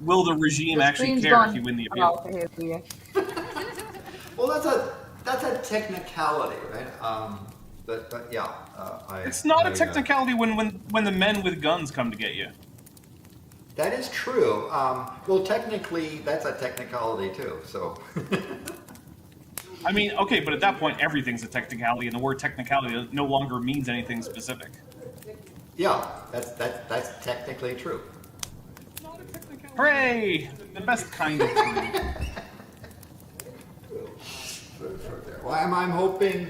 will the regime actually care if you win the appeal? Well, that's a technicality, right? But yeah, it's not a technicality when the men with guns come to get you. That is true. Well, technically, that's a technicality too. So. I mean, okay, but at that point, everything's a technicality, and the word technicality no longer means anything specific. Yeah, that's technically true. Not a technicality. Hooray! The best kind of true. Well, I'm hoping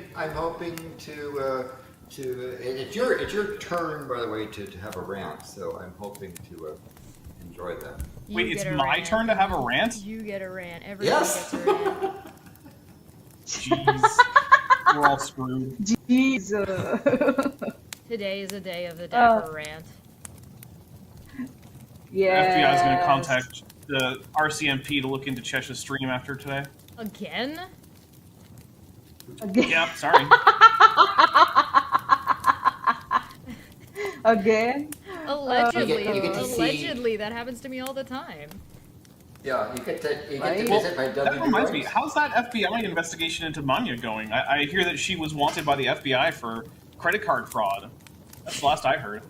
to it's your turn, by the way, to have a rant. So I'm hoping to enjoy that. Wait, it's my turn to have a rant? You get a rant. Everybody gets a rant. Jeez, we're all screwed. Jeez. Today is a day of the Dapper rant. Yeah. The FBI is going to contact the RCMP to look into Chesh's stream after today. Again? Yeah, sorry. Again? Allegedly, that happens to me all the time. Yeah, you get to visit my That reminds me, how's that FBI investigation into Maanyaa going? I hear that she was wanted by the FBI for credit card fraud. That's the last I heard.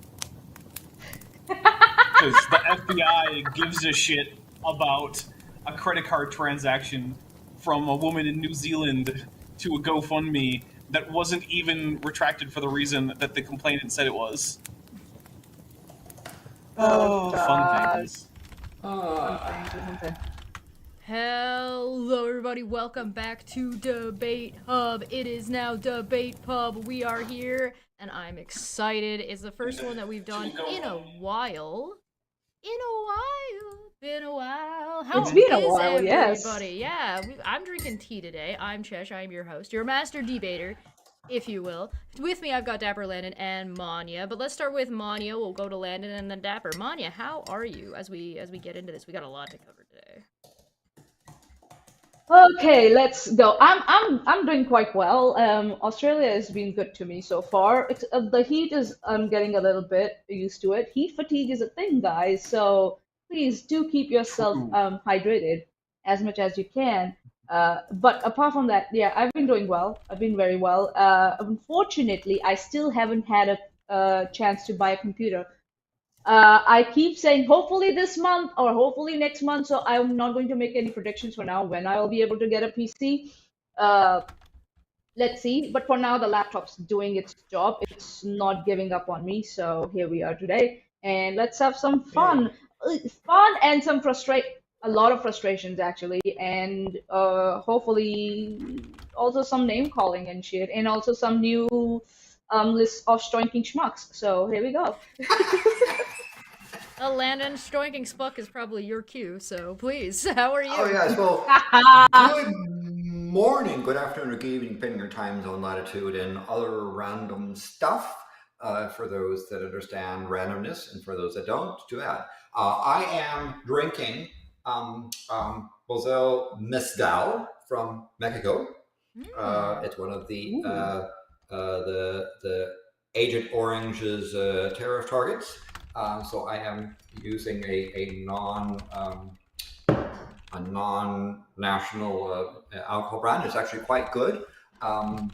Because the FBI gives a shit about a credit card transaction from a woman in New Zealand to a GoFundMe that wasn't even retracted for the reason that the complainant said it was. Oh, fun things. Hello everybody, welcome back to Debate Hub. It is now Debate Pub. We are here, and I'm excited. It's the first one that we've done in a while. Been a while. It's been a while, everybody? yes. Yeah, I'm drinking tea today. I'm Chesh, I'm your host, your master debater, if you will. With me, I've got Dapper, Landon, and Maanyaa. But let's start with Maanyaa. We'll go to Landon and then Dapper. Maanyaa, how are you as we get into this? We got a lot to cover today. Okay, let's go. I'm doing quite well. Australia has been good to me so far. The heat is I'm getting a little bit used to it. Heat fatigue is a thing, guys. So please do keep yourself hydrated as much as you can. But apart from that, yeah, I've been doing well. I've been very well. Unfortunately, I still haven't had a chance to buy a computer. I keep saying hopefully this month or hopefully next month, so I'm not going to make any predictions for now when I'll be able to get a PC. Let's see. But for now, the laptop's doing its job. It's not giving up on me, so here we are today. And let's have some fun. Fun and some a lot of frustrations, actually. And hopefully also some name calling and shit. And also some new list of stroinking schmucks. So here we go. Landon, stroinking spuck is probably your cue, so please, how are you? Oh, yes, well, good morning, good afternoon, or good evening, depending on your time zone, latitude, and other random stuff. For those that understand randomness, and for those that don't, too bad. I am drinking Bozell Mezcal from Mexico. It's one of the Agent Orange's tariff targets. So I am using a non-national alcohol brand. It's actually quite good. And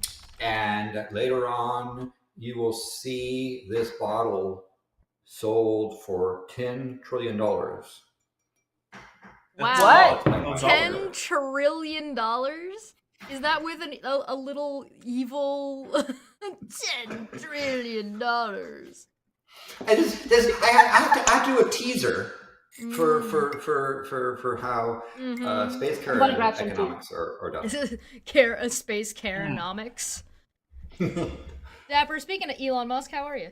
later on, you will see this bottle sold for $10 trillion. Wow. What? $10 trillion? Is that with a little evil $10 trillion? And I have to do a teaser for how space Karen economics are done. Space Karenomics. Dapper, speaking of Elon Musk, how are you?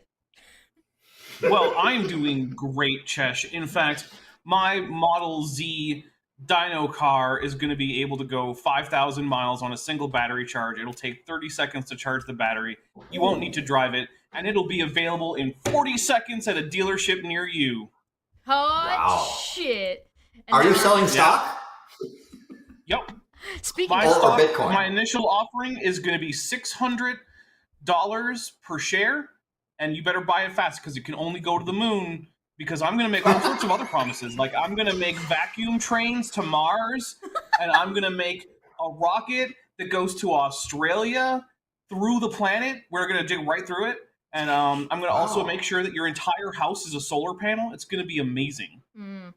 Well, I'm doing great, Chesh. In fact, my Model Z dyno car is going to be able to go 5,000 miles on a single battery charge. It'll take 30 seconds to charge the battery. You won't need to drive it, and it'll be available in 40 seconds at a dealership near you. Hot shit. And are you selling stock? Yep. Speaking my of stock, Bitcoin. My initial offering is going to be $600 per share, and you better buy it fast because it can only go to the moon because I'm going to make all sorts of other promises. Like, I'm going to make vacuum trains to Mars, and I'm going to make a rocket that goes to Australia through the planet. We're going to dig right through it. And I'm going to also make sure that your entire house is a solar panel. It's going to be amazing.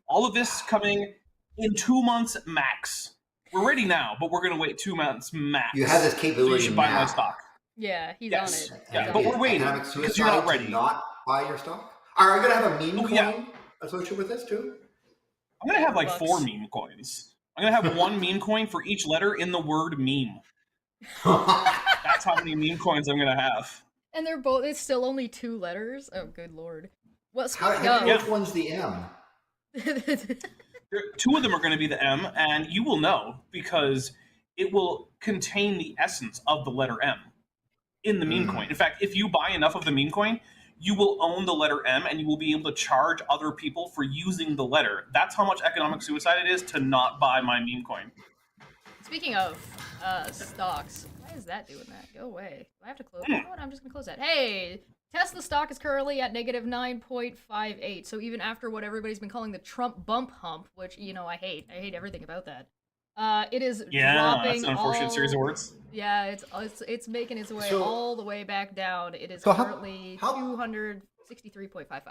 All of this coming in 2 months max. We're ready now, but we're going to wait 2 months max. You have this capability. So you should buy now. my stock. Yeah, he's Yes. on it. Yeah, but we're waiting because you're not ready. To not buy your stock? Are you going to have a meme coin associated with this too? I'm going to have like 4 meme coins. I'm going to have 1 meme coin for each letter in the word meme. That's how many meme coins I'm going to have. And it's still only 2 letters? Oh, good lord. Well, How speaking of... which one's the M? 2 of them are going to be the M, and you will know because it will contain the essence of the letter M in the meme coin. In fact, if you buy enough of the meme coin, you will own the letter M, and you will be able to charge other people for using the letter. That's how much economic suicide it is to not buy my meme coin. Speaking of stocks, why is that doing that? Go away. Do I have to close? You know what? I'm just going to close that. Hey, Tesla stock is currently at negative 9.58. So even after what everybody's been calling the Trump bump hump, which, you know, I hate everything about that. It is dropping. That's an unfortunate series of words. Yeah, it's making its way all the way back down. It is currently 263.55.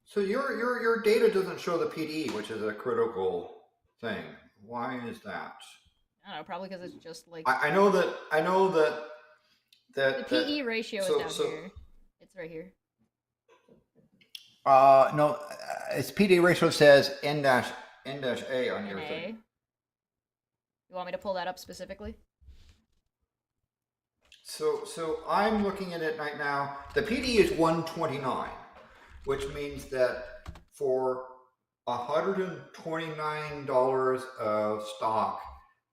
So your data doesn't show the PDE, which is a critical thing. Why is that? I don't know, probably because it's just like I know that the PE ratio is down here. It's right here. No, its PDE ratio says N-A on your thing. You want me to pull that up specifically? So I'm looking at it right now. The PD is 129, which means that for $129 of stock,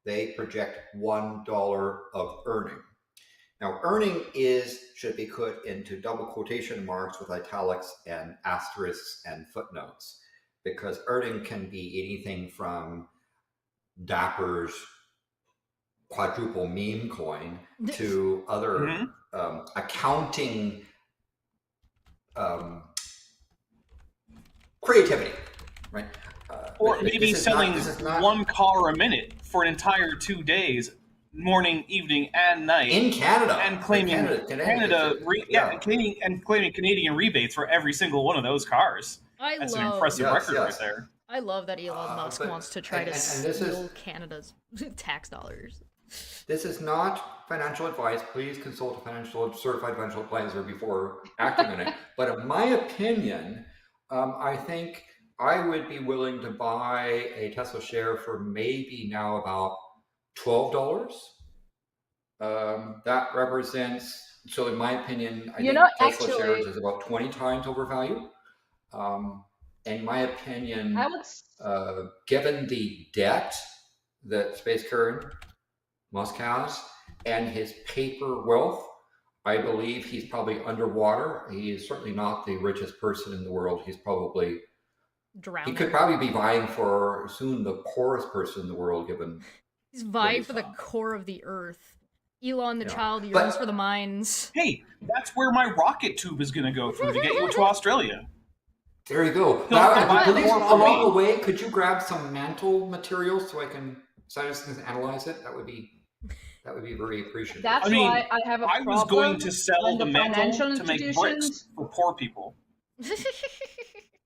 they project $1 of earning. Now, earning should be put into double quotation marks with italics and asterisks and footnotes, because earning can be anything from Dapper's quadruple meme coin to other accounting creativity, right? Or maybe selling 1 car a minute for an entire 2 days, morning, evening, and night in Canada, and claiming claiming Canadian rebates for every single one of those cars. That's an impressive record right there. I love that Elon Musk wants to try to steal Canada's tax dollars. This is not financial advice. Please consult a certified financial advisor before acting on it. But in my opinion, I think I would be willing to buy a Tesla share for maybe now about $12. That represents, so in my opinion, I think Tesla shares is about 20 times overvalued. In my opinion, given the debt that Space Current Musk has and his paper wealth, I believe he's probably underwater. He is certainly not the richest person in the world. He's probably drowning. He could probably be vying for soon the poorest person in the world, given he's vying for the core of the earth. Elon the child yearns for the mines. Hey, that's where my rocket tube is going to go through to get you to Australia. There you go. Along the way, could you grab some mantle materials so I can analyze it? That would be very appreciated. That's why I have a problem. I was going to sell the mantle to make bricks for poor people.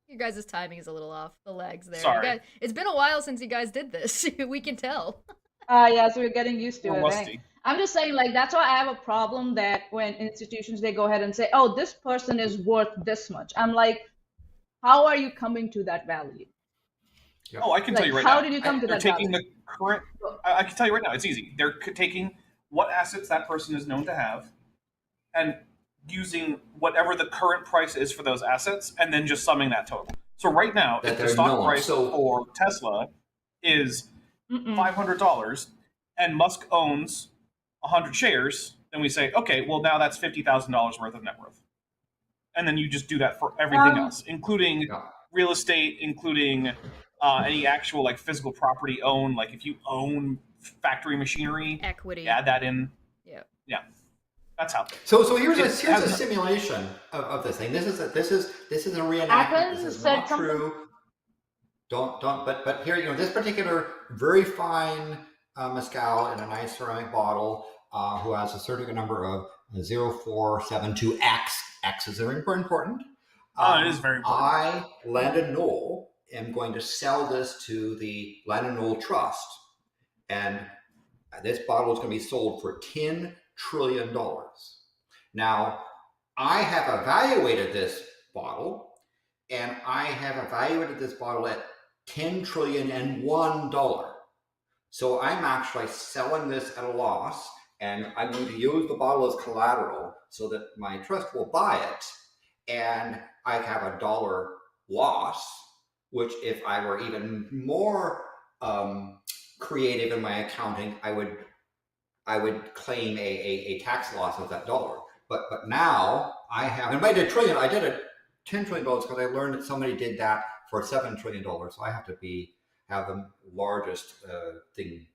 You guys' timing is a little off. The legs there. Sorry. It's been a while since you guys did this. We can tell. Yeah, so we're getting used to it. Rusty. Right? I'm just saying, like, that's why I have a problem that when institutions, they go ahead and say, oh, this person is worth this much. I'm like, how are you coming to that value? Oh, I can tell you right now. How did you come to that value? I can tell you right now, it's easy. They're taking what assets that person is known to have and using whatever the current price is for those assets and then just summing that total. So right now, if the stock price for Tesla is $500 and Musk owns 100 shares, then we say, okay, well, now that's $50,000 worth of net worth. And then you just do that for everything else, including real estate, including any actual like physical property owned. Like if you own factory machinery, equity, add that in. Yeah. That's how. So here's a simulation of this thing. This is a reenactment. This is not true. But here, this particular very fine mezcal in a nice ceramic bottle, who has a certain number of 0472X. X's are important. It is very important. I, Landon Knoll, am going to sell this to the Landon Knoll Trust, and this bottle is going to be sold for $10 trillion. Now, I have evaluated this bottle, and I have evaluated this bottle at $10 trillion and $1. So I'm actually selling this at a loss, and I'm going to use the bottle as collateral so that my trust will buy it, and I have a $1 loss, which if I were even more creative in my accounting, I would claim a tax loss of that $1. But now I have, and I did it $10 trillion because I learned that somebody did that for $7 trillion. So I have to have the largest thing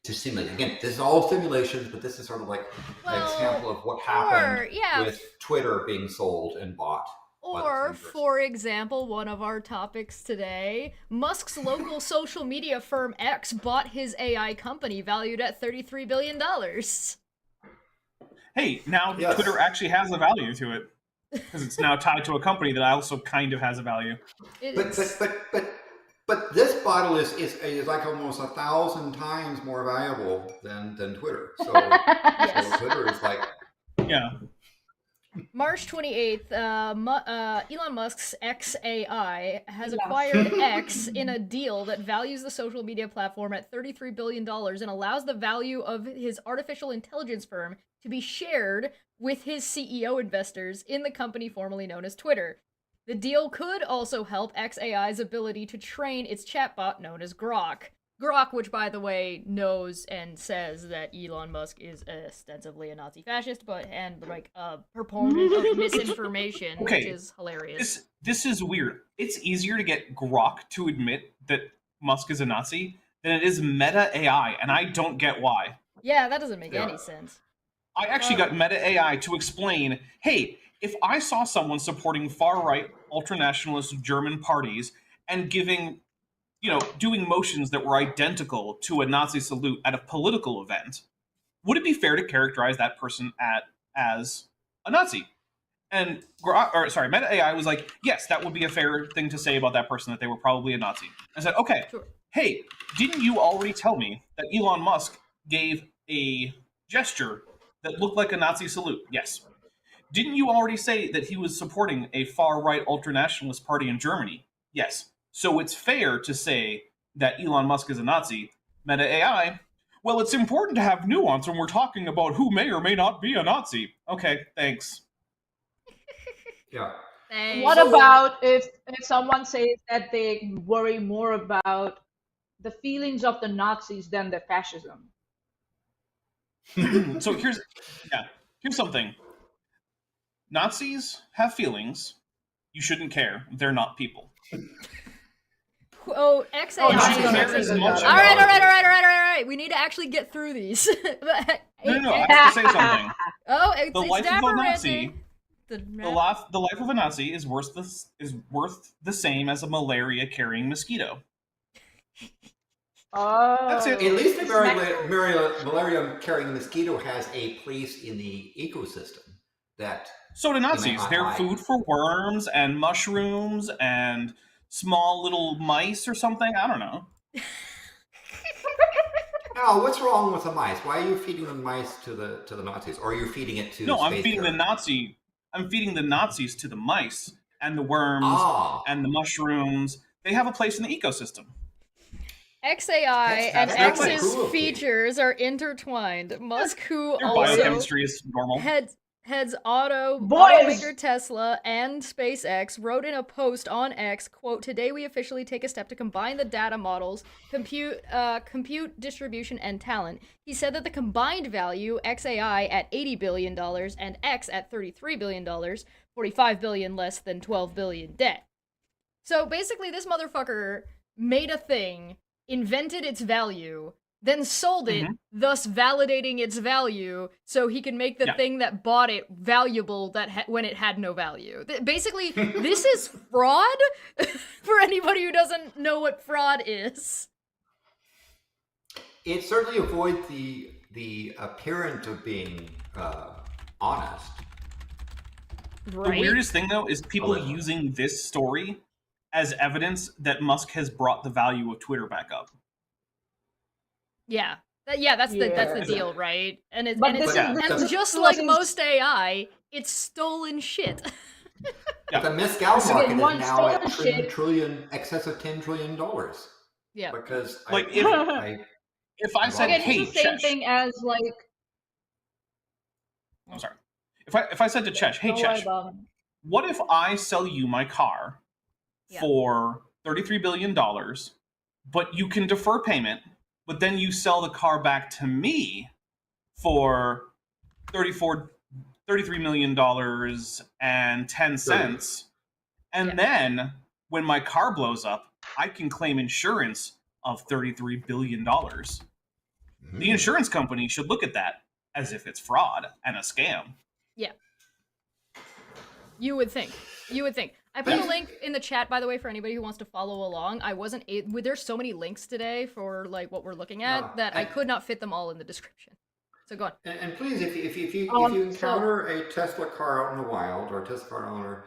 to simulate. Again, this is all simulations, but this is sort of like an example of what happened with Twitter being sold and bought. Or, for example, one of our topics today, Musk's local social media firm X bought his AI company valued at $33 billion. Hey, now Twitter actually has a value to it, because it's now tied to a company that also kind of has a value. But this bottle is like almost 1,000 times more valuable than Twitter. So, so Twitter is like... Yeah. March 28th, Elon Musk's XAI has acquired X in a deal that values the social media platform at $33 billion and allows the value of his artificial intelligence firm to be shared with his CEO investors in the company formerly known as Twitter. The deal could also help XAI's ability to train its chatbot known as Grok. Grok, which, by the way, knows and says that Elon Musk is ostensibly a Nazi fascist, and a proponent of misinformation, which is hilarious. This is weird. It's easier to get Grok to admit that Musk is a Nazi than it is Meta AI, and I don't get why. Yeah, that doesn't make any sense. I actually got Meta AI to explain, hey, if I saw someone supporting far-right, ultranationalist German parties and giving... doing motions that were identical to a Nazi salute at a political event, would it be fair to characterize that person as a Nazi? And Meta AI was like, yes, that would be a fair thing to say about that person, that they were probably a Nazi. I said, okay, sure. Hey, didn't you already tell me that Elon Musk gave a gesture that looked like a Nazi salute? Yes. Didn't you already say that he was supporting a far-right ultranationalist party in Germany? Yes. So it's fair to say that Elon Musk is a Nazi. Meta AI, well, it's important to have nuance when we're talking about who may or may not be a Nazi. Okay, thanks. Yeah. What about if someone says that they worry more about the feelings of the Nazis than the fascism? So here's something. Nazis have feelings. You shouldn't care. They're not people. Oh, XAI. All right. We need to actually get through these. No, I have to say something. It's the life Dapper of a Nazi. The life of a Nazi is worth the same as a malaria-carrying mosquito. Oh, that's it. At least the malaria-carrying mosquito has a place in the ecosystem. So do Nazis. They're food for worms and mushrooms and small little mice or something. I don't know. No, what's wrong with the mice? Why are you feeding the mice to the Nazis, or are you feeding it to? No, I'm feeding the Nazis to the mice and the worms and the mushrooms. They have a place in the ecosystem. XAI and X's features are intertwined. Musk, who Their also biochemistry is normal. heads automaker Tesla and SpaceX, wrote in a post on X, quote, "Today we officially take a step to combine the data models, compute distribution, and talent." He said that the combined value, XAI at $80 billion and X at $33 billion, $45 billion less than $12 billion debt. So basically this motherfucker made a thing, invented its value, then sold it, thus validating its value, so he can make the thing that bought it valuable when it had no value. Basically, this is fraud for anybody who doesn't know what fraud is. It certainly avoids the appearance of being honest. Right? The weirdest thing, though, is people using this story as evidence that Musk has brought the value of Twitter back up. Yeah. That's the deal, right? And it's just this like is- most AI, it's stolen shit. The mescal market is one now at stolen excess of $10 trillion. Yeah. Because Like, if I said, Again, hey, it's the same Chesh, thing as like. I'm sorry. If I said to Chesh, hey, Don't worry Chesh, about it. what if I sell you my car for $33 billion, but you can defer payment, but then you sell the car back to me for $33 million and 10 cents, and then when my car blows up, I can claim insurance of $33 billion. The insurance company should look at that as if it's fraud and a scam. Yeah. You would think. I put a link in the chat, by the way, for anybody who wants to follow along. There's so many links today for like what we're looking at that I could not fit them all in the description. So go on. And please, if you encounter a Tesla car out in the wild or a Tesla car owner,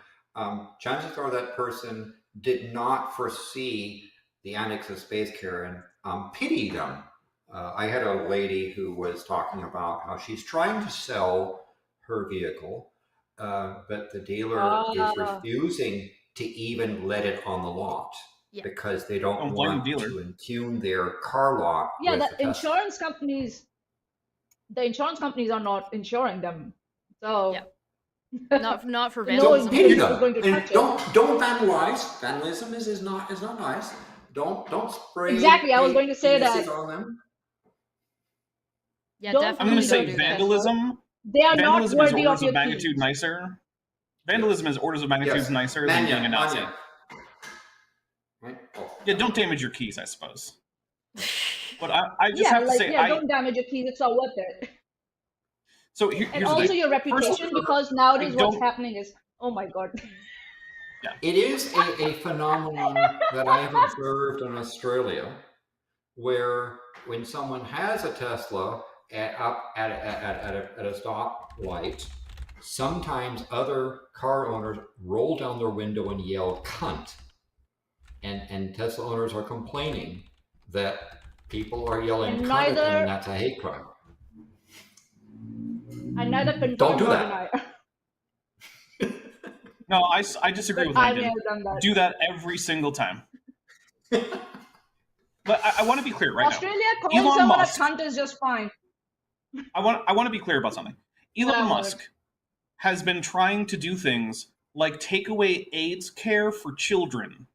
chances are that person did not foresee the antics of space Karen. Pity them. I had a lady who was talking about how she's trying to sell her vehicle, but the dealer is refusing to even let it on the lot because they don't want to impugn their car lot. Yeah, the insurance companies are not insuring them, so not for Don't vandalism. pity them. Don't vandalize. Vandalism is not nice. Don't spray. Exactly, I was going to say that. On them. Yeah, Don't definitely. I'm going to say don't do vandalism. They are Vandalism not is worthy orders of your of magnitude keys. nicer. Vandalism is orders of magnitude nicer than being a Nazi. Right? Oh. Yeah, don't damage your keys, I suppose. But I just have to say, don't damage your keys. It's not worth it. So here's And the also thing. your reputation, because nowadays what's happening is, oh my god. Yeah. It is a phenomenon that I have observed in Australia, where when someone has a Tesla at a stoplight, sometimes other car owners roll down their window and yell "cunt," and Tesla owners are complaining that people are yelling "cunt" at them, and that's a hate crime. I neither confirm Don't do nor that. deny. No, I disagree with Landon. Do that every single time. But I want to be clear right Australia now. calling Elon someone Musk, a cunt is just fine. I want to be clear about something. Elon Musk has been trying to do things like take away AIDS care for children.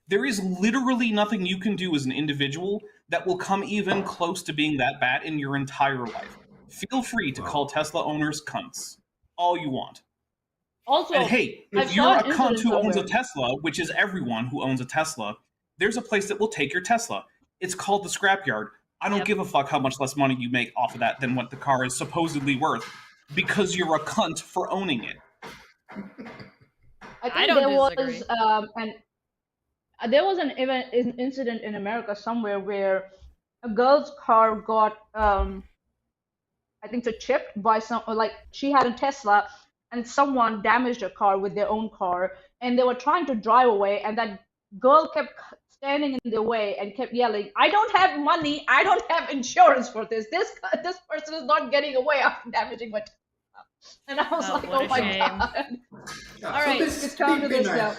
There is literally nothing you can do as an individual that will come even close to being that bad in your entire life. Feel free to call Tesla owners cunts all you want. Also, and hey, if you're a cunt who owns a Tesla, which is everyone who owns a Tesla, there's a place that will take your Tesla. It's called the scrapyard. I don't give a fuck how much less money you make off of that than what the car is supposedly worth, because you're a cunt for owning it. I think there was an incident in America somewhere where a girl's car got I think chipped by she had a Tesla and someone damaged her car with their own car, and they were trying to drive away, and that girl kept standing in their way and kept yelling, "I don't have money, I don't have insurance for this. This person is not getting away after damaging my Tesla." And I was like, "Oh my god!" Yeah, all right, it's come to this now.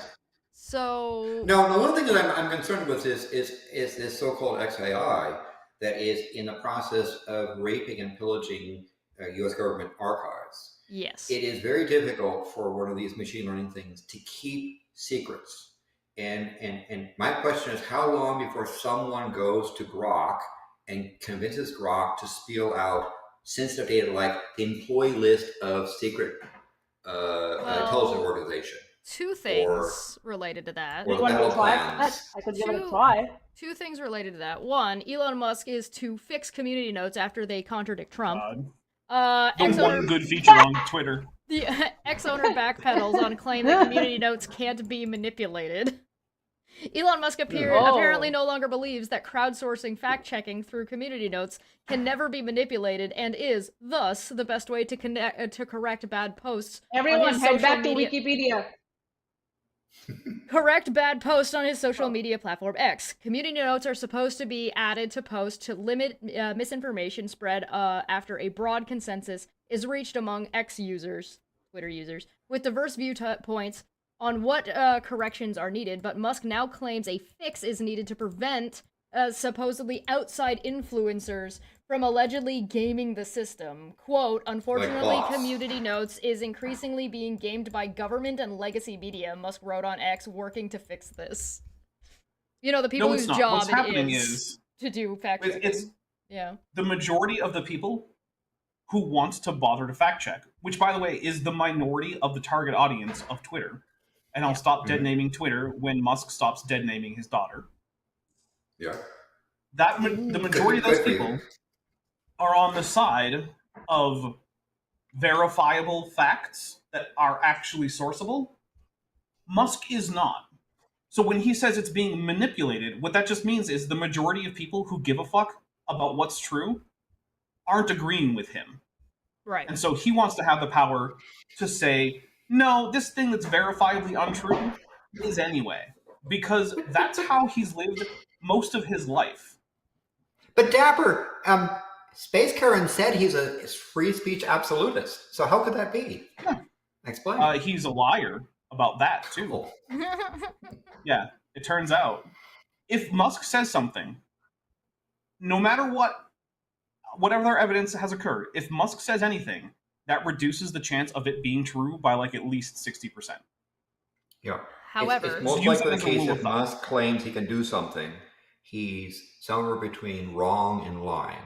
So no, one thing that I'm concerned with is this so-called XAI that is in the process of raping and pillaging U.S. government archives. Yes, it is very difficult for one of these machine learning things to keep secrets. And my question is, how long before someone goes to Grok and convinces Grok to spill out sensitive data like the employee list of secret intelligence organization? Two things related to that. or You want to battle try plans. that? I could give it a Two- try. Two things related to that. One, Elon Musk is to fix community notes after they contradict Trump. The Ex-owner, one good feature on Twitter. the ex-owner backpedals on claim that community notes can't be manipulated. Elon Musk apparently no longer believes that crowdsourcing fact-checking through community notes can never be manipulated and is, thus, the best way to correct bad posts. Everyone, his head social back media- to Wikipedia. Correct bad post on his social media platform X. Community notes are supposed to be added to posts to limit misinformation spread after a broad consensus is reached among X users, Twitter users, with diverse viewpoints on what corrections are needed, but Musk now claims a fix is needed to prevent supposedly outside influencers from allegedly gaming the system. Quote, unfortunately, bots. community notes is increasingly being gamed by government and legacy media, Musk wrote on X, working to fix this. You know, the people No, whose it's not. job What's it happening is is to do fact checking. it's Yeah. the majority of the people who want to bother to fact check, which, by the way, is the minority of the target audience of Twitter. And I'll stop dead naming Twitter when Musk stops dead naming his daughter. Yeah. The majority of those people are on the side of verifiable facts that are actually sourceable. Musk is not. So when he says it's being manipulated, what that just means is the majority of people who give a fuck about what's true aren't agreeing with him. Right. And so he wants to have the power to say, no, this thing that's verifiably untrue is anyway. Because that's how he's lived most of his life. But Dapper, Space Karen said he's a free speech absolutist. So how could that be? Yeah. Explain. He's a liar about that, too. Cool. Yeah, it turns out. If Musk says something, no matter whatever evidence has occurred, if Musk says anything, that reduces the chance of it being true by like at least 60%. Yeah. However, it's most use likely it the as a case rule if of thumb. Musk claims he can do something, he's somewhere between wrong and lying.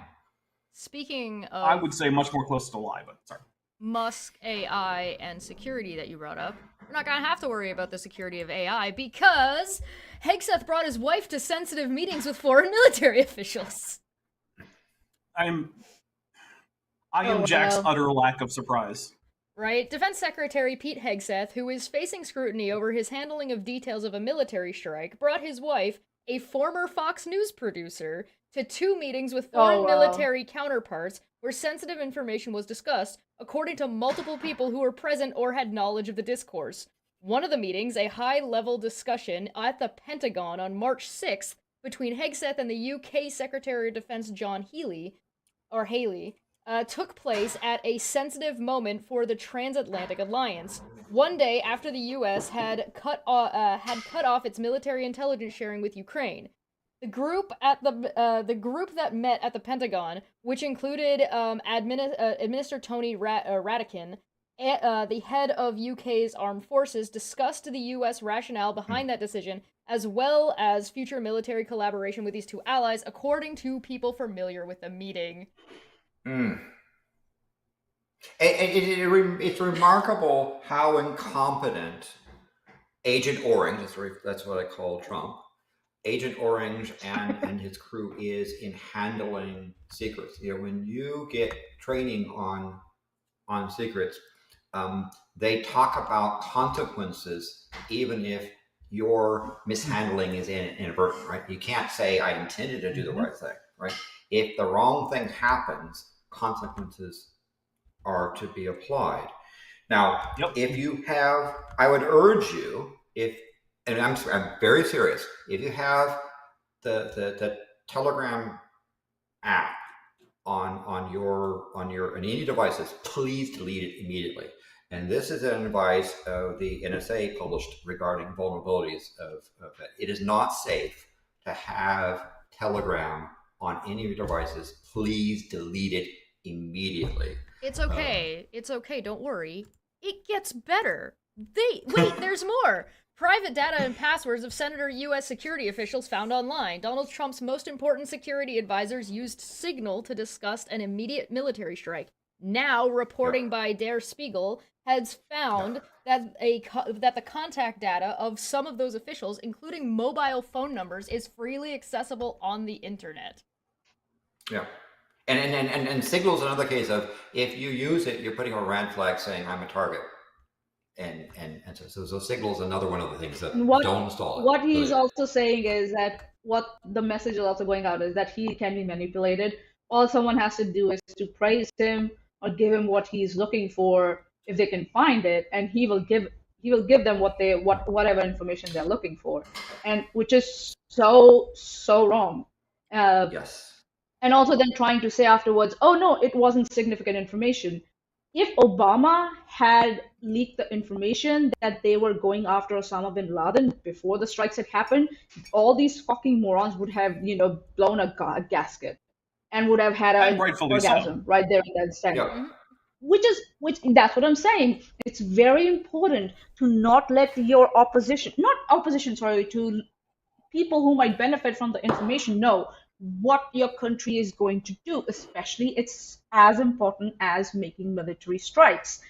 speaking of I would say much more close to lie, but sorry. Musk, AI, and security that you brought up, we're not gonna have to worry about the security of AI because Hegseth brought his wife to sensitive meetings with foreign military officials. I am Oh, Jack's wow. utter lack of surprise. Right? Defense Secretary Pete Hegseth, who is facing scrutiny over his handling of details of a military strike, brought his wife, a former Fox News producer, to 2 meetings with foreign Oh, wow. military counterparts where sensitive information was discussed, according to multiple people who were present or had knowledge of the discourse. One of the meetings, a high-level discussion at the Pentagon on March 6th between Hegseth and the UK Secretary of Defense John Haley, took place at a sensitive moment for the transatlantic alliance. One day after the U.S. had cut off its military intelligence sharing with Ukraine. The group that met at the Pentagon, which included Administrator Tony Radakin, the head of UK's armed forces, discussed the U.S. rationale behind that decision, as well as future military collaboration with these two allies, according to people familiar with the meeting. It's remarkable how incompetent Agent Orange, that's what I call Trump, Agent Orange and his crew is in handling secrets. You know, when you get training on secrets, they talk about consequences even if your mishandling is inadvertent, right? You can't say I intended to do the right thing, right? If the wrong thing happens, consequences are to be applied. Now, if you have, I would urge you, and I'm very serious, if you have the Telegram app on any devices, please delete it immediately. And this is an advice the NSA published regarding vulnerabilities of that. It is not safe to have Telegram on any of your devices. Please delete it immediately. It's okay. It's okay. Don't worry. It gets better. Wait, there's more. Private data and passwords of Senator U.S. security officials found online. Donald Trump's most important security advisors used Signal to discuss an immediate military strike. now reporting by Der Spiegel has found that that the contact data of some of those officials, including mobile phone numbers, is freely accessible on the internet. Yeah. And Signal's another case of, if you use it, you're putting a red flag saying I'm a target. And so Signal's another one of the things that don't install it. What he's also saying is that what the message is also going out is that he can be manipulated. All someone has to do is to praise him or give him what he's looking for if they can find it, and he will give them whatever information they're looking for, and which is so wrong. Yes. And also then trying to say afterwards, oh no, it wasn't significant information. If Obama had leaked the information that they were going after Osama bin Laden before the strikes had happened, all these fucking morons would have, blown a gasket and would have had an orgasm right there in that stand. Yeah. Which that's what I'm saying. It's very important to not let your to people who might benefit from the information know what your country is going to do. Especially, it's as important as making military strikes.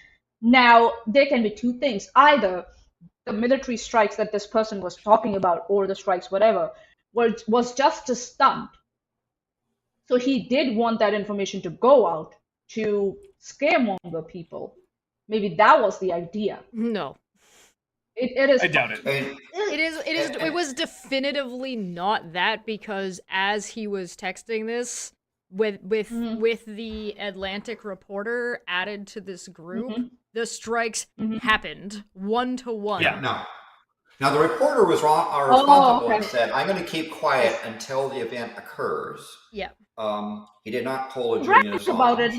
Now, there can be two things. Either the military strikes that this person was talking about, or the strikes, whatever, was just a stunt. So he did want that information to go out to scaremonger people. Maybe that was the idea. No. It is. I doubt it. It was definitively not that, because as he was texting this with the Atlantic reporter added to this group, the strikes happened 1-to-1. Yeah. Now the reporter was responsible and said, "I'm going to keep quiet until the event occurs." Yeah. He did not pull a Julian Assange about it,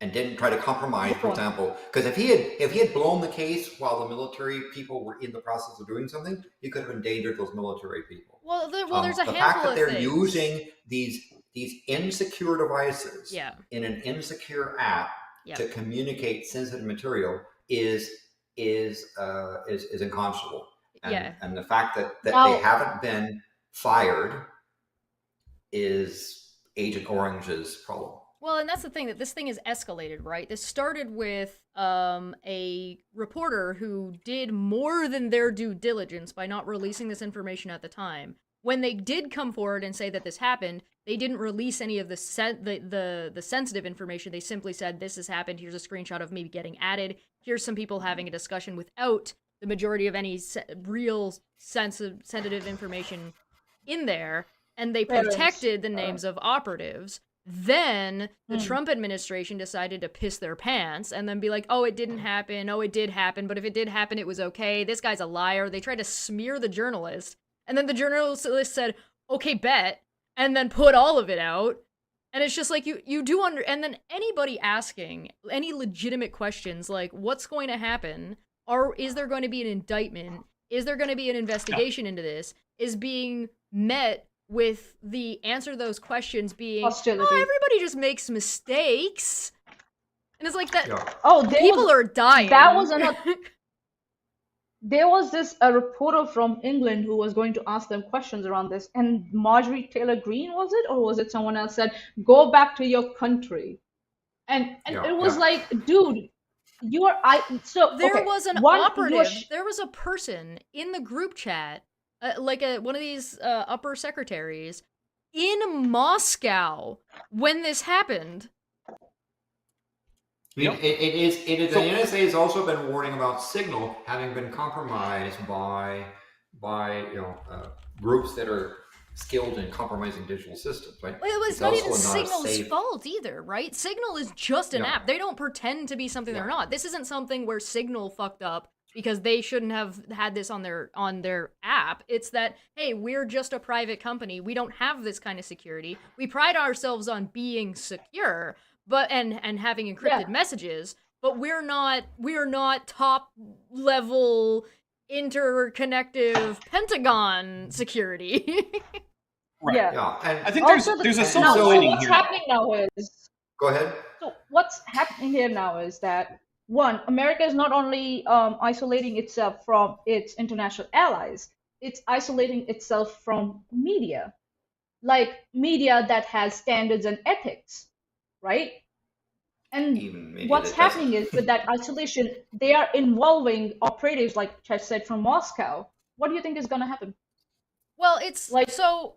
and didn't try to compromise, for example, because if he had blown the case while the military people were in the process of doing something, he could have endangered those military people. Well, there's a handful of things. The fact that they're using these insecure devices in an insecure app to communicate sensitive material is unconscionable. And the fact that they haven't been fired is Agent Orange's problem. Well, and that's the thing, that this thing is escalated, right? This started with a reporter who did more than their due diligence by not releasing this information at the time. When they did come forward and say that this happened, they didn't release any of the sensitive information. They simply said, this has happened, here's a screenshot of maybe getting added, here's some people having a discussion without the majority of any real sensitive information in there, and they protected the names of operatives. Then the Trump administration decided to piss their pants and then be like, oh, it didn't happen. Oh, it did happen. But if it did happen, it was okay. This guy's a liar. They tried to smear the journalist. And then the journalist said, okay, bet. And then put all of it out. And it's just like, you do and then anybody asking any legitimate questions like, what's going to happen? Or is there going to be an indictment? Is there going to be an investigation into this? Is being met with the answer to those questions being, everybody just makes mistakes. And it's like that, people are dying. That was another... There was a reporter from England who was going to ask them questions around this, and Marjorie Taylor Greene, was it? Or was it someone else said, go back to your country? And it was like, dude, you are... There was an operative, there was a person in the group chat, one of these upper secretaries in Moscow when this happened. It is. The NSA has also been warning about Signal having been compromised by groups that are skilled in compromising digital systems. Right? Well, it's not even Signal's fault either, right? Signal is just an app. They don't pretend to be something they're not. This isn't something where Signal fucked up because they shouldn't have had this on their app. It's that, hey, we're just a private company. We don't have this kind of security. We pride ourselves on being secure, but and having encrypted messages, but we're not top level interconnective Pentagon security. Right. Yeah. And I think there's a silver lining here. What's happening now is... Go ahead. So what's happening here now is that, one, America is not only isolating itself from its international allies, it's isolating itself from media. like media that has standards and ethics, right? And Even media what's that doesn't. happening is with that isolation, they are involving operatives, like Chesh said, from Moscow. What do you think is going to happen? Well, it's Like, so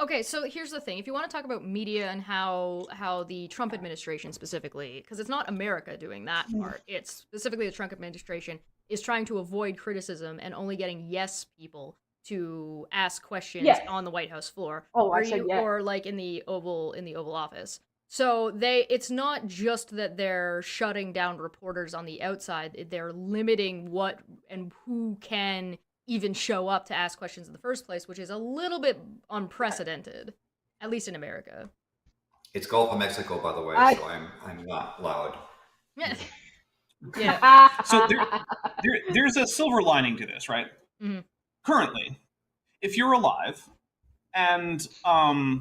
okay. So here's the thing: if you want to talk about media and how the Trump administration specifically, because it's not America doing that part, it's specifically the Trump administration is trying to avoid criticism and only getting yes people to ask questions yes. on the White House floor, Oh, I said yes. or like in the Oval Office. So it's not just that they're shutting down reporters on the outside; they're limiting what and who can even show up to ask questions in the first place, which is a little bit unprecedented, at least in America. It's Gulf of Mexico, by the way, so I'm not loud. Yeah. So there's a silver lining to this, right? Mhm. Currently, if you're alive and a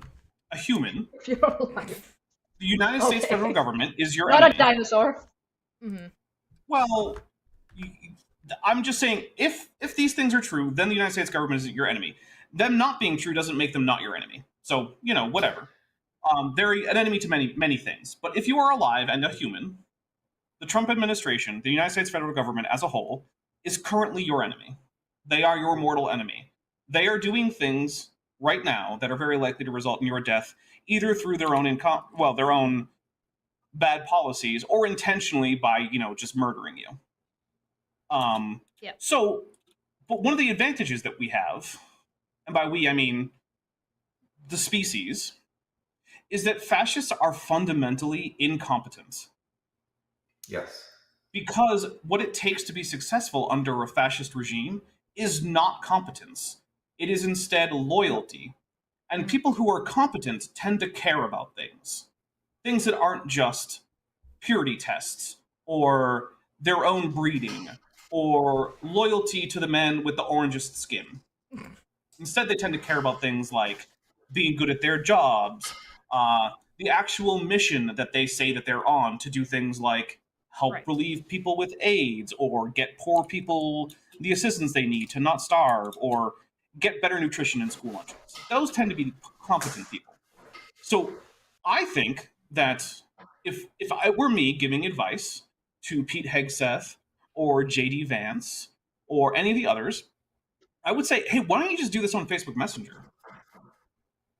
human, If you're alive. the United States Okay. federal government is your Not enemy. a dinosaur. Mhm. Well, I'm just saying, if these things are true, then the United States government is your enemy. Them not being true doesn't make them not your enemy. So, whatever. They're an enemy to many things. But if you are alive and a human, the Trump administration, the United States federal government as a whole, is currently your enemy. They are your mortal enemy. They are doing things right now that are very likely to result in your death, either through their own bad policies, or intentionally by just murdering you. Yeah. So, but one of the advantages that we have, and by we I mean the species, is that fascists are fundamentally incompetent. Yes. Because what it takes to be successful under a fascist regime is not competence. It is instead loyalty. And people who are competent tend to care about things. Things that aren't just purity tests, or their own breeding, or loyalty to the man with the orangest skin. Instead, they tend to care about things like being good at their jobs, the actual mission that they say that they're on, to do things like help relieve people with AIDS, or get poor people the assistance they need to not starve, or get better nutrition in school lunches. Those tend to be competent people. So I think that if I were me giving advice to Pete Hegseth or JD Vance or any of the others, I would say, hey, why don't you just do this on Facebook Messenger?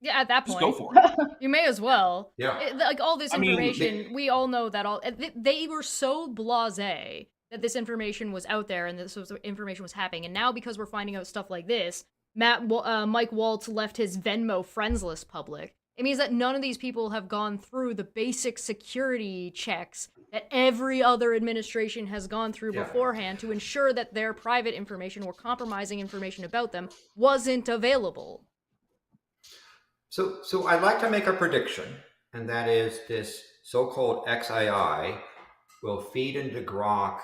Yeah, at that point, just go for it. You may as well. Yeah. Like all this information, mean, we all know that they were so blasé that this information was out there and information was happening. And now, because we're finding out stuff like this, Mike Waltz left his Venmo friends list public. It means that none of these people have gone through the basic security checks that every other administration has gone through beforehand to ensure that their private information or compromising information about them wasn't available. So I'd like to make a prediction, and that is this so-called XII will feed into Grok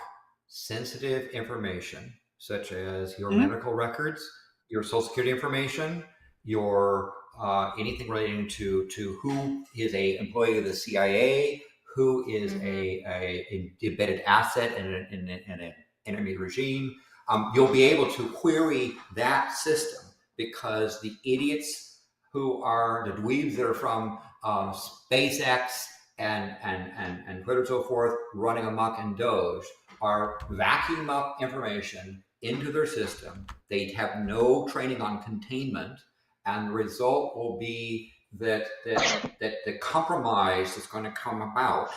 sensitive information, such as your medical records, your social security information, your anything relating to who is a employee of the CIA, who is a embedded asset in an enemy regime. You'll be able to query that system, because the idiots who are the dweebs that are from SpaceX and Twitter and so forth, running amok in Doge, are vacuuming up information into their system. They have no training on containment, and the result will be that the compromise that's going to come about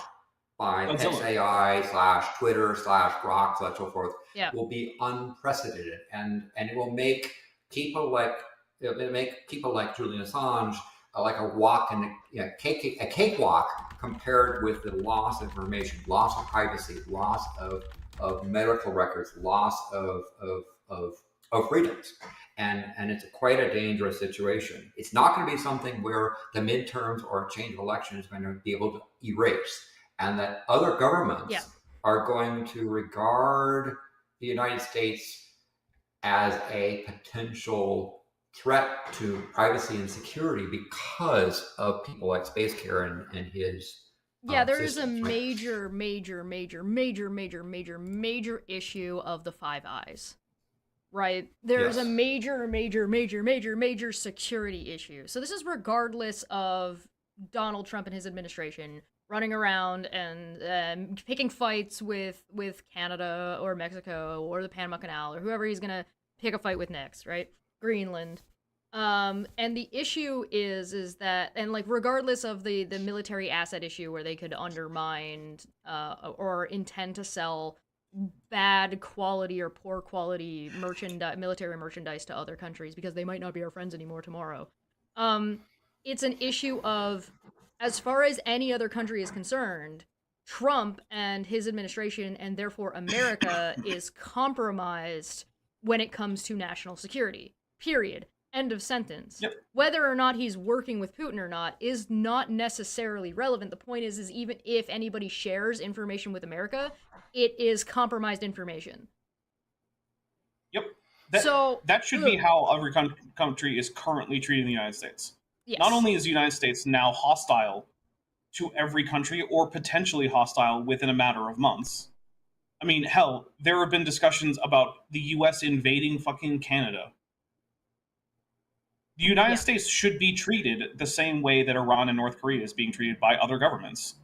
by XAI /Twitter/Grok so forth will be unprecedented, and it will make people like Julian Assange like a walk in a cakewalk compared with the loss of information, loss of privacy, loss of medical records, loss of freedoms. And it's quite a dangerous situation. It's not going to be something where the midterms or a change of election is going to be able to erase, and that other governments are going to regard the United States as a potential threat to privacy and security because of people like SpaceCare and his there is a systems, major issue of the Five Eyes right? There's Yes. a major security issue. So this is regardless of Donald Trump and his administration running around and picking fights with Canada or Mexico or the Panama Canal or whoever he's gonna pick a fight with next, right? Greenland. And the issue is that, and like regardless of the military asset issue where they could undermine or intend to sell bad quality or poor quality military merchandise to other countries because they might not be our friends anymore tomorrow. It's an issue of, as far as any other country is concerned, Trump and his administration and therefore America is compromised when it comes to national security. Period. End of sentence. Yep. Whether or not he's working with Putin or not is not necessarily relevant. The point is even if anybody shares information with America, it is compromised information. Yep. That should be how every country is currently treating the United States. Yes. Not only is the United States now hostile to every country or potentially hostile within a matter of months. I mean, hell, there have been discussions about the U.S. invading fucking Canada. The United States should be treated the same way that Iran and North Korea is being treated by other governments.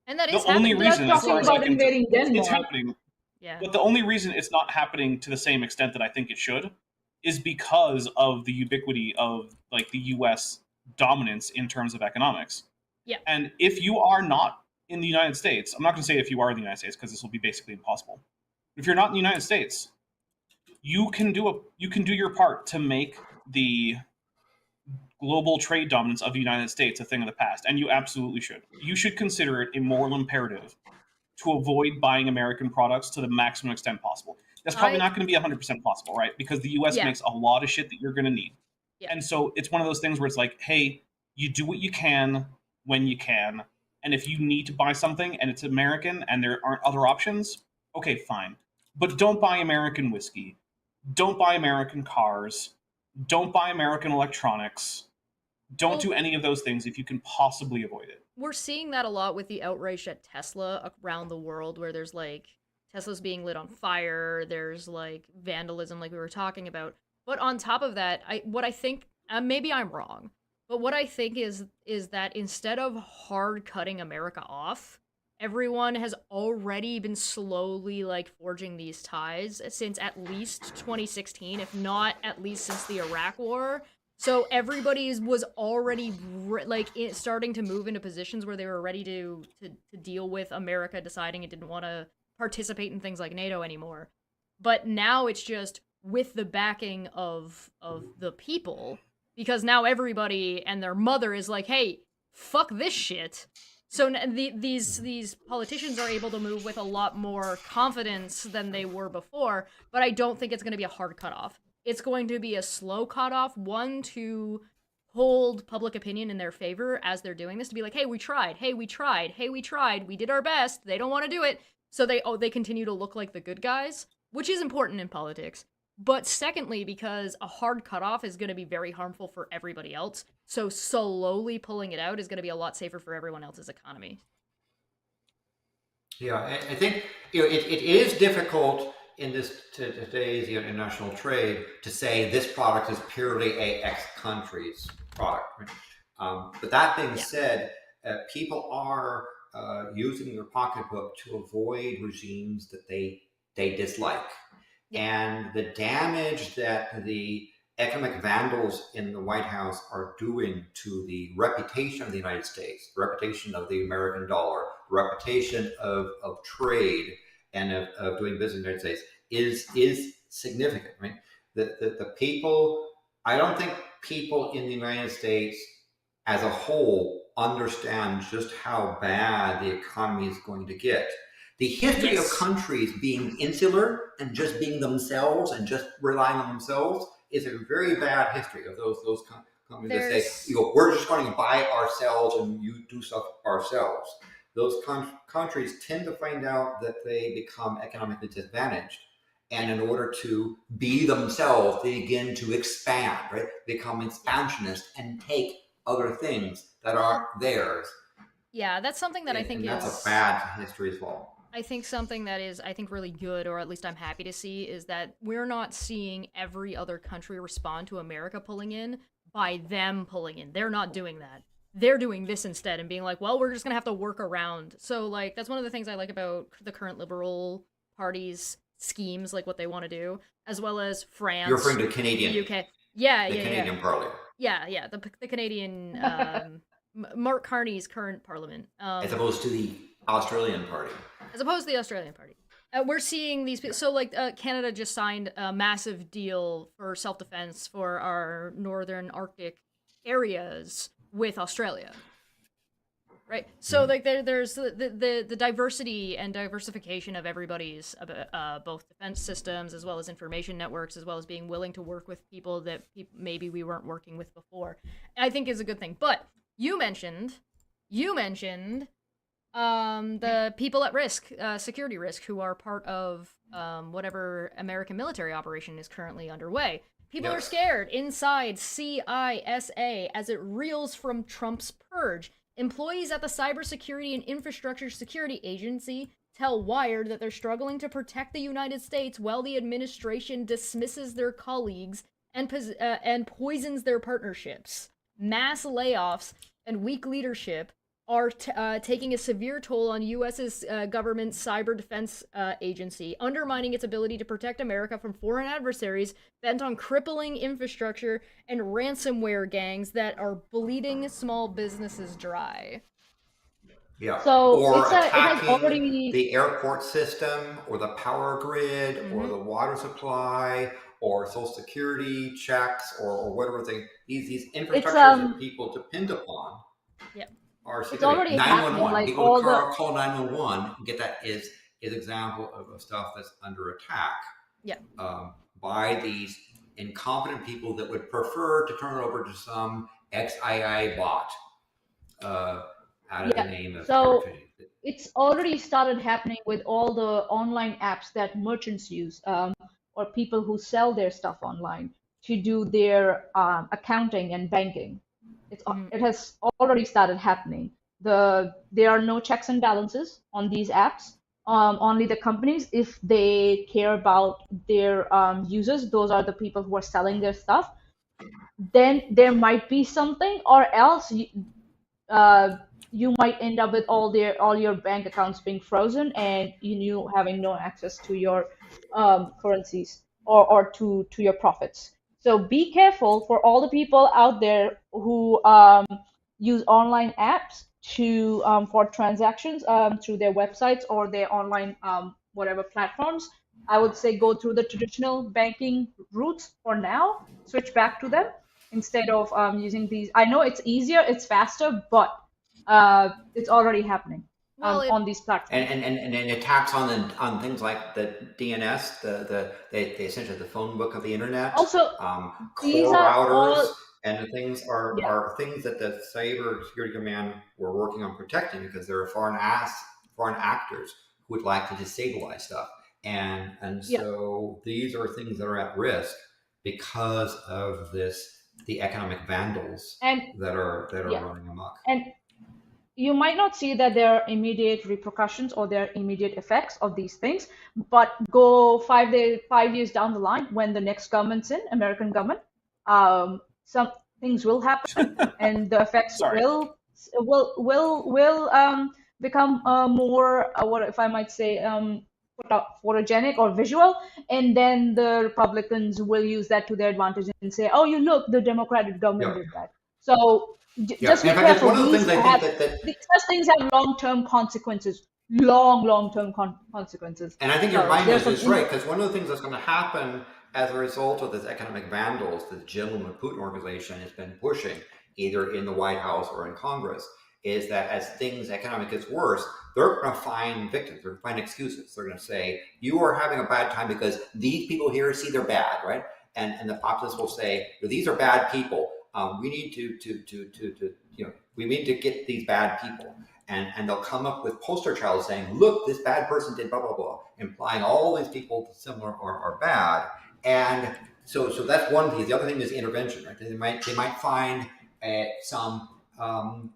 And that is the only happening. reason, as far as I can tell, it's Denmark. happening. Yeah. But the only reason it's not happening to the same extent that I think it should is because of the ubiquity of like the U.S. dominance in terms of economics. Yeah. And if you are not in the United States, I'm not going to say if you are in the United States because this will be basically impossible. If you're not in the United States, you can do your part to make the global trade dominance of the United States a thing of the past, and you absolutely should. You should consider it a moral imperative to avoid buying American products to the maximum extent possible. That's probably not going to be 100% possible, right? Because the U.S. makes a lot of shit that you're going to need. Yeah. And so it's one of those things where it's like, hey, you do what you can when you can, and if you need to buy something and it's American and there aren't other options, okay, fine. But don't buy American whiskey. Don't buy American cars. Don't buy American electronics. Don't do any of those things if you can possibly avoid it. We're seeing that a lot with the outrage at Tesla around the world, where there's like Tesla's being lit on fire, there's like vandalism like we were talking about. But on top of that, what I think, maybe I'm wrong, but what I think is that instead of hard cutting America off, everyone has already been slowly like forging these ties since at least 2016, if not at least since the Iraq War. So everybody was already like starting to move into positions where they were ready to deal with America deciding it didn't want to participate in things like NATO anymore. But now it's just with the backing of the people, because now everybody and their mother is like, hey, fuck this shit. So these politicians are able to move with a lot more confidence than they were before, but I don't think it's going to be a hard cutoff. It's going to be a slow cutoff, one, to hold public opinion in their favor as they're doing this, to be like, hey, we tried, we did our best, they don't want to do it, so they continue to look like the good guys, which is important in politics. But secondly, because a hard cutoff is going to be very harmful for everybody else, so slowly pulling it out is going to be a lot safer for everyone else's economy. Yeah, I think it is difficult in today's international trade to say this product is purely a X country's product. Right? But that being said, people are using their pocketbook to avoid regimes that they dislike. And the damage that the economic vandals in the White House are doing to the reputation of the United States, the reputation of the American dollar, the reputation of trade and of doing business in the United States is significant, right? The people, I don't think people in the United States as a whole understand just how bad the economy is going to get. The history of countries being insular and just being themselves and just relying on themselves is a very bad history of those companies that say, we're just going to buy ourselves and you do stuff ourselves. Those countries tend to find out that they become economically disadvantaged. And in order to be themselves, they begin to expand, right? Become expansionist and take other things that aren't theirs. Yeah, that's something that I think that's a bad history as well. I think something that is, I think, really good, or at least I'm happy to see, is that we're not seeing every other country respond to America pulling in by them pulling in. They're not doing that. They're doing this instead and being like, well, we're just going to have to work around. So, like, that's one of the things I like about the current Liberal Party's schemes, like what they want to do, as well as France. You're referring to Canadian. The UK. Yeah, the Canadian Parliament. Yeah, the Canadian, Mark Carney's current parliament. As opposed to the Australian Party. As opposed to the Australian Party. We're seeing these people. So, like, Canada just signed a massive deal for self-defense for our northern Arctic areas with Australia. Right? So, like, there's the diversity and diversification of everybody's both defense systems as well as information networks, as well as being willing to work with people that maybe we weren't working with before, I think is a good thing. But you mentioned the people at risk, security risk, who are part of whatever American military operation is currently underway. People are scared inside CISA as it reels from Trump's purge. Employees at the Cybersecurity and Infrastructure Security Agency tell Wired that they're struggling to protect the United States while the administration dismisses their colleagues and poisons their partnerships. Mass layoffs and weak leadership are taking a severe toll on U.S.'s government cyber defense agency, undermining its ability to protect America from foreign adversaries bent on crippling infrastructure and ransomware gangs that are bleeding small businesses dry. Yeah. So or it has attacking already... the airport system, or the power grid, or the water supply, or social security checks, or whatever these infrastructures that people depend upon. Yep. It's already happening. Like people call 911 and get that is example of stuff that's under attack. Yeah. By these incompetent people that would prefer to turn it over to some XII bot out of the name of. So it's already started happening with all the online apps that merchants use, or people who sell their stuff online to do their accounting and banking. It has already started happening. There are no checks and balances on these apps. Only the companies, if they care about their users, those are the people who are selling their stuff, then there might be something, or else you might end up with all your bank accounts being frozen and you having no access to your currencies or to your profits. So be careful for all the people out there who use online apps to for transactions through their websites or their online whatever platforms. I would say go through the traditional banking routes for now. Switch back to them instead of using these. I know it's easier, it's faster, but it's already happening on these platforms. And attacks on things like the DNS, the essentially the phone book of the internet. Also, core routers and things are things that the Cyber Security Command were working on protecting, because there are foreign actors who would like to destabilize stuff, and so these are things that are at risk because of the economic vandals that are running amok. And you might not see that there are immediate repercussions or there are immediate effects of these things, but go 5 years down the line when the next government's in, American government, some things will happen and the effects will become more, what if I might say, photogenic or visual, and then the Republicans will use that to their advantage and say, oh, you look, the Democratic government did that. So just be careful. Such things have long-term consequences, long-term consequences. And I think your mind is right, because one of the things that's going to happen as a result of this economic vandals that the Gentleman Putin organization has been pushing, either in the White House or in Congress, is that as things economic gets worse, they're going to find victims, they're going to find excuses. They're going to say, you are having a bad time because these people here see they're bad, right? And the populists will say, these are bad people. We need we need to get these bad people, and they'll come up with poster child saying, look, this bad person did blah blah blah, implying all these people similar are bad. And so that's one piece. The other thing is intervention, right? They might find some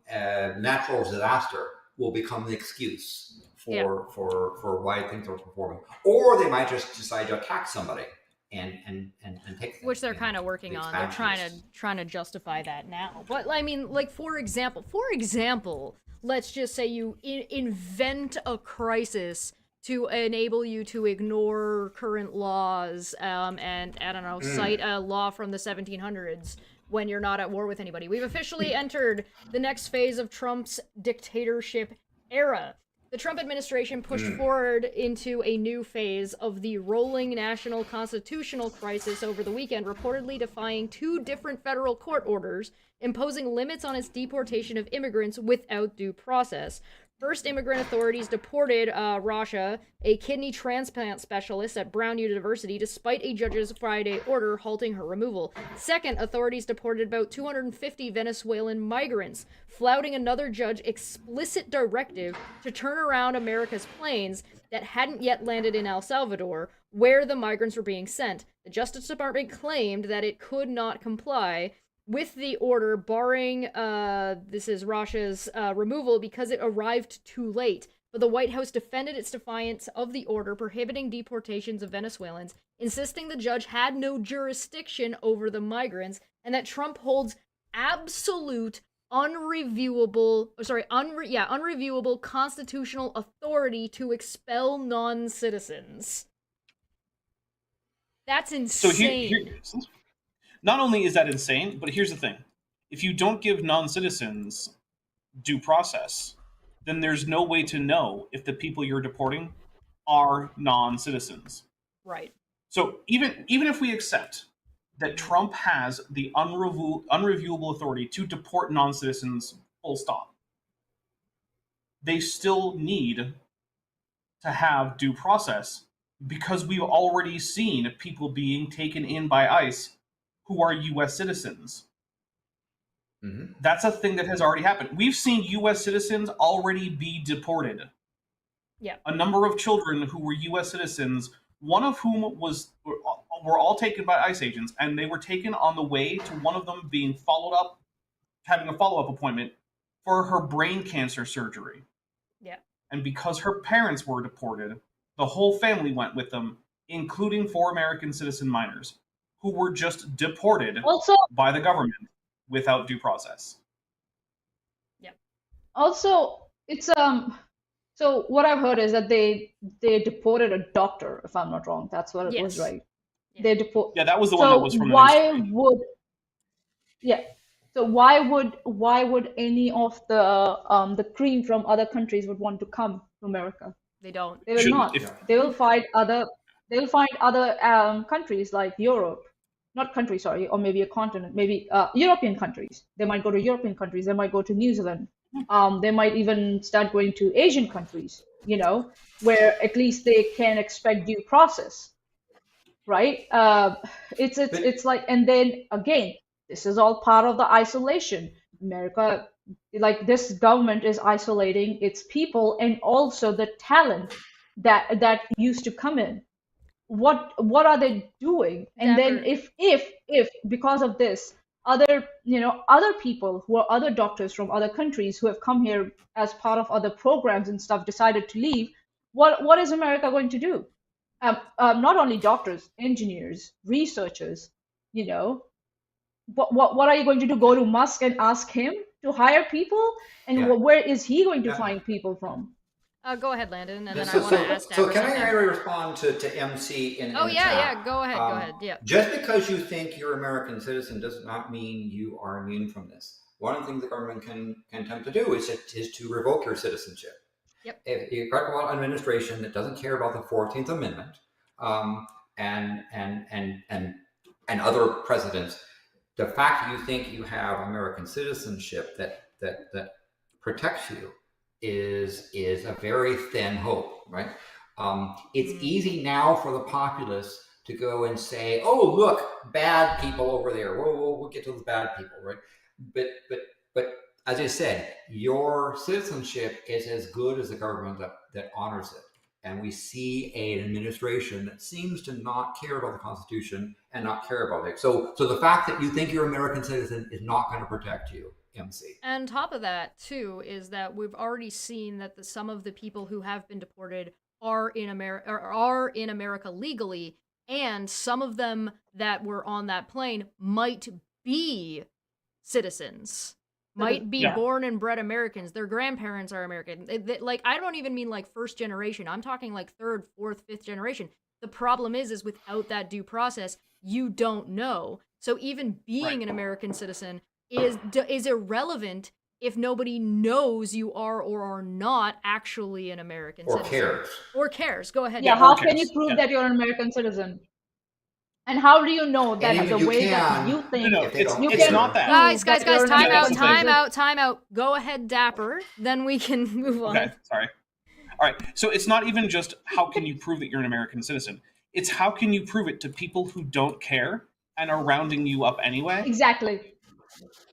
natural disaster will become the excuse for why things are performing, or they might just decide to attack somebody and take things. Which they're kind of working on. They're trying to justify that now. But I mean, like for example, let's just say you invent a crisis to enable you to ignore current laws, and I don't know, cite a law from the 1700s when you're not at war with anybody. We've officially entered the next phase of Trump's dictatorship era. The Trump administration pushed forward into a new phase of the rolling national constitutional crisis over the weekend, reportedly defying 2 different federal court orders, imposing limits on its deportation of immigrants without due process. First, immigrant authorities deported Rasha, a kidney transplant specialist at Brown University, despite a judge's Friday order halting her removal. Second, authorities deported about 250 Venezuelan migrants, flouting another judge's explicit directive to turn around America's planes that hadn't yet landed in El Salvador, where the migrants were being sent. The Justice Department claimed that it could not comply with the order barring this is Rasha's removal because it arrived too late. But the White House defended its defiance of the order prohibiting deportations of Venezuelans, insisting the judge had no jurisdiction over the migrants and that Trump holds absolute unreviewable constitutional authority to expel non-citizens. That's insane. Not only is that insane, but here's the thing. If you don't give non-citizens due process, then there's no way to know if the people you're deporting are non-citizens. Right. So even if we accept that Trump has the unreviewable authority to deport non-citizens, full stop, they still need to have due process because we've already seen people being taken in by ICE who are U.S. citizens. Mm-hmm. That's a thing that has already happened. We've seen U.S. citizens already be deported. Yeah. A number of children who were U.S. citizens, one of whom were all taken by ICE agents, and they were taken on the way to one of them being followed up, having a follow-up appointment for her brain cancer surgery. Yeah. And because her parents were deported, the whole family went with them, including 4 American citizen minors, who were just deported by the government without due process. Yep. Also, it's so what I've heard is that they deported a doctor, if I'm not wrong. That's what it was, right? Yeah. They deport. Yeah, that was the one that was from the So why would any of the cream from other countries would want to come to America? They don't. They will not. They will find other countries like Europe. Not countries, sorry, or maybe a continent, maybe European countries. They might go to European countries. They might go to New Zealand. They might even start going to Asian countries, where at least they can expect due process, right? It's like, and then again, this is all part of the isolation. America, like this government is isolating its people and also the talent that used to come in. What are they doing? And then if because of this, other people who are other doctors from other countries who have come here as part of other programs and stuff decided to leave, what is America going to do? Not only doctors, engineers, researchers, what are you going to do? Go to Musk and ask him to hire people? And where is he going to find people from? Go ahead, Landon, and then I want to ask Dapper. So can I respond to MC in the chat? Go ahead, yeah. Just because you think you're an American citizen does not mean you are immune from this. One of the things the government can attempt to do is to revoke your citizenship. Yep. If you've got an administration that doesn't care about the 14th Amendment, and other presidents, the fact that you think you have American citizenship that protects you is a very thin hope, right? It's easy now for the populace to go and say, "Oh, look, bad people over there. We'll get to the bad people," right? But as I said, your citizenship is as good as a government that honors it. And we see an administration that seems to not care about the Constitution and not care about it. So the fact that you think you're an American citizen is not going to protect you. MC. And on top of that, too, is that we've already seen that some of the people who have been deported are in America legally, and some of them that were on that plane might be citizens, might be born and bred Americans. Their grandparents are American. Like, I don't even mean like first generation. I'm talking like third, fourth, fifth generation. The problem is without that due process, you don't know. So even being an American citizen is irrelevant if nobody knows you are or are not actually an American citizen. Or cares. Go ahead. Yeah, how can you prove that you're an American citizen? And how do you know that the way that you think? No, it's not that. Guys, time out. Go ahead, Dapper. Then we can move on. Okay, sorry. All right, so it's not even just how can you prove that you're an American citizen. It's how can you prove it to people who don't care and are rounding you up anyway. Exactly.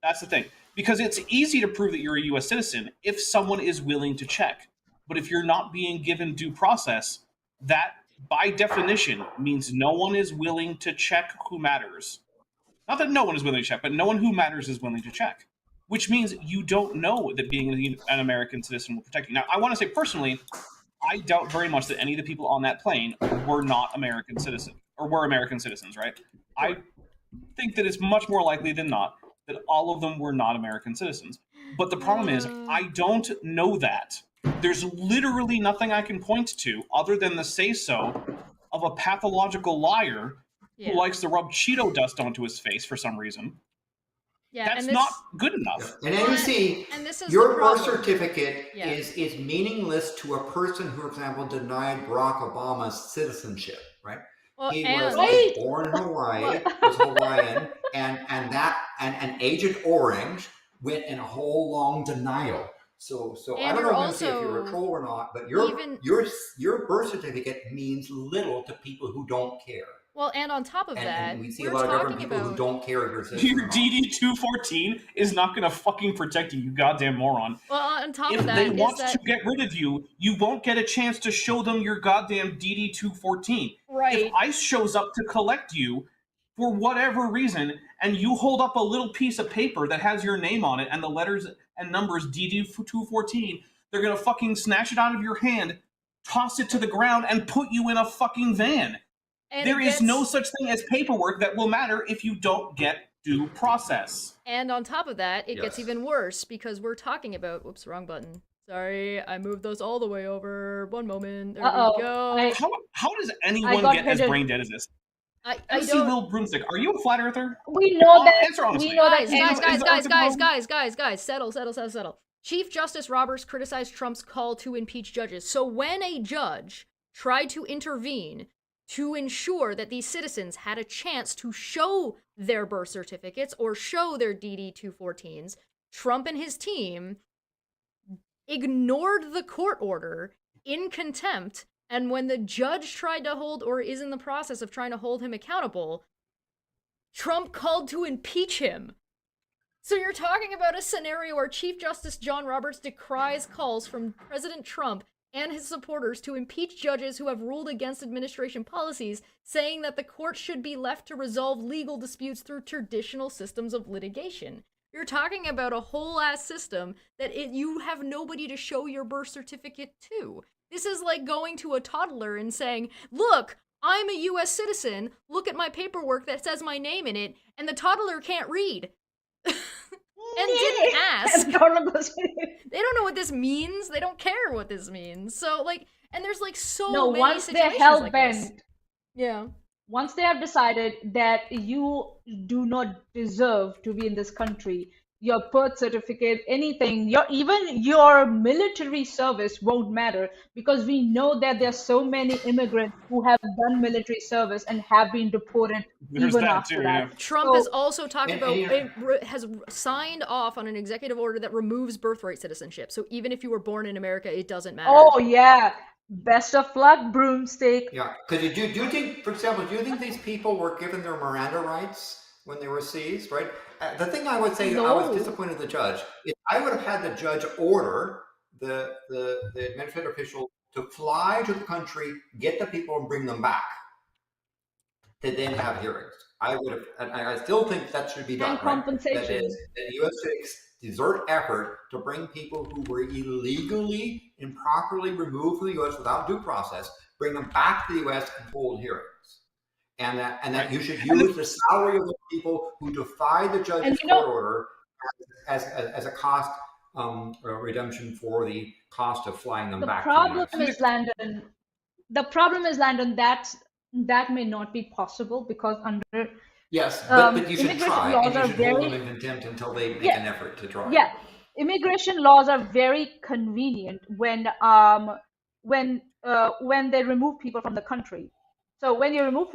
That's the thing. Because it's easy to prove that you're a U.S. citizen if someone is willing to check. But if you're not being given due process, that, by definition, means no one is willing to check who matters. Not that no one is willing to check, but no one who matters is willing to check. Which means you don't know that being an American citizen will protect you. Now, I want to say personally, I doubt very much that any of the people on that plane were not American citizens, or were American citizens, right? I think that it's much more likely than not that all of them were not American citizens. But the problem is, I don't know that. There's literally nothing I can point to other than the say-so of a pathological liar who likes to rub Cheeto dust onto his face for some reason. Yeah, that's not good enough. And then you see, your birth certificate is meaningless to a person who, for example, denied Barack Obama's citizenship, right? Well, he was born in Hawaii, was Hawaiian, and Agent Orange went in a whole long denial. So I don't know if you're a troll or not, but your birth certificate means little to people who don't care. Well, and on top of that, and we see a lot of different people who don't care if you're citizen. Your DD-214 is not going to fucking protect you, you goddamn moron. Well, on top of that, if they want to get rid of you, you won't get a chance to show them your goddamn DD-214. Right. If ICE shows up to collect you for whatever reason, and you hold up a little piece of paper that has your name on it and the letters and numbers DD-214, they're going to fucking snatch it out of your hand, toss it to the ground, and put you in a fucking van. And there is no such thing as paperwork that will matter if you don't get due process. And on top of that, it gets even worse because we're talking about... Whoops, wrong button. Sorry, I moved those all the way over. One moment. There we go. How does anyone get as brain dead as this? I see Lil Broomstick. Are you a flat earther? We know that. Answer honestly. We know that. Guys, settle. Chief Justice Roberts criticized Trump's call to impeach judges. So when a judge tried to intervene to ensure that these citizens had a chance to show their birth certificates or show their DD-214s, Trump and his team ignored the court order in contempt, and when the judge tried to hold, or is in the process of trying to hold him accountable, Trump called to impeach him. So you're talking about a scenario where Chief Justice John Roberts decries calls from President Trump and his supporters to impeach judges who have ruled against administration policies, saying that the court should be left to resolve legal disputes through traditional systems of litigation. You're talking about a whole-ass system that you have nobody to show your birth certificate to. This is like going to a toddler and saying, look, I'm a U.S. citizen, look at my paperwork that says my name in it, and the toddler can't read. And didn't ask. They don't know what this means. They don't care what this means. So, like, and there's, like, many once situations they're hell like bent. this. Yeah. Once they have decided that you do not deserve to be in this country, your birth certificate, anything, even your military service won't matter, because we know that there are so many immigrants who have done military service and have been deported after that. Yeah. Trump has also talked about, has signed off on an executive order that removes birthright citizenship. So even if you were born in America, it doesn't matter. Oh, yeah. Best of luck, Broomstick. Yeah, because do you think, for example, do you think these people were given their Miranda rights when they were seized, right? The thing I would say, I was disappointed in the judge, is I would have had the judge order the administrative official to fly to the country, get the people and bring them back, to then have hearings. I would have, and I still think that should be done. And compensation. That is, the U.S. desert effort to bring people who were illegally, improperly removed from the U.S. without due process, bring them back to the U.S. and hold hearings. And that you should use the salary of the people who defy the judge's court order as a cost redemption for the cost of flying them back. The problem is, Landon, that may not be possible because under but you should try, and you should hold them in contempt until they make an effort to try. Yeah, immigration laws are very convenient when they remove people from the country. So when you remove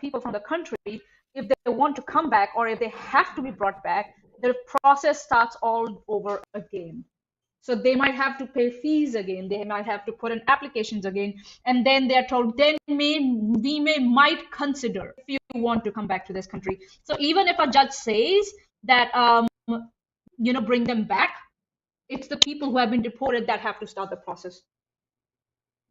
people from the country, if they want to come back or if they have to be brought back, the process starts all over again. So they might have to pay fees again. They might have to put in applications again, and then they're told, then we might consider if you want to come back to this country. So even if a judge says that bring them back, it's the people who have been deported that have to start the process.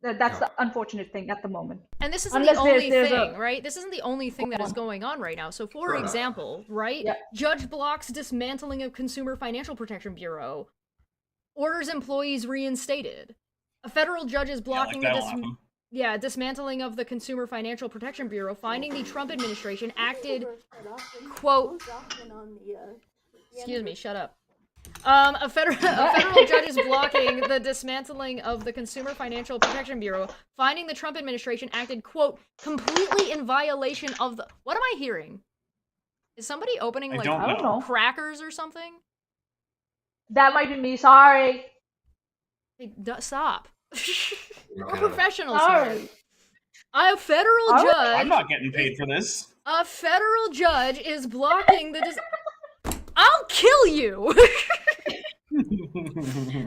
That's the unfortunate thing at the moment. And this isn't the only thing, right? This isn't the only thing that is going on right now. So, for example, right, judge blocks dismantling of Consumer Financial Protection Bureau, orders employees reinstated. A federal judge is blocking dismantling of the Consumer Financial Protection Bureau, finding the Trump administration acted, quote, excuse me, shut up. A federal judge is blocking the dismantling of the Consumer Financial Protection Bureau, finding the Trump administration acted, quote, completely in violation of the... What am I hearing? Is somebody opening, I don't know. crackers or something? That might be me, sorry. Hey, stop. We're professionals here. A federal judge... I'm not getting paid for this. A federal judge is blocking the... I'll kill you!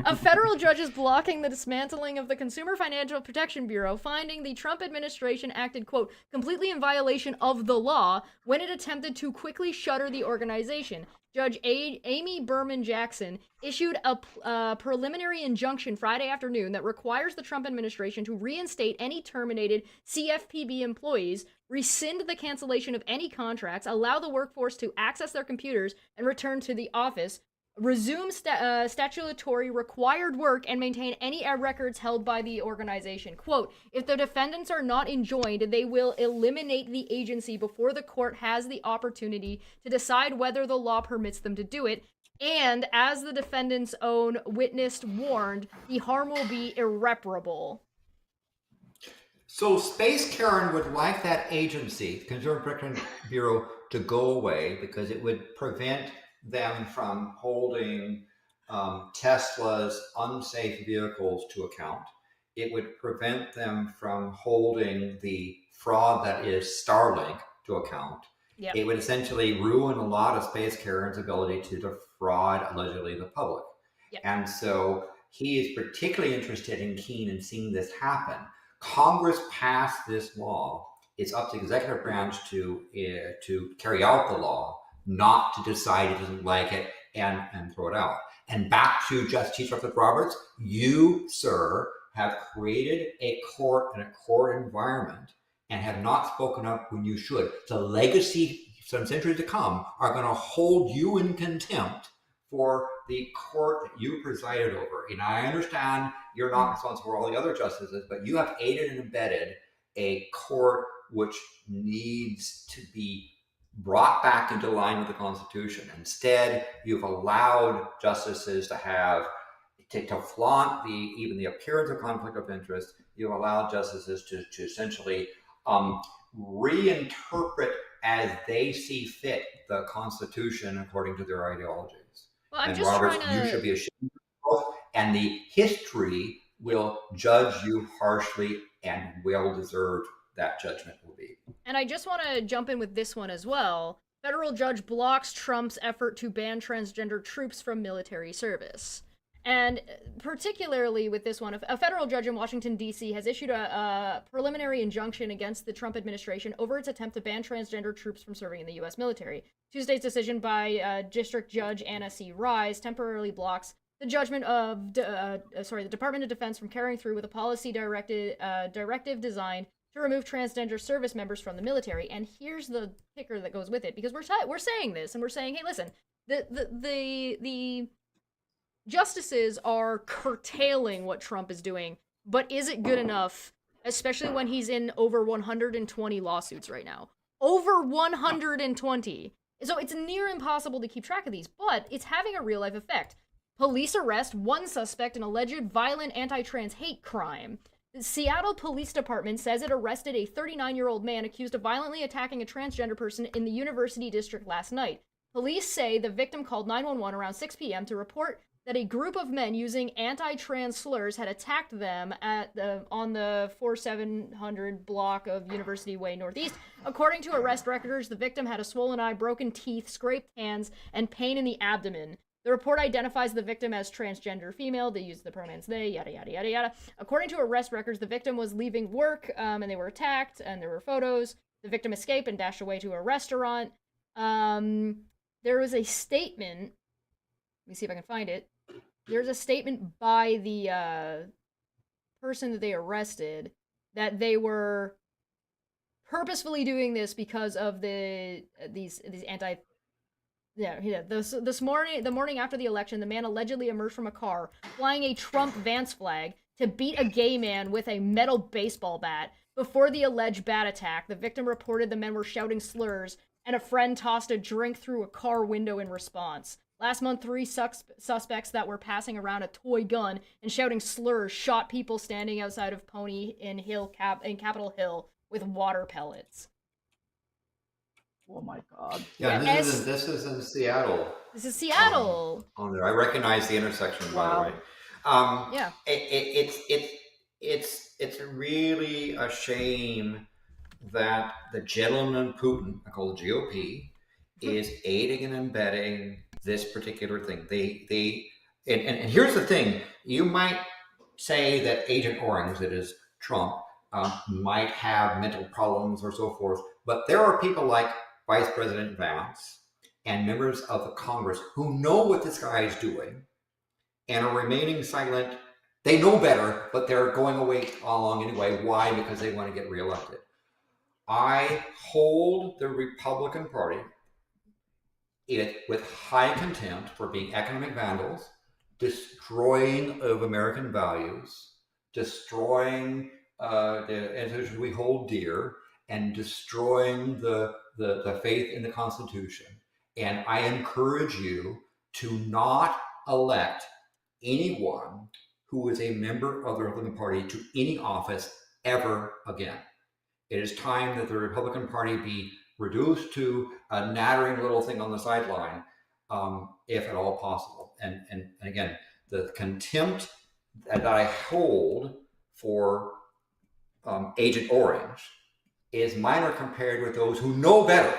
A federal judge is blocking the dismantling of the Consumer Financial Protection Bureau, finding the Trump administration acted, quote, completely in violation of the law when it attempted to quickly shutter the organization. Judge Amy Berman Jackson issued a preliminary injunction Friday afternoon that requires the Trump administration to reinstate any terminated CFPB employees, rescind the cancellation of any contracts, allow the workforce to access their computers and return to the office, resume statutory required work, and maintain any records held by the organization. Quote, if the defendants are not enjoined, they will eliminate the agency before the court has the opportunity to decide whether the law permits them to do it. And as the defendant's own witness warned, the harm will be irreparable. So Space Karen would like that agency, Consumer Protection Bureau, to go away because it would prevent them from holding Tesla's unsafe vehicles to account. It would prevent them from holding the fraud that is Starlink to account. Yep. It would essentially ruin a lot of Space Karen's ability to defraud, allegedly, the public. Yep. And so he is particularly interested and keen in seeing this happen. Congress passed this law. It's up to the executive branch to carry out the law, not to decide it doesn't like it and throw it out. And back to Chief Justice Roberts, you, sir, have created a court and a court environment and have not spoken up when you should. The legacy, some centuries to come, are going to hold you in contempt for the court that you presided over. And I understand you're not responsible for all the other justices, but you have aided and abetted a court which needs to be brought back into line with the Constitution. Instead, you've allowed justices to flaunt even the appearance of conflict of interest. You've allowed justices to essentially reinterpret as they see fit the Constitution according to their ideologies. Well, I'm and just Roberts, trying to... you should be ashamed of yourself, and the history will judge you harshly, and well-deserved that judgment will be. And I just want to jump in with this one as well. Federal judge blocks Trump's effort to ban transgender troops from military service. And particularly with this one, a federal judge in Washington, D.C. has issued a preliminary injunction against the Trump administration over its attempt to ban transgender troops from serving in the U.S. military. Tuesday's decision by District Judge Anna C. Rise temporarily blocks the judgment of the Department of Defense from carrying through with a policy directive designed to remove transgender service members from the military. And here's the kicker that goes with it, because we're saying this, and we're saying, hey, listen, the justices are curtailing what Trump is doing, but is it good enough, especially when he's in over 120 lawsuits right now? Over 120. So it's near impossible to keep track of these, but it's having a real life effect. Police arrest one suspect in alleged violent anti-trans hate crime. The Seattle Police Department says it arrested a 39-year-old man accused of violently attacking a transgender person in the University District last night. Police say the victim called 911 around 6 p.m. to report that a group of men using anti-trans slurs had attacked them on the 4700 block of University Way Northeast. According to arrest records, the victim had a swollen eye, broken teeth, scraped hands, and pain in the abdomen. The report identifies the victim as transgender female. They use the pronouns they, yada, yada, yada, yada. According to arrest records, the victim was leaving work, and they were attacked, and there were photos. The victim escaped and dashed away to a restaurant. There was a statement. Let me see if I can find it. There's a statement by the person that they arrested that they were purposefully doing this because of these anti. Yeah. The morning after the election, the man allegedly emerged from a car flying a Trump Vance flag to beat a gay man with a metal baseball bat. Before the alleged bat attack, the victim reported the men were shouting slurs, and a friend tossed a drink through a car window in response. Last month, 3 suspects that were passing around a toy gun and shouting slurs shot people standing outside of Pony in Capitol Hill with water pellets. Oh my God. Yeah, this is in Seattle. This is Seattle. On there, I recognize the intersection, by the way. Yeah. It's really a shame that the gentleman Putin, I call the GOP, is aiding and abetting this particular thing. And here's the thing: you might say that Agent Orange, that is Trump, might have mental problems or so forth, but there are people like Vice President Vance and members of the Congress who know what this guy is doing and are remaining silent. They know better, but they're going away all along anyway. Why? Because they want to get reelected. I hold the Republican Party with high contempt for being economic vandals, destroying of American values, destroying the institutions we hold dear, and destroying the faith in the Constitution. And I encourage you to not elect anyone who is a member of the Republican Party to any office ever again. It is time that the Republican Party be reduced to a nattering little thing on the sideline, if at all possible. And again, the contempt that I hold for Agent Orange is minor compared with those who know better,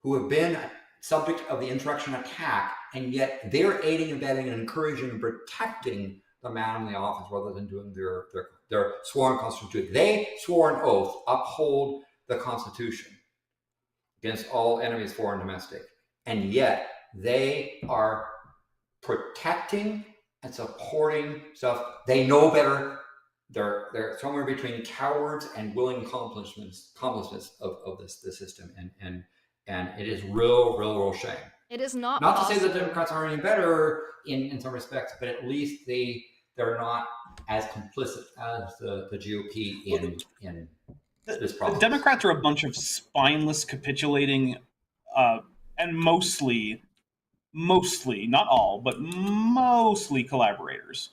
who have been subject of the insurrection attack, and yet they're aiding and abetting and encouraging and protecting the man in the office rather than doing their sworn constitution. They swore an oath, uphold the Constitution against all enemies, foreign and domestic, and yet they are protecting and supporting stuff. They know better. They're somewhere between cowards and willing accomplishments of this system, and it is real shame. It is not to say that the Democrats aren't any better in some respects, but at least they're not as complicit as the GOP in this process. The Democrats are a bunch of spineless, capitulating, and mostly, not all, but mostly collaborators.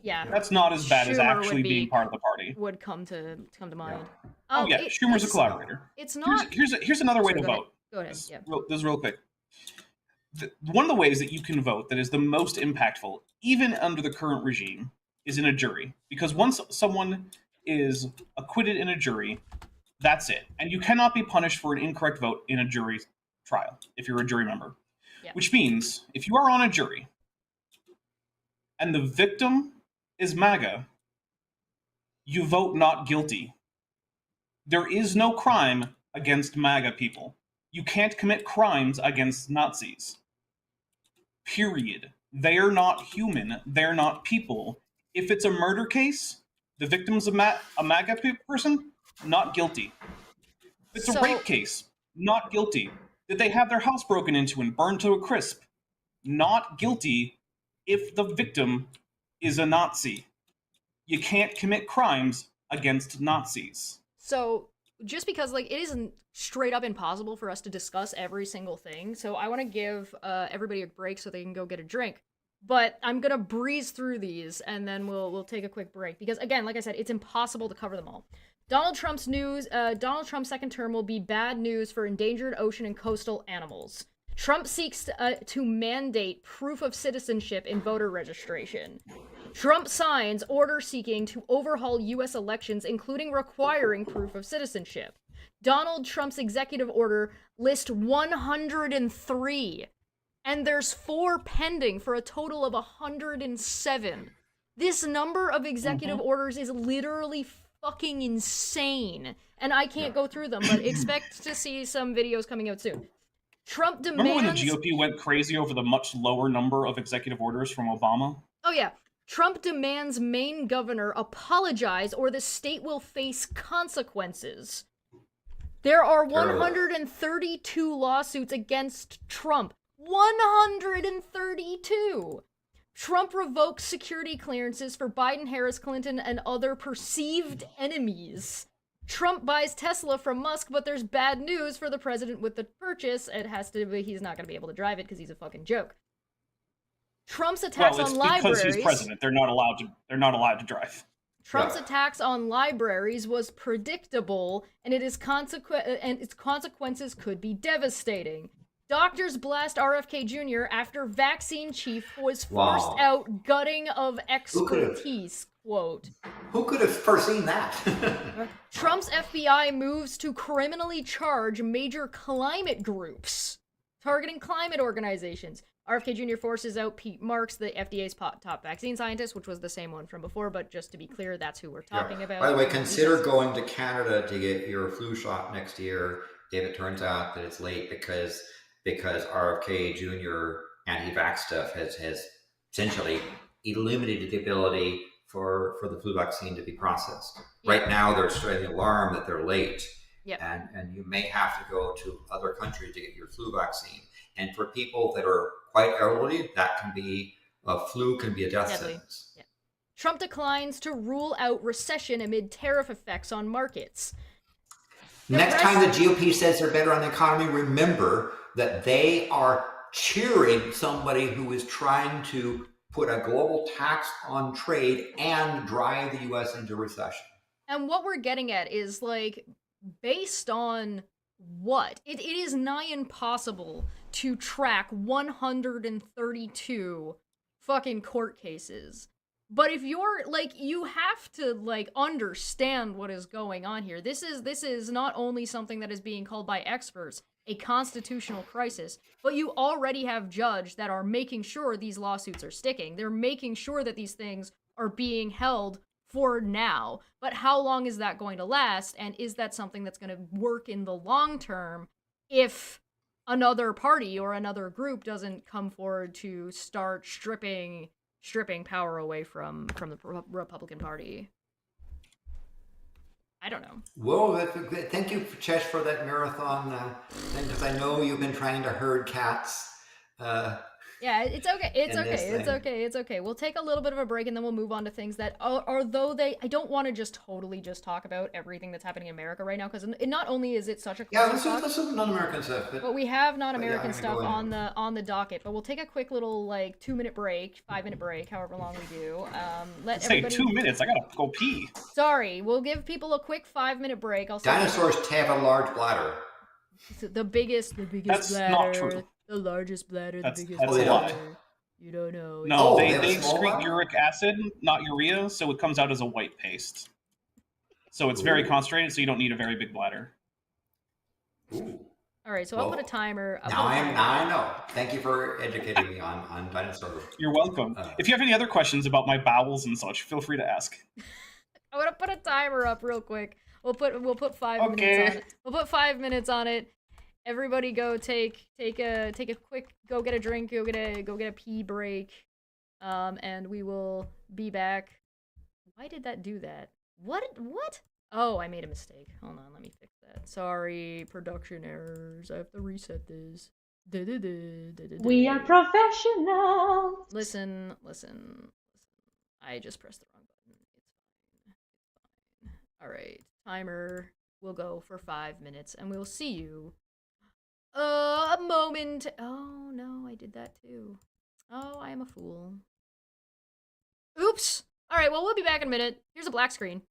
Yeah, that's not as bad Schumer as actually being part of the party. Would come to mind. Yeah. Schumer's a collaborator. It's not. Here's another way to vote. Go ahead. This is real quick. One of the ways that you can vote that is the most impactful, even under the current regime, is in a jury. Because once someone is acquitted in a jury, that's it. And you cannot be punished for an incorrect vote in a jury trial if you're a jury member. Yeah. Which means if you are on a jury and the victim is MAGA, you vote not guilty. There is no crime against MAGA people. You can't commit crimes against Nazis. Period. They're not human. They're not people. If it's a murder case, the victim's a MAGA person, not guilty. If it's a rape case, not guilty. Did they have their house broken into and burned to a crisp? Not guilty. if the victim is a Nazi. You can't commit crimes against Nazis. So just because like it isn't straight up impossible for us to discuss every single thing, so I want to give everybody a break so they can go get a drink. But I'm gonna breeze through these and then we'll take a quick break because again, like I said, it's impossible to cover them all. Donald Trump's second term will be bad news for endangered ocean and coastal animals. Trump seeks to mandate proof of citizenship in voter registration. Trump signs order seeking to overhaul U.S. elections, including requiring proof of citizenship. Donald Trump's executive order lists 103, and there's 4 pending for a total of 107. This number of executive orders is literally fucking insane, and I can't go through them, but expect to see some videos coming out soon. Trump demands... Remember when the GOP went crazy over the much lower number of executive orders from Obama? Oh yeah. Trump demands Maine governor apologize or the state will face consequences. There are 132 lawsuits against Trump. 132! Trump revokes security clearances for Biden, Harris, Clinton, and other perceived enemies. Trump buys Tesla from Musk, but there's bad news for the president with the purchase. It has to be, he's not going to be able to drive it because he's a fucking joke. Trump's attacks on libraries... because he's president. They're not allowed to drive. Trump's attacks on libraries was predictable, and its consequences could be devastating. Doctors blast RFK Jr. after vaccine chief was forced out gutting of expertise, quote. Who could have foreseen that? Trump's FBI moves to criminally charge major climate groups, targeting climate organizations. RFK Jr. forces out Pete Marks, the FDA's top vaccine scientist, which was the same one from before, but just to be clear, that's who we're talking about. By the way, consider going to Canada to get your flu shot next year if it turns out that it's late because RFK Jr. anti-vax stuff has essentially eliminated the ability for the flu vaccine to be processed. Yeah. Right now, they're spreading the alarm that they're late, and you may have to go to other countries to get your flu vaccine. And for people that are quite elderly, that can be flu can be a death sentence. Yeah. Trump declines to rule out recession amid tariff effects on markets. Next time the GOP says they're better on the economy, remember that they are cheering somebody who is trying to put a global tax on trade and drive the U.S. into recession. And what we're getting at is, like, based on what? It is nigh impossible to track 132 fucking court cases. But if you're, like, you have to, like, understand what is going on here. This is not only something that is being called by experts a constitutional crisis, but you already have judges that are making sure these lawsuits are sticking. They're making sure that these things are being held for now. But how long is that going to last? And is that something that's going to work in the long term if another party or another group doesn't come forward to start stripping power away from the Republican Party? I don't know. Well, thank you, Chesh, for that marathon thing, because I know you've been trying to herd cats. Yeah, it's okay. It's okay. We'll take a little bit of a break and then we'll move on to things that, although I don't want to just totally just talk about everything that's happening in America right now, because not only is it such a let's do non-American stuff. But we have non-American stuff on the docket. But we'll take a quick little 2-minute break, 5-minute break, however long we do. Let's say 2 minutes. I gotta go pee. Sorry, we'll give people a quick 5-minute break. Dinosaurs have a large bladder. The biggest That's bladder. Not true. The largest bladder, that's biggest a bladder. lie. You don't know. No, they excrete uric acid, not urea, so it comes out as a white paste. So it's very concentrated, so you don't need a very big bladder. Ooh. All right, so I'll put a timer. Now I know. Thank you for educating me on dinosaurs. You're welcome. If you have any other questions about my bowels and such, feel free to ask. I'm gonna put a timer up real quick. We'll put 5 minutes on it. We'll put 5 minutes on it. Everybody go take a quick, go get a drink, go get a pee break, and we will be back. Why did that do that? What? Oh, I made a mistake. Hold on, let me fix that. Sorry, production errors. I have to reset this. We are professional. Listen. I just pressed the wrong button. It's fine. All right, timer will go for 5 minutes, and we'll see you. A moment. Oh no, I did that too. Oh, I am a fool. Oops. All right, well, we'll be back in a minute. Here's a black screen.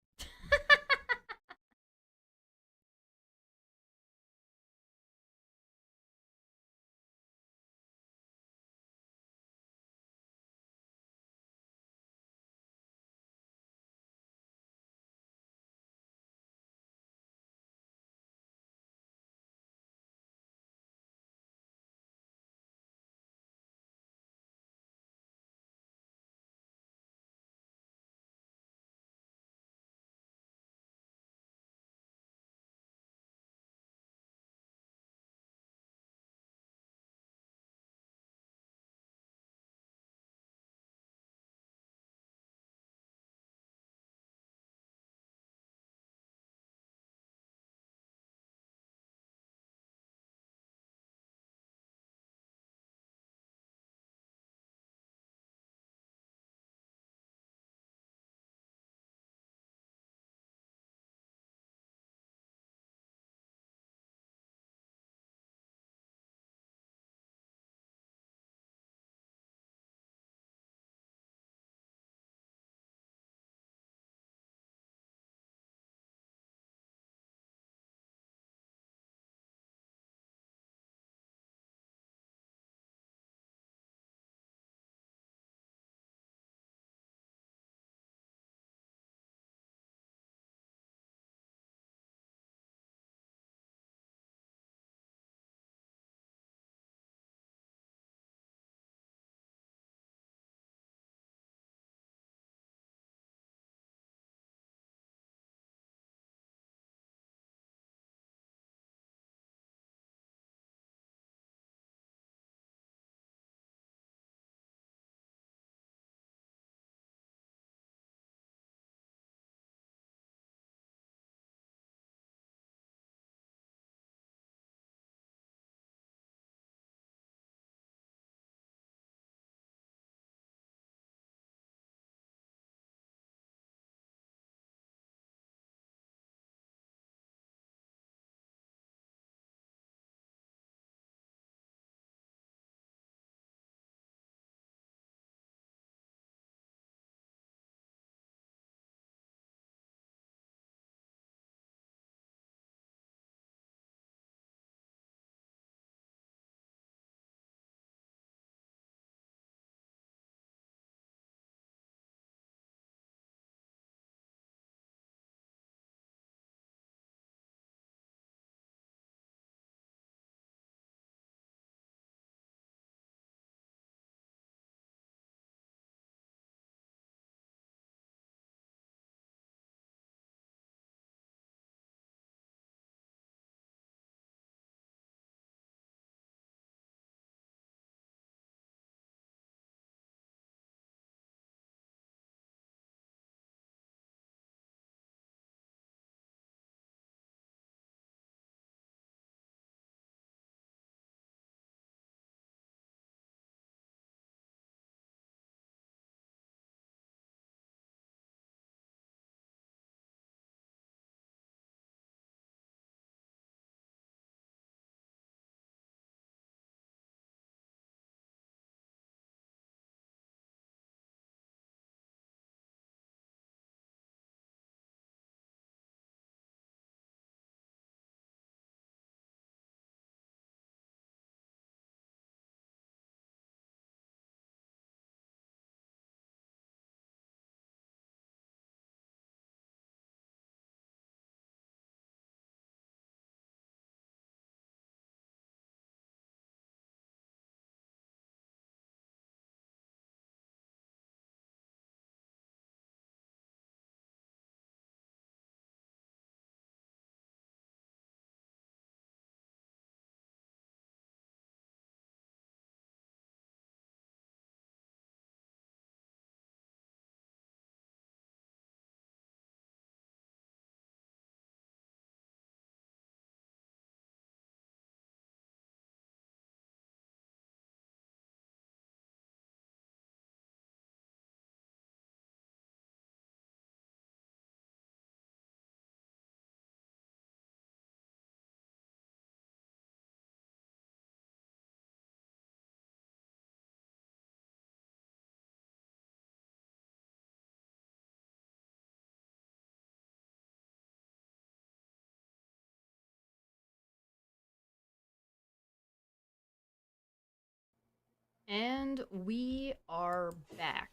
And we are back.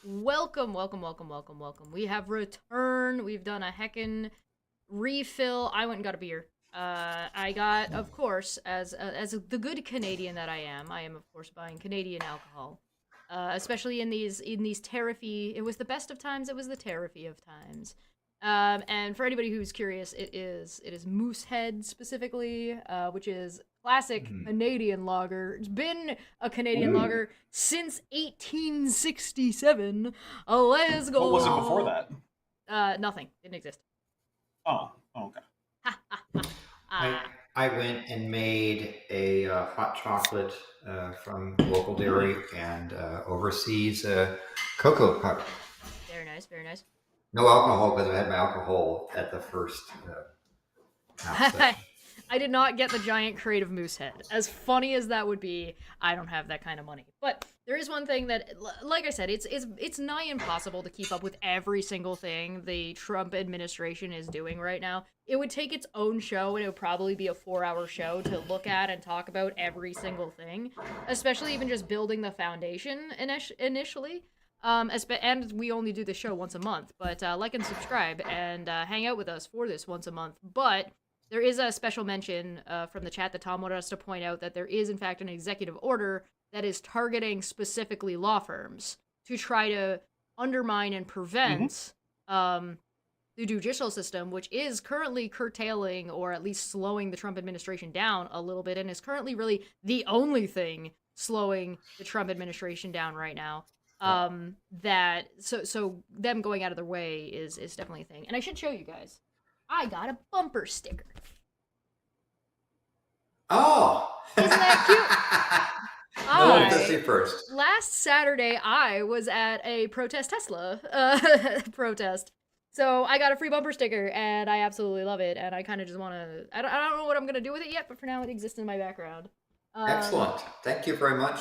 Welcome, welcome, welcome, welcome, welcome. We have returned. We've done a heckin' refill. I went and got a beer. I got, of course, as the good Canadian that I am of course buying Canadian alcohol. Especially in these tariffy. It was the best of times. It was the tariffy of times. And for anybody who's curious, it is Moosehead specifically, which is classic Canadian lager. It's been a Canadian lager since 1867. Let's go. What was it before that? Nothing. Didn't exist. Oh, okay. I went and made a hot chocolate from local dairy and overseas cocoa powder. Very nice, very nice. No alcohol because I had my alcohol at the first half session. I did not get the giant crate of Moosehead. As funny as that would be, I don't have that kind of money. But there is one thing that, like I said, it's nigh impossible to keep up with every single thing the Trump administration is doing right now. It would take its own show, and it would probably be a 4-hour show to look at and talk about every single thing, especially even just building the foundation initially. And we only do the show once a month, but like and subscribe and hang out with us for this once a month. But there is a special mention from the chat that Tom wanted us to point out that there is, in fact, an executive order that is targeting specifically law firms to try to undermine and prevent the judicial system, which is currently curtailing or at least slowing the Trump administration down a little bit and is currently really the only thing slowing the Trump administration down right now. So them going out of their way is definitely a thing. And I should show you guys. I got a bumper sticker. Oh! Isn't that cute? Let's see first. Last Saturday, I was at a protest Tesla protest. So I got a free bumper sticker, and I absolutely love it. And I kind of just want to... I don't know what I'm going to do with it yet, but for now it exists in my background. Excellent. Thank you very much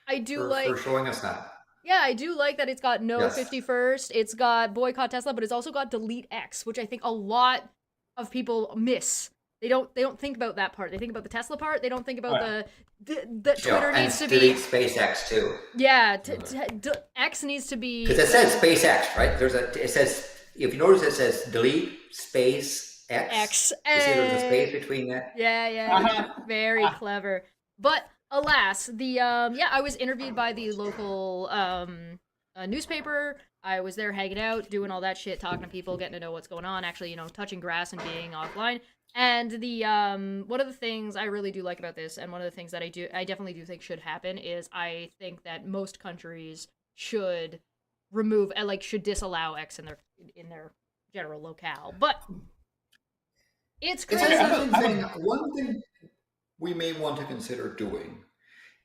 for showing us that. Yeah, I do like that it's got no 51st, it's got boycott Tesla, but it's also got delete X, which I think a lot of people miss. They don't think about that part. They think about the Tesla part. They don't think about the Twitter needs to be... delete SpaceX too. Yeah, X needs to be... Because it says SpaceX, right? It says, if you notice, it says delete space X. You see there's a space between that? Yeah. Very clever. But... alas, I was interviewed by the local newspaper. I was there hanging out, doing all that shit, talking to people, getting to know what's going on, actually, touching grass and being offline. And one of the things I really do like about this, and one of the things that I definitely do think should happen, is I think that most countries should should disallow X in their general locale. But it's crazy. One thing we may want to consider doing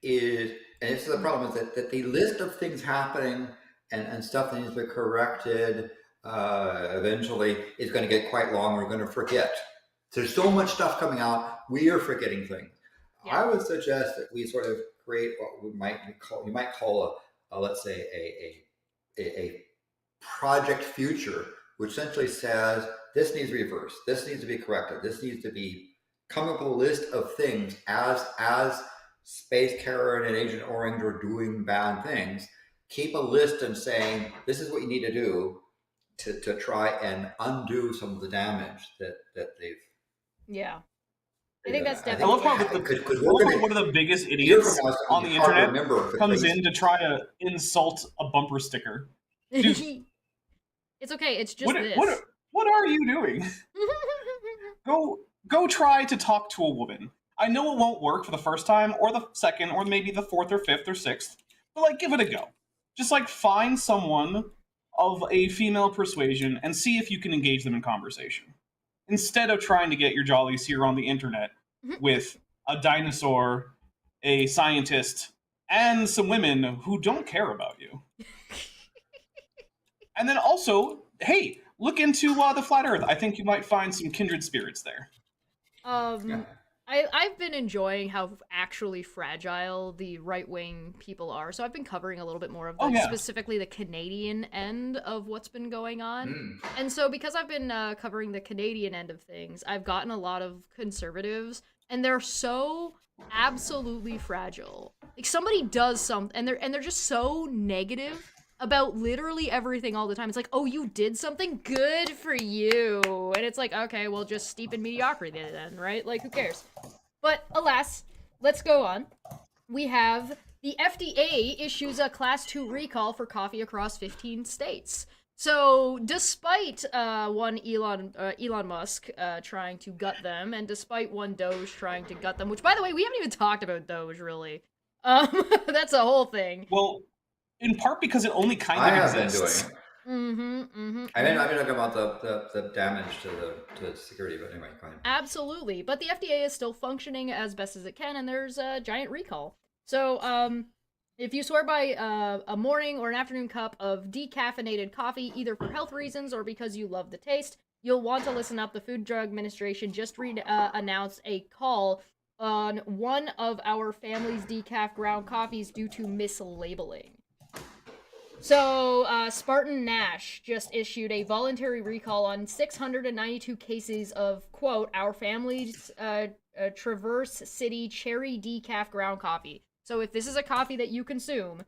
is, and this is the problem, is that the list of things happening and stuff that needs to be corrected eventually is going to get quite long. We're going to forget. There's so much stuff coming out. We are forgetting things. Yeah. I would suggest that we sort of create what you might call let's say a project future, which essentially says this needs reversed, this needs to be corrected, this needs to be come up with a list of things as Space Karen and Agent Orange are doing bad things. Keep a list and saying this is what you need to do to try and undo some of the damage that they've. Yeah, I think that's definitely. I love how one of the biggest idiots on the internet comes in to try to insult a bumper sticker. Dude, it's okay. It's just this. What are you doing? Go try to talk to a woman. I know it won't work for the first time, or the second, or maybe the fourth, or fifth, or sixth, but give it a go. Just find someone of a female persuasion and see if you can engage them in conversation. Instead of trying to get your jollies here on the internet with a dinosaur, a scientist, and some women who don't care about you. And then also, hey, look into the Flat Earth. I think you might find some kindred spirits there. I've been enjoying how actually fragile the right-wing people are, so I've been covering a little bit more of specifically the Canadian end of what's been going on. And so because I've been covering the Canadian end of things, I've gotten a lot of conservatives, and they're so absolutely fragile. Like somebody does something and they're just so negative about literally everything all the time. It's like, oh, you did something, good for you. And it's like, okay, well, just steep in mediocrity then, right? Like, who cares? But alas, let's go on. We have the FDA issues a Class 2 recall for coffee across 15 states. So, despite one Elon Musk trying to gut them, and despite one Doge trying to gut them, which, by the way, we haven't even talked about Doge, really. That's a whole thing. Well, in part because it only kind of exists. Been doing. I mean, talking about the damage to the security, but anyway, go ahead. Absolutely, but the FDA is still functioning as best as it can, and there's a giant recall. So, if you swear by a morning or an afternoon cup of decaffeinated coffee, either for health reasons or because you love the taste, you'll want to listen up. The Food Drug Administration just announced a call on one of our family's decaf ground coffees due to mislabeling. So, Spartan Nash just issued a voluntary recall on 692 cases of, quote, our family's Traverse City Cherry Decaf ground coffee. So if this is a coffee that you consume,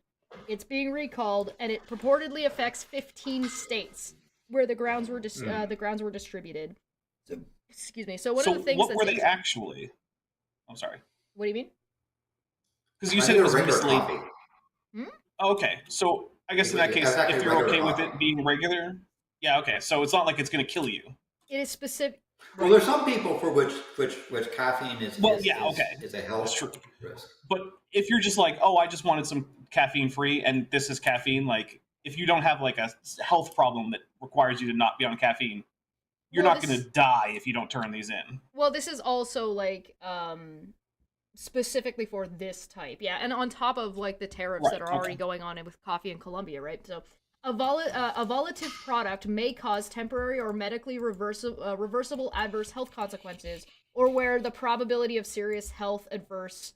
it's being recalled, and it purportedly affects 15 states where the grounds were distributed. So, excuse me. So one of the things what were they actually? I'm sorry. What do you mean? Because you said it was mislabeling. Okay, so I guess in that case, if you're okay with it being regular, yeah, okay. So it's not like it's going to kill you. It is specific. Well, there's some people for which caffeine is a health risk. But if you're just like, oh, I just wanted some caffeine free, and this is caffeine, like if you don't have like a health problem that requires you to not be on caffeine, you're not going to die if you don't turn these in. Well, this is also like specifically for this type, yeah, and on top of like the tariffs that are already going on with coffee in Colombia, right? So a volative product may cause temporary or medically reversible adverse health consequences, or where the probability of serious adverse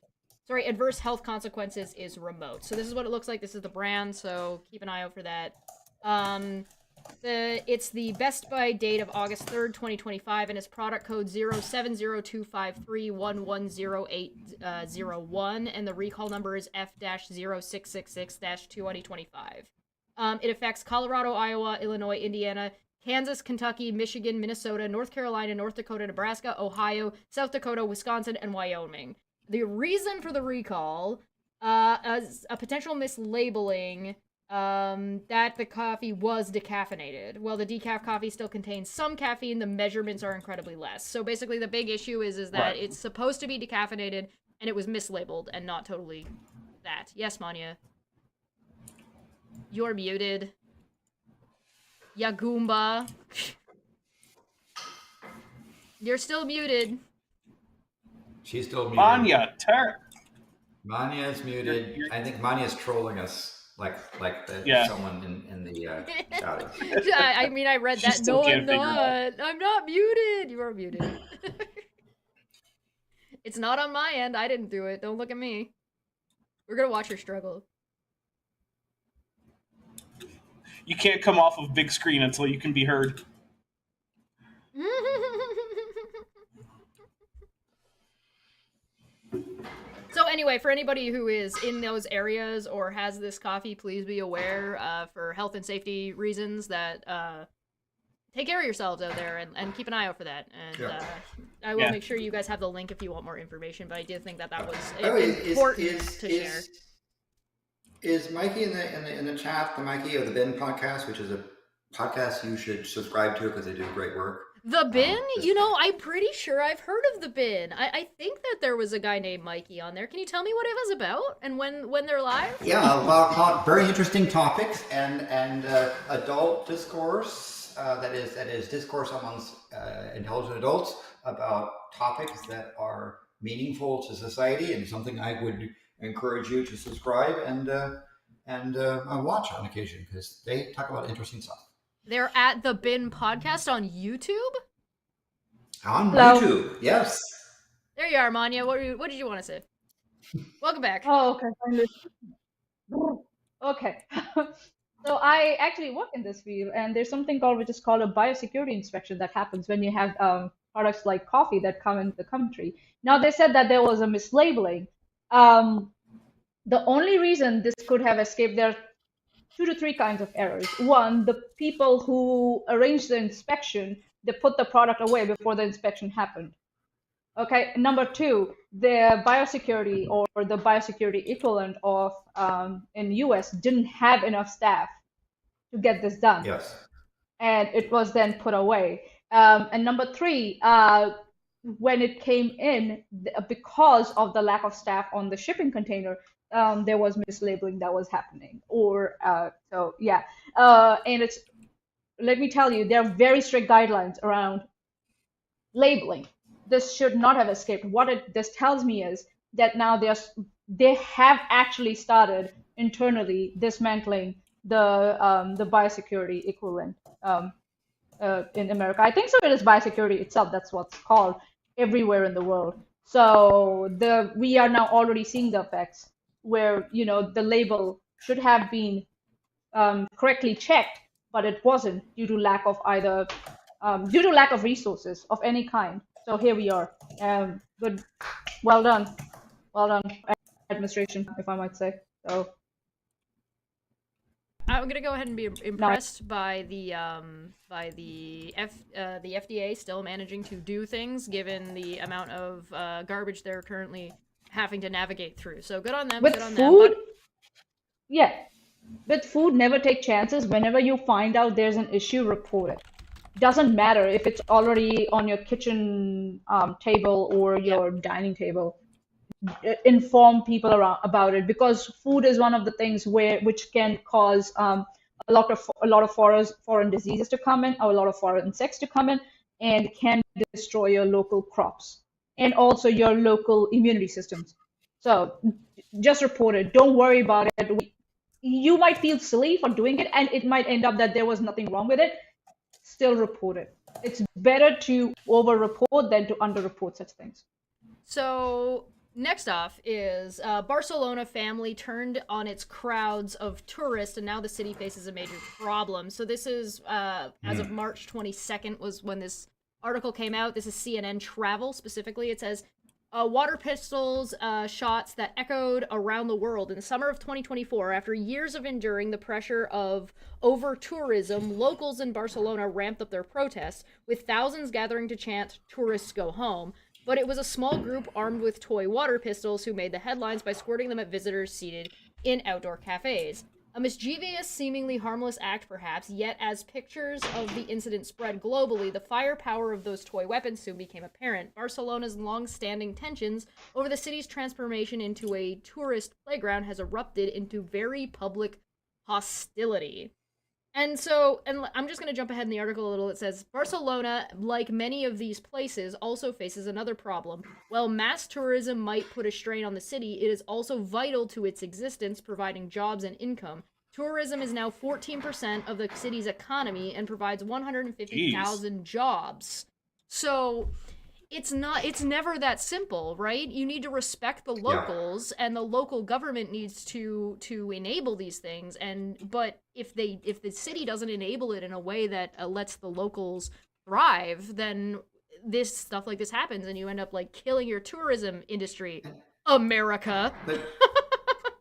health consequences is remote. So this is what it looks like. This is the brand, so keep an eye out for that. It's the best by date of August 3rd, 2025, and it's product code 070253110801, and the recall number is F-0666-2025. It affects Colorado, Iowa, Illinois, Indiana, Kansas, Kentucky, Michigan, Minnesota, North Carolina, North Dakota, Nebraska, Ohio, South Dakota, Wisconsin, and Wyoming. The reason for the recall, as a potential mislabeling, that the coffee was decaffeinated. While the decaf coffee still contains some caffeine, the measurements are incredibly less. So basically the big issue is that it's supposed to be decaffeinated, and it was mislabeled and not totally that. Yes, Maanyaa. You're muted. Yagoomba. You're still muted. She's still muted. Maanya's muted. I think Maanya's trolling us. Like someone in the chat. I mean, I read that. No, I'm not. I'm not muted. You are muted. It's not on my end. I didn't do it. Don't look at me. We're gonna watch her struggle. You can't come off of big screen until you can be heard. So anyway, for anybody who is in those areas or has this coffee, please be aware for health and safety reasons that take care of yourselves out there and keep an eye out for that. And I will make sure you guys have the link if you want more information, but I did think that was important to share. Is Mikey in the chat, the Mikey of the Bin podcast, which is a podcast you should subscribe to because they do great work? The Bin? I'm pretty sure I've heard of The Bin. I think that there was a guy named Mikey on there. Can you tell me what it was about and when they're live? Yeah, about very interesting topics and adult discourse, that is discourse amongst intelligent adults about topics that are meaningful to society, and something I would encourage you to subscribe and watch on occasion because they talk about interesting stuff. They're at The Bin podcast on YouTube? YouTube, yes. There you are, Maanyaa. What did you want to say? Welcome back. Oh, okay. Okay. So I actually work in this field, and there's something which is called a biosecurity inspection that happens when you have products like coffee that come into the country. Now, they said that there was a mislabeling. The only reason this could have escaped, there are 2 to 3 kinds of errors. One, the people who arranged the inspection, they put the product away before the inspection happened. Okay. Number two, the biosecurity or the biosecurity equivalent of in US didn't have enough staff to get this done, Yes. and it was then put away. And number three, when it came in, because of the lack of staff on the shipping container, there was mislabeling that was happening. Or so yeah, and it's, let me tell you, there are very strict guidelines around labeling. This should not have escaped. This tells me is that now they have actually started internally dismantling the biosecurity equivalent in America. I think so. It is biosecurity itself. That's what's called everywhere in the world. So we are now already seeing the effects where the label should have been correctly checked, but it wasn't due to lack of resources of any kind. So here we are. Good, well done, administration, if I might say. So I'm gonna go ahead and be impressed by the FDA still managing to do things given the amount of garbage they're currently having to navigate through. So good on them. with Good on food, them. yeah, with food, never take chances. Whenever you find out there's an issue, report it. Doesn't matter if it's already on your kitchen table or your dining table. Inform people about it, because food is one of the things which can cause a lot of foreign diseases to come in, or a lot of foreign insects to come in, and can destroy your local crops and also your local immunity systems. So just report it. Don't worry about it. You might feel silly for doing it, and it might end up that there was nothing wrong with it. Still report it. It's better to over-report than to under-report such things. So next off is Barcelona family turned on its crowds of tourists, and now the city faces a major problem. So this is as of March 22nd was when this article came out. This is CNN Travel specifically. It says water pistols shots that echoed around the world in the summer of 2024. After years of enduring the pressure of over-tourism, locals in Barcelona ramped up their protests, with thousands gathering to chant, "Tourists go home." But it was a small group armed with toy water pistols who made the headlines by squirting them at visitors seated in outdoor cafes. A mischievous, seemingly harmless act, perhaps, yet as pictures of the incident spread globally, the firepower of those toy weapons soon became apparent. Barcelona's long-standing tensions over the city's transformation into a tourist playground has erupted into very public hostility. And I'm just going to jump ahead in the article a little. It says, Barcelona, like many of these places, also faces another problem. While mass tourism might put a strain on the city, it is also vital to its existence, providing jobs and income. Tourism is now 14% of the city's economy and provides 150,000 jobs. So it's never that simple, right? You need to respect the locals, and the local government needs to enable these things. But if the city doesn't enable it in a way that lets the locals thrive, then this stuff like this happens, and you end up like killing your tourism industry, America.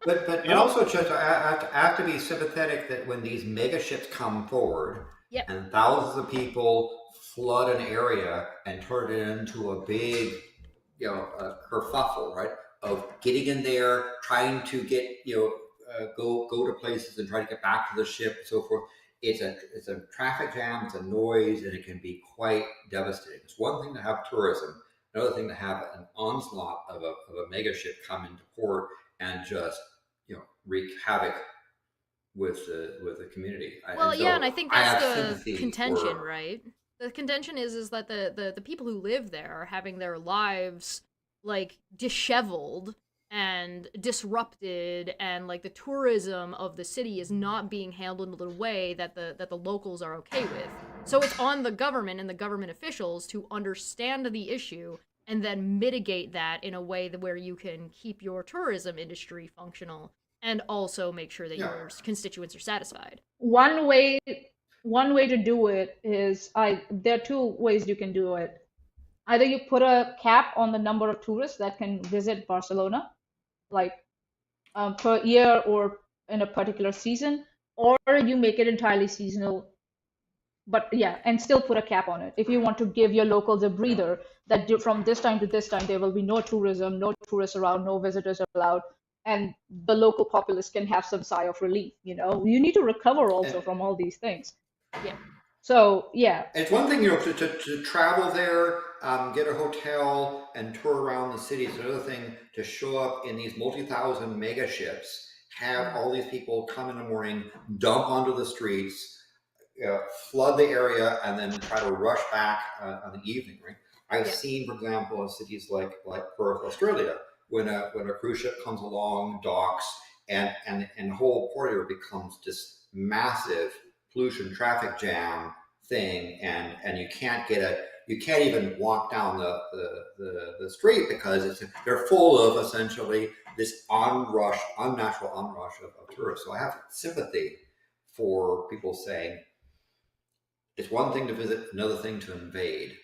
But also, just I have to be sympathetic that when these mega ships come forward, and thousands of people flood an area and turn it into a big, kerfuffle, right? Of getting in there, trying to get, go to places and try to get back to the ship, and so forth. It's a traffic jam, it's a noise, and it can be quite devastating. It's one thing to have tourism, another thing to have an onslaught of a mega ship come into port and just, wreak havoc with the community. And I think that's the contention, right? The contention is that the people who live there are having their lives like disheveled and disrupted, and like the tourism of the city is not being handled in a way that the locals are okay with. So it's on the government and the government officials to understand the issue and then mitigate that in a way where you can keep your tourism industry functional and also make sure that your constituents are satisfied. One way to do it is, there are 2 ways you can do it. Either you put a cap on the number of tourists that can visit Barcelona, like per year or in a particular season, or you make it entirely seasonal. But yeah, and still put a cap on it. If you want to give your locals a breather that from this time to this time there will be no tourism, no tourists around, no visitors allowed, and the local populace can have some sigh of relief. You need to recover also from all these things. Yeah. So yeah, It's one thing, to travel there, get a hotel and tour around the city. It's another thing to show up in these multi-thousand mega ships, have all these people come in the morning, dump onto the streets, flood the area, and then try to rush back on the evening. Right? I've seen, for example, in cities like Perth, Australia, when a cruise ship comes along, docks, and the whole port area becomes this massive pollution traffic jam thing, and you can't even walk down the street because they're full of essentially this unnatural onrush of tourists. So I have sympathy for people saying it's one thing to visit, another thing to invade.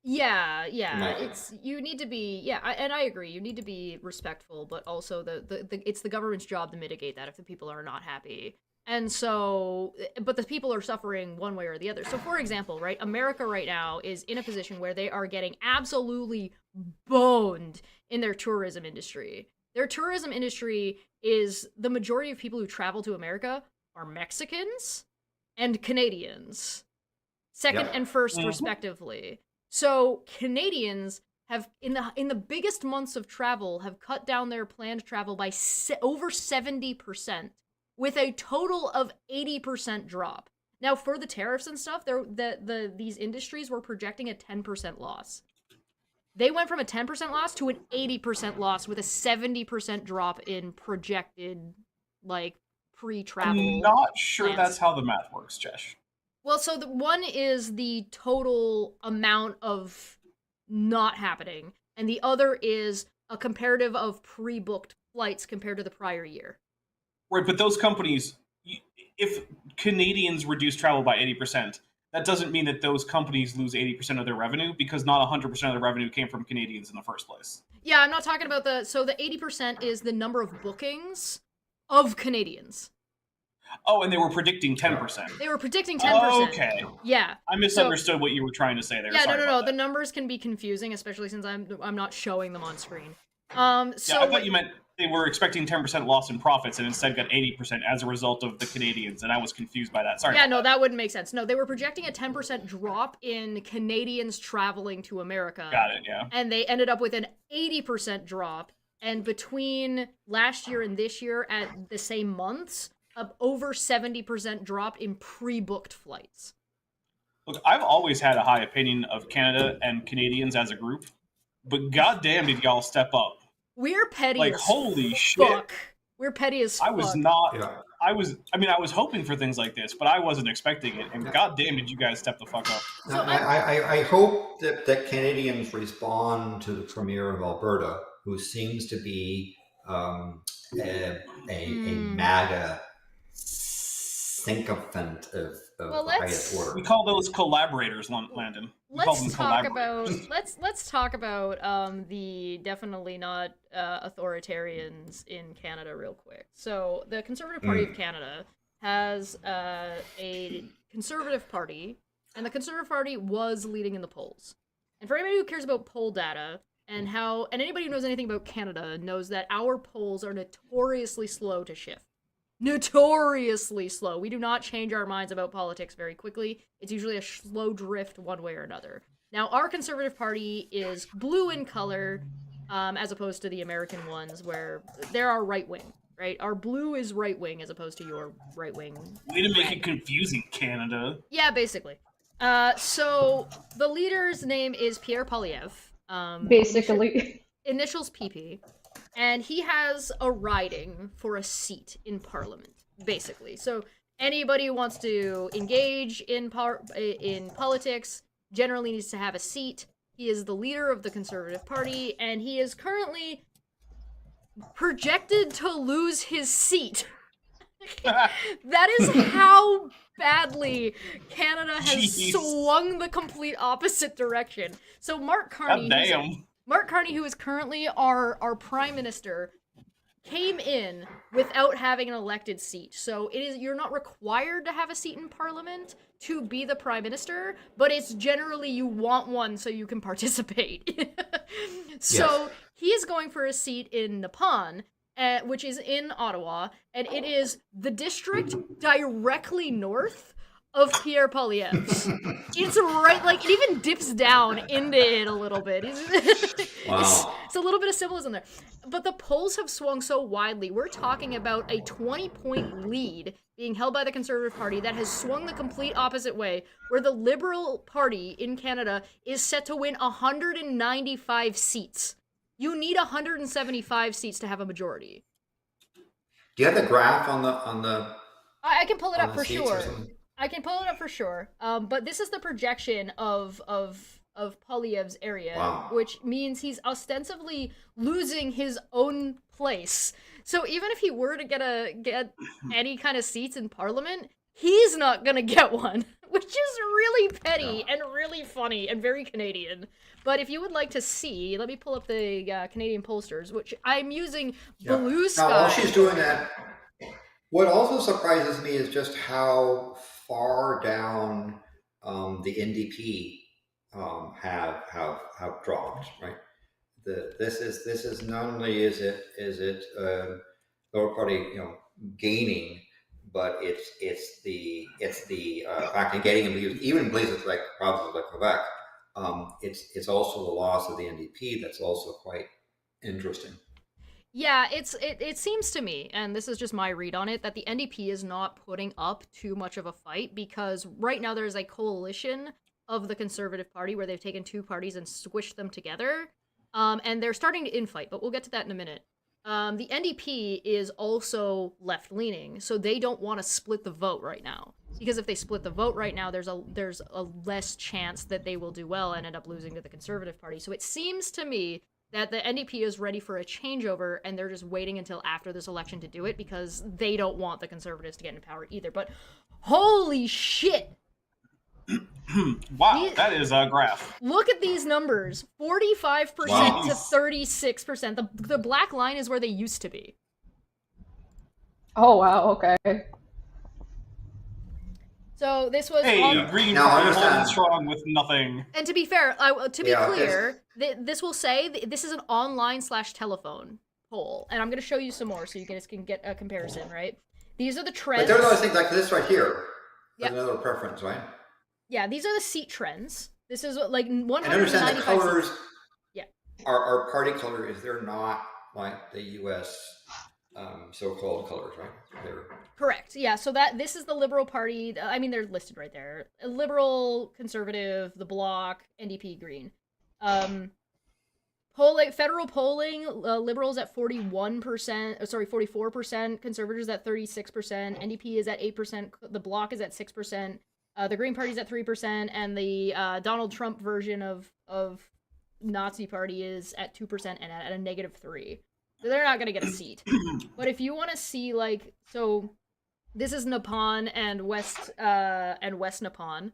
Yeah, you need to be, and I agree, you need to be respectful, but also it's the government's job to mitigate that if the people are not happy. And so, but the people are suffering one way or the other. So for example, right, America right now is in a position where they are getting absolutely boned in their tourism industry. Their tourism industry is, the majority of people who travel to America are Mexicans and Canadians, second and first respectively. So Canadians have, in the biggest months of travel, have cut down their planned travel by over 70%, with a total of 80% drop. Now, for the tariffs and stuff, these industries were projecting a 10% loss. They went from a 10% loss to an 80% loss, with a 70% drop in projected, pre-travel. I'm not sure plans. That's how the math works, Jesh. Well, so the one is the total amount of not happening, and the other is a comparative of pre-booked flights compared to the prior year. Right, but those companies, if Canadians reduce travel by 80%, that doesn't mean that those companies lose 80% of their revenue, because not 100% of the revenue came from Canadians in the first place. Yeah, I'm not talking about so the 80% is the number of bookings of Canadians. Oh, and they were predicting 10%. They were predicting 10%. Oh, okay. Yeah. I misunderstood what you were trying to say there. Yeah, Sorry no. about The that. numbers can be confusing, especially since I'm not showing them on screen. So I thought you meant they were expecting 10% loss in profits and instead got 80% as a result of the Canadians, and I was confused by that. Sorry. Yeah, no, that wouldn't make sense. No, they were projecting a 10% drop in Canadians traveling to America. Got it, yeah. And they ended up with an 80% drop, and between last year and this year at the same months, over 70% drop in pre-booked flights. Look, I've always had a high opinion of Canada and Canadians as a group, but goddamn did y'all step up. We're petty as holy fuck. shit. We're petty as fuck. I was not... Yeah. I was hoping for things like this, but I wasn't expecting it, and goddamn did you guys step the fuck up. So I hope that Canadians respond to the Premier of Alberta, who seems to be a MAGA sycophant of the highest order. We call those collaborators, Landon. Let's talk about the definitely not authoritarians in Canada real quick. So the Conservative Party of Canada has a Conservative Party, and the Conservative Party was leading in the polls. And for anybody who cares about poll data and anybody who knows anything about Canada knows that our polls are notoriously slow to shift. Notoriously slow. We do not change our minds about politics very quickly. It's usually a slow drift one way or another. Now, our Conservative Party is blue in color, as opposed to the American ones, where there are right-wing, right? Our blue is right-wing as opposed to your right-wing. Way to make it confusing, Canada. Yeah, basically. So, the leader's name is Pierre Poilievre. Basically. Initials PP. And he has a riding for a seat in Parliament, basically. So anybody who wants to engage in politics generally needs to have a seat. He is the leader of the Conservative Party, and he is currently projected to lose his seat. That is how badly Canada has swung the complete opposite direction. So Mark Carney... God damn. Mark Carney, who is currently our prime minister, came in without having an elected seat. So you're not required to have a seat in parliament to be the prime minister, but it's generally you want one so you can participate. So he is going for a seat in Nepean, which is in Ottawa, and it is the district directly north of Pierre Poilievre's. It's right, like, it even dips down into it a little bit. Wow. It's a little bit of symbolism there. But the polls have swung so widely. We're talking about a 20-point lead being held by the Conservative Party that has swung the complete opposite way, where the Liberal Party in Canada is set to win 195 seats. You need 175 seats to have a majority. Do you have the graph on the? I can pull it up for seats or sure. something? I can pull it up for sure. But this is the projection of Poilievre's area, Wow. which means he's ostensibly losing his own place. So even if he were to get any kind of seats in Parliament, he's not gonna get one, which is really petty and really funny and very Canadian. But if you would like to see, let me pull up the Canadian pollsters, which I'm using Blue Sky. Now, while she's doing that, what also surprises me is just how far down the NDP have dropped. Right. This is not only is it Lower Party gaining, but it's the fact of getting even places like provinces like Quebec. It's also the loss of the NDP that's also quite interesting. Yeah, it seems to me, and this is just my read on it, that the NDP is not putting up too much of a fight, because right now there's a coalition of the Conservative Party where they've taken two parties and squished them together, and they're starting to infight, but we'll get to that in a minute. The NDP is also left-leaning, so they don't want to split the vote right now. Because if they split the vote right now, there's a less chance that they will do well and end up losing to the Conservative Party. So it seems to me that the NDP is ready for a changeover, and they're just waiting until after this election to do it, because they don't want the Conservatives to get into power either. But holy shit! Wow, that is a graph. Look at these numbers. 45% to 36%. The black line is where they used to be. Oh, wow, okay. So this was Green Now, I Party understand. holding strong with nothing. And to be fair, to be Yeah, clear, this will say this is an online/telephone poll, and I'm going to show you some more so you guys can get a comparison, right? These are the trends. But there's other things like this right here. There's Yep. another preference, right? Yeah, these are the seat trends. This is like And 195 understand the colors. seats. Yeah. Our party color is they're not like the U.S. So-called colors, right? They're Correct. Yeah. So this is the Liberal Party. I mean, they're listed right there. Liberal, Conservative, the Bloc, NDP, Green. Federal polling, Liberals at 41%. Sorry, 44%. Conservatives at 36%. NDP is at 8%. The Bloc is at 6%. The Green Party's at 3%, and the Donald Trump version of Nazi Party is at 2% and at a -3. So they're not gonna get a seat. But if you want to see, like, so this is Nepean and West Nepean,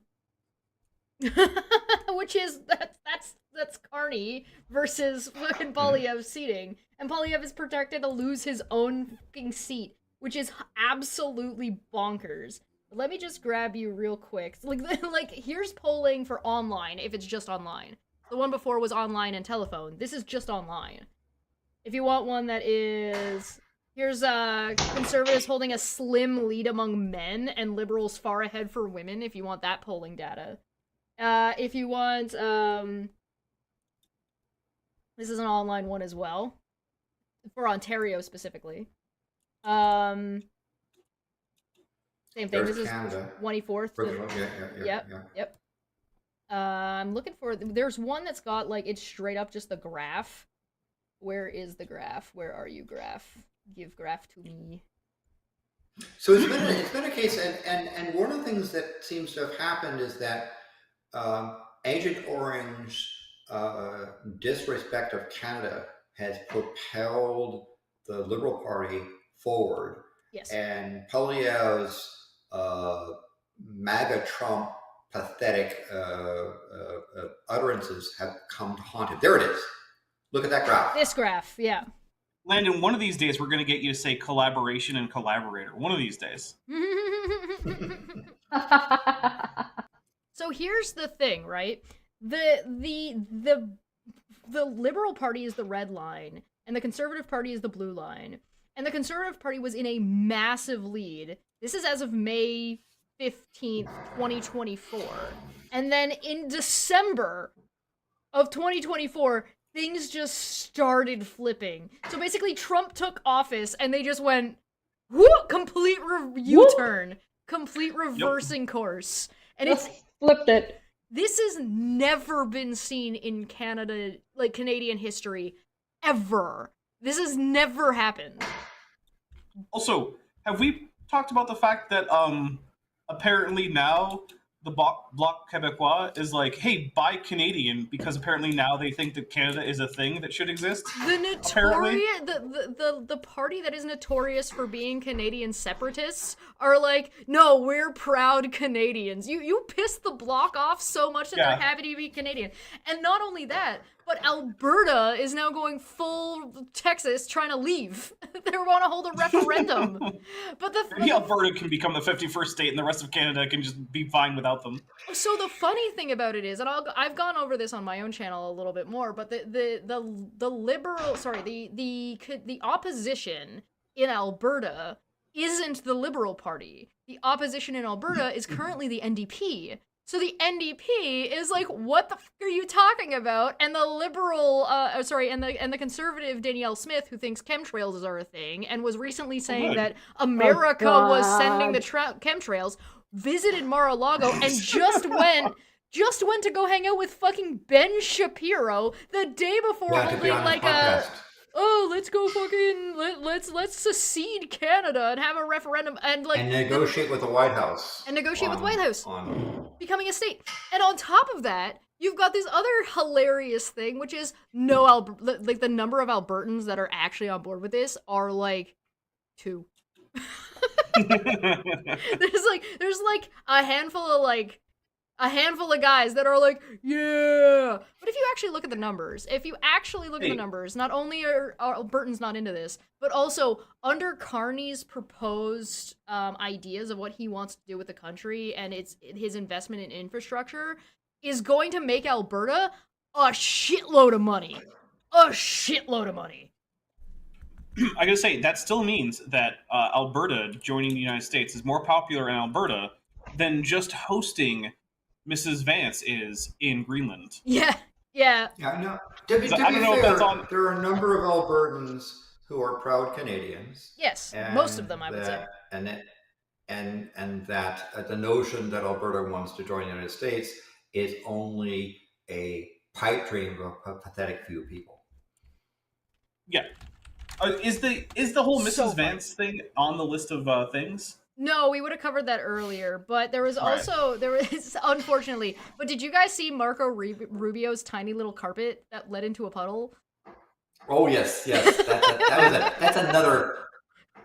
which is that's Carney versus fucking Poilievre's seating, and Poilievre is projected to lose his own fucking seat, which is absolutely bonkers. Let me just grab you real quick. Like here's polling for online if it's just online. The one before was online and telephone. This is just online. If you want one that is... Here's Conservatives holding a slim lead among men and Liberals far ahead for women, if you want that polling data. If you want... This is an online one as well. For Ontario, specifically. Same thing. There's This is Canada. 24th. Yep. I'm looking for... There's one that's got, like, it's straight up just the graph. Where is the graph? Where are you, graph? Give graph to me. So it's been a case, and one of the things that seems to have happened is that Agent Orange disrespect of Canada has propelled the Liberal Party forward. Yes. And Poilievre's MAGA Trump pathetic utterances have come to haunt it. There it is. Look at that graph. This graph, yeah. Landon, one of these days we're going to get you to say collaboration and collaborator. One of these days. So here's the thing, right? The Liberal Party is the red line, and the Conservative Party is the blue line. And the Conservative Party was in a massive lead. This is as of May 15th, 2024. And then in December of 2024, things just started flipping. So basically, Trump took office, and they just went, whoo, complete U-turn. Complete reversing course. And it's... Flipped it. This has never been seen in Canada, like Canadian history, ever. This has never happened. Also, have we talked about the fact that apparently now the Bloc Québécois is like, hey, buy Canadian, because apparently now they think that Canada is a thing that should exist? The party that is notorious for being Canadian separatists are like, no, we're proud Canadians. You pissed the Bloc off so much that they're happy to be Canadian. And not only that, but Alberta is now going full Texas, trying to leave. They want to hold a referendum. But Alberta can become the 51st state, and the rest of Canada can just be fine without them. So the funny thing about it is, and I've gone over this on my own channel a little bit more, but the opposition in Alberta isn't the Liberal Party. The opposition in Alberta is currently the NDP. So the NDP is like, what the fuck are you talking about? And the Liberal, and the Conservative Danielle Smith, who thinks chemtrails are a thing, and was recently saying that America was sending the chemtrails, visited Mar-a-Lago and just went to go hang out with fucking Ben Shapiro the day before holding like let's go fucking let's secede Canada and have a referendum and negotiate with the White House. Becoming a state. And on top of that, you've got this other hilarious thing, which is the number of Albertans that are actually on board with this are like 2. there's a handful of guys that are like, yeah. But if you actually look at the numbers, not only are Albertans not into this, but also under Carney's proposed ideas of what he wants to do with the country and his investment in infrastructure is going to make Alberta a shitload of money. A shitload of money. I gotta say, that still means that Alberta joining the United States is more popular in Alberta than just hosting Mrs. Vance is in Greenland. Yeah. Yeah, no. To be fair, there are a number of Albertans who are proud Canadians. Yes, most of them, I would say. And that the notion that Alberta wants to join the United States is only a pipe dream of a pathetic few people. Yeah. Is the whole Mrs. Vance thing on the list of things? No, we would have covered that earlier, but there was unfortunately. But did you guys see Marco Rubio's tiny little carpet that led into a puddle? Oh yes. That's another.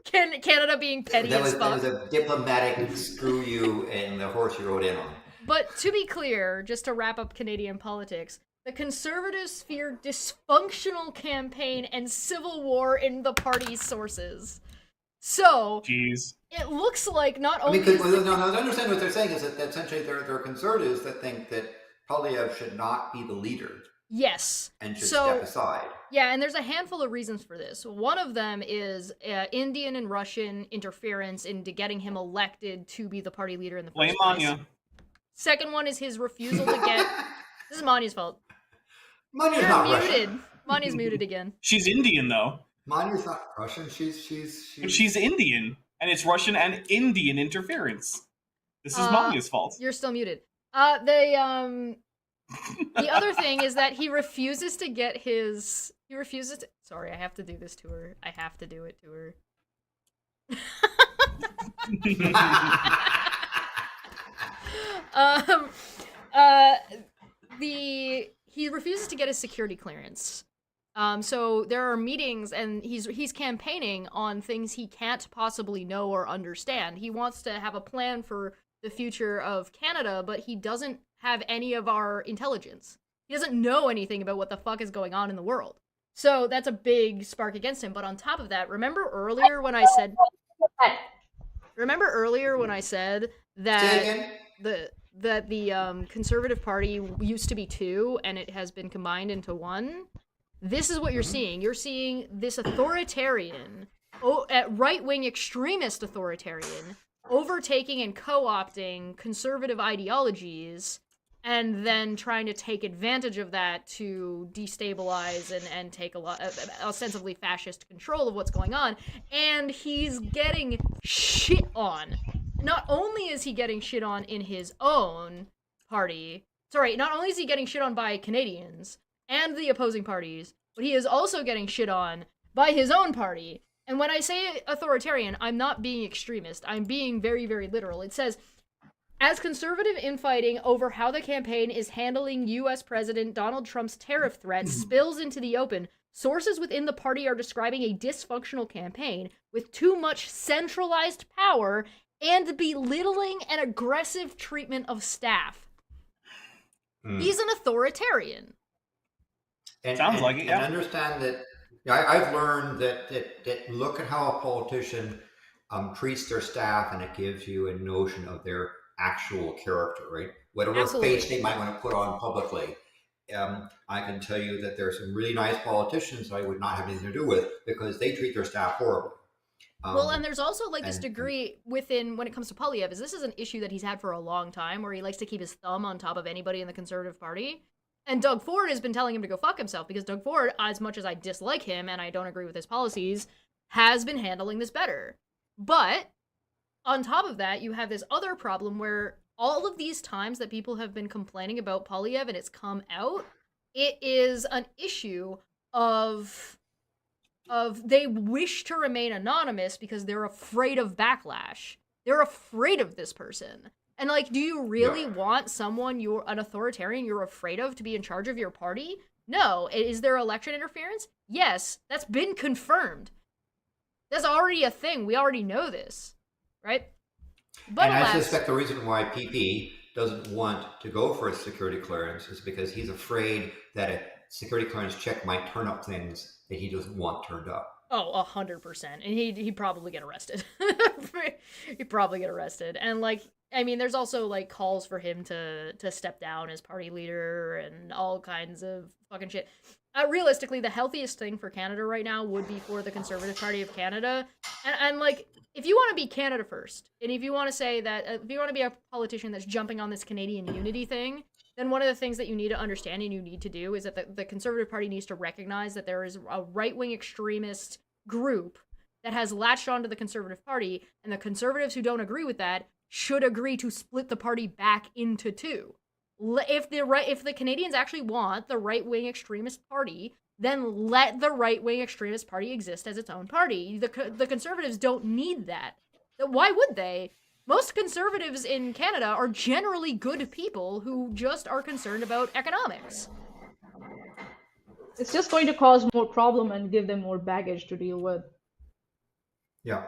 Canada being petty as fuck. That was a diplomatic screw you and the horse you rode in on. But to be clear, just to wrap up Canadian politics, the Conservatives fear dysfunctional campaign and civil war in the party's sources. So, jeez. It looks like not only... I understand what they're saying is that essentially they're Conservatives that think that Poilievre should not be the leader. Yes. And should step aside. Yeah, and there's a handful of reasons for this. One of them is Indian and Russian interference into getting him elected to be the party leader in the first place. Maanyaa. Second one is his refusal to get... This is Maanya's fault. Maanya's not muted. Russian. Maanya's muted again. She's Indian, though. Maanya's not Russian. But she's Indian, and it's Russian and Indian interference. This is Maanya's fault. You're still muted. The other thing is that he refuses to get his... Sorry, I have to do this to her. I have to do it to her. He refuses to get his security clearance. So there are meetings, and he's campaigning on things he can't possibly know or understand. He wants to have a plan for the future of Canada, but he doesn't have any of our intelligence. He doesn't know anything about what the fuck is going on in the world. So that's a big spark against him. But on top of that, remember earlier when I said that the Conservative Party used to be two and it has been combined into one? This is what you're seeing. You're seeing this authoritarian, right-wing extremist authoritarian, overtaking and co-opting conservative ideologies and then trying to take advantage of that to destabilize and take a lot ostensibly fascist control of what's going on. And he's getting shit on. Not only is he getting shit on in his own party, not only is he getting shit on by Canadians and the opposing parties, but he is also getting shit on by his own party. And when I say authoritarian, I'm not being extremist. I'm being very, very literal. It says, as conservative infighting over how the campaign is handling U.S. President Donald Trump's tariff threat spills into the open, sources within the party are describing a dysfunctional campaign with too much centralized power and belittling and aggressive treatment of staff. He's an authoritarian. Sounds like it, yeah. And understand that I've learned that look at how a politician treats their staff, and it gives you a notion of their actual character, right? Whatever face they might want to put on publicly. I can tell you that there are some really nice politicians I would not have anything to do with because they treat their staff horribly. Well, and there's also this degree within, when it comes to Poilievre, is this is an issue that he's had for a long time, where he likes to keep his thumb on top of anybody in the Conservative Party. And Doug Ford has been telling him to go fuck himself, because Doug Ford, as much as I dislike him and I don't agree with his policies, has been handling this better. But on top of that, you have this other problem where all of these times that people have been complaining about Poilievre and it's come out, it is an issue of they wish to remain anonymous because they're afraid of backlash. They're afraid of this person. And do you really want someone an authoritarian you're afraid of to be in charge of your party? No. Is there election interference? Yes. That's been confirmed. That's already a thing. We already know this. Right? But and I suspect the reason why PP doesn't want to go for a security clearance is because he's afraid that a security clearance check might turn up things that he doesn't want turned up. Oh, 100%. And he'd probably get arrested. He'd probably get arrested. And there's also calls for him to step down as party leader and all kinds of fucking shit. Realistically, the healthiest thing for Canada right now would be for the Conservative Party of Canada. And if you want to be Canada first, and if you want to say that, if you want to be a politician that's jumping on this Canadian unity thing, then one of the things that you need to understand and you need to do is that the Conservative Party needs to recognize that there is a right-wing extremist group that has latched onto the Conservative Party, and the Conservatives who don't agree with that should agree to split the party back into two. If the Canadians actually want the right-wing extremist party, then let the right-wing extremist party exist as its own party. The Conservatives don't need that. Why would they? Most Conservatives in Canada are generally good people who just are concerned about economics. It's just going to cause more problem and give them more baggage to deal with. Yeah.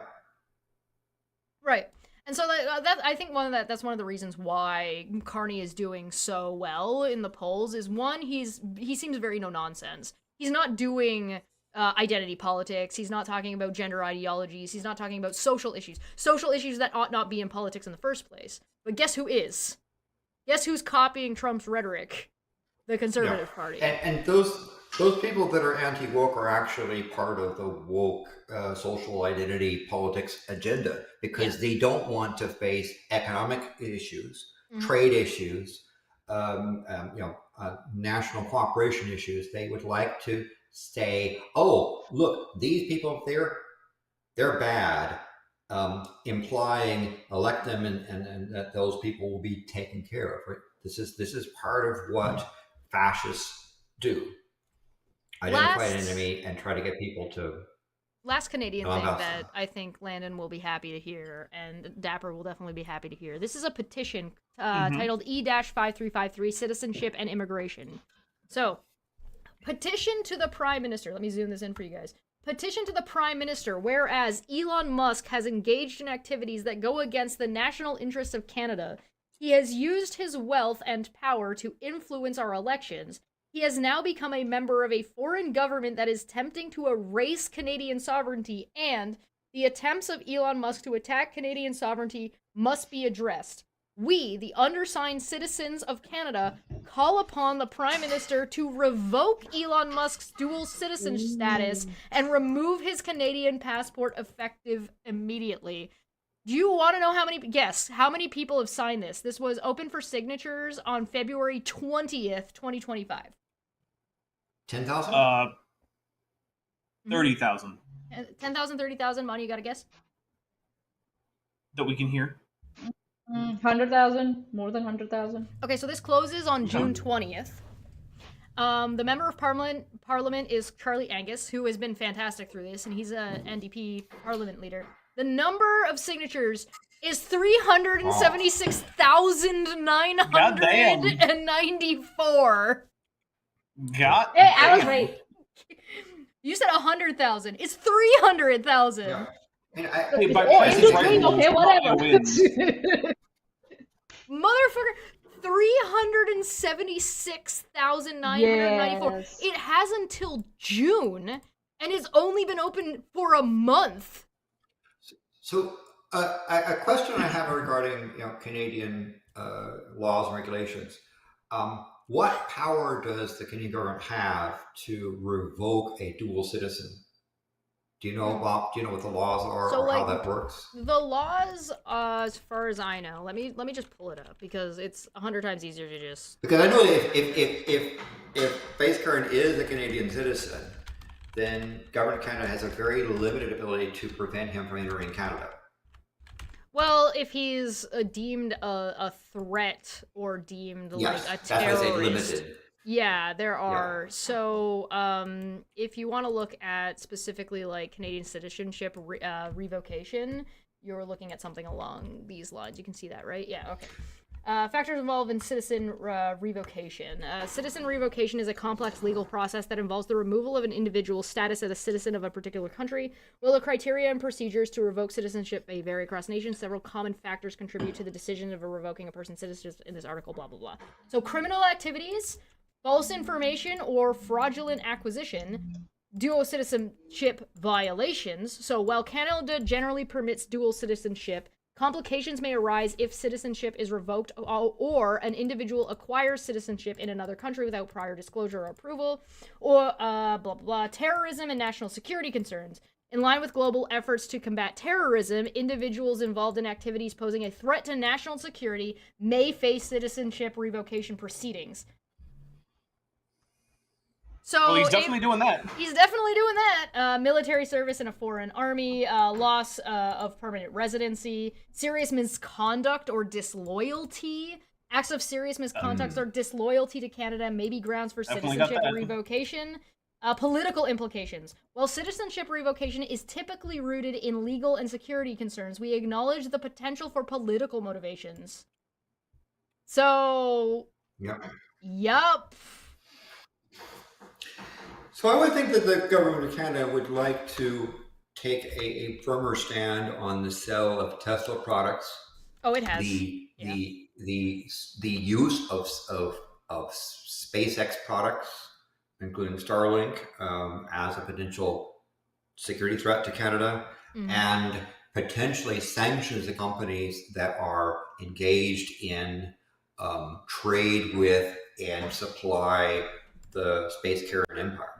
Right. And so that I think that's one of the reasons why Carney is doing so well in the polls is, one, he seems very no nonsense. He's not doing identity politics. He's not talking about gender ideologies. He's not talking about social issues that ought not be in politics in the first place. But guess who is? Guess who's copying Trump's rhetoric? The Conservative Party. And those people that are anti-woke are actually part of the woke social identity politics agenda, because they don't want to face economic issues, trade issues, national cooperation issues. They would like to say, "Oh, look, these people, they're bad," implying elect them and that those people will be taken care of. Right? This is part of what fascists do. Identify an enemy and try to get people to... Last Canadian thing that I think Landon will be happy to hear, and Dapper will definitely be happy to hear. This is a petition titled E-5353, Citizenship and Immigration. So, petition to the Prime Minister. Let me zoom this in for you guys. Petition to the Prime Minister, whereas Elon Musk has engaged in activities that go against the national interests of Canada. He has used his wealth and power to influence our elections. he has now become a member of a foreign government that is attempting to erase Canadian sovereignty, and the attempts of Elon Musk to attack Canadian sovereignty must be addressed. We, the undersigned citizens of Canada, call upon the Prime Minister to revoke Elon Musk's dual citizen status and remove his Canadian passport effective immediately. Do you want to know how many people have signed this? This was open for signatures on February 20th, 2025. 10,000? 30,000. 10,000, 30,000, Money, you got a guess? That we can hear. 100,000, more than 100,000. Okay, so this closes on June 20th. The member of parliament is Charlie Angus, who has been fantastic through this, and he's a NDP parliament leader. The number of signatures is 376,994. God. Hey, I was right. You said 100,000. It's 300,000. Yeah. And Hey, by Oh, Price it's is Right okay, rules, whatever. Maanyaa wins. Motherfucker, 376,994. Yes. It has until June, and it's only been open for a month. So a question I have regarding Canadian laws and regulations. What power does the Canadian government have to revoke a dual citizen? Do you know, Bob? Do you know what the laws are So, or how like, that works? The laws, as far as I know, let me just pull it up because it's 100 times easier to just. Because I know that if Face Current is a Canadian citizen, then Government of Canada has a very limited ability to prevent him from entering Canada. Well, if he's deemed a threat or deemed Yes, like a that's why I say terrorist. limited. Yeah, there are. Yeah. So, if you want to look at specifically like Canadian citizenship revocation, you're looking at something along these lines. You can see that, right? Yeah, okay. Factors involved in citizen revocation. Citizen revocation is a complex legal process that involves the removal of an individual's status as a citizen of a particular country. While the criteria and procedures to revoke citizenship may vary across nations, several common factors contribute to the decision of revoking a person's citizenship in this article, blah, blah, blah. So criminal activities, false information or fraudulent acquisition, dual citizenship violations. So while Canada generally permits dual citizenship, complications may arise if citizenship is revoked or an individual acquires citizenship in another country without prior disclosure or approval, or blah, blah, blah. Terrorism and national security concerns. In line with global efforts to combat terrorism, individuals involved in activities posing a threat to national security may face citizenship revocation proceedings. So Well, he's definitely doing that. He's definitely doing that. Military service in a foreign army, loss of permanent residency, serious misconduct or disloyalty. Acts of serious misconduct or disloyalty to Canada may be grounds for citizenship revocation. Political implications. While citizenship revocation is typically rooted in legal and security concerns, we acknowledge the potential for political motivations. So, yup. So I would think that the Government of Canada would like to take a firmer stand on the sale of Tesla products. Oh, it has. The use of SpaceX products, including Starlink, as a potential security threat to Canada, and potentially sanctions the companies that are engaged in trade with and supply the space carrier empire.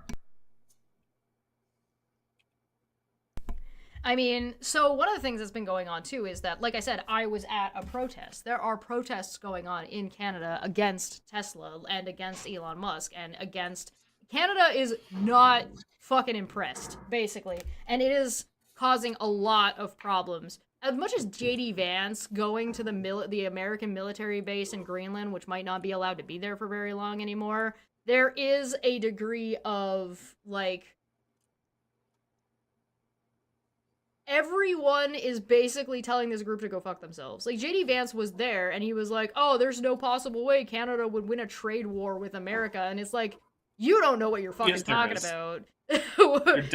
I mean, so one of the things that's been going on too is that, like I said, I was at a protest. There are protests going on in Canada against Tesla and against Elon Musk and against... Canada is not fucking impressed, basically. And it is causing a lot of problems. As much as J.D. Vance going to the American military base in Greenland, which might not be allowed to be there for very long anymore, there is a degree of, like... Everyone is basically telling this group to go fuck themselves. Like, J.D. Vance was there, and he was like, oh, there's no possible way Canada would win a trade war with America. And it's like, you don't know what you're fucking talking about.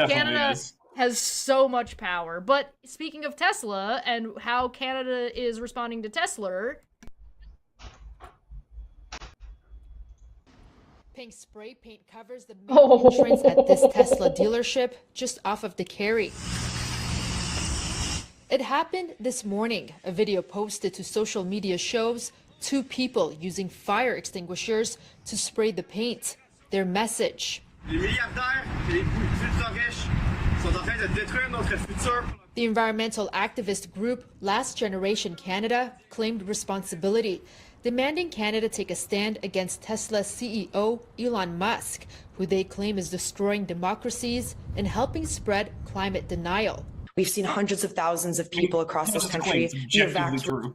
Canada has so much power. But speaking of Tesla, and how Canada is responding to Tesla... Pink spray paint covers the main entrance at this Tesla dealership just off of the Carry. It happened this morning. A video posted to social media shows two people using fire extinguishers to spray the paint. Their message: the environmental activist group Last Generation Canada claimed responsibility, demanding Canada take a stand against Tesla's CEO Elon Musk, who they claim is destroying democracies and helping spread climate denial. We've seen hundreds of thousands of people across this country be evacuated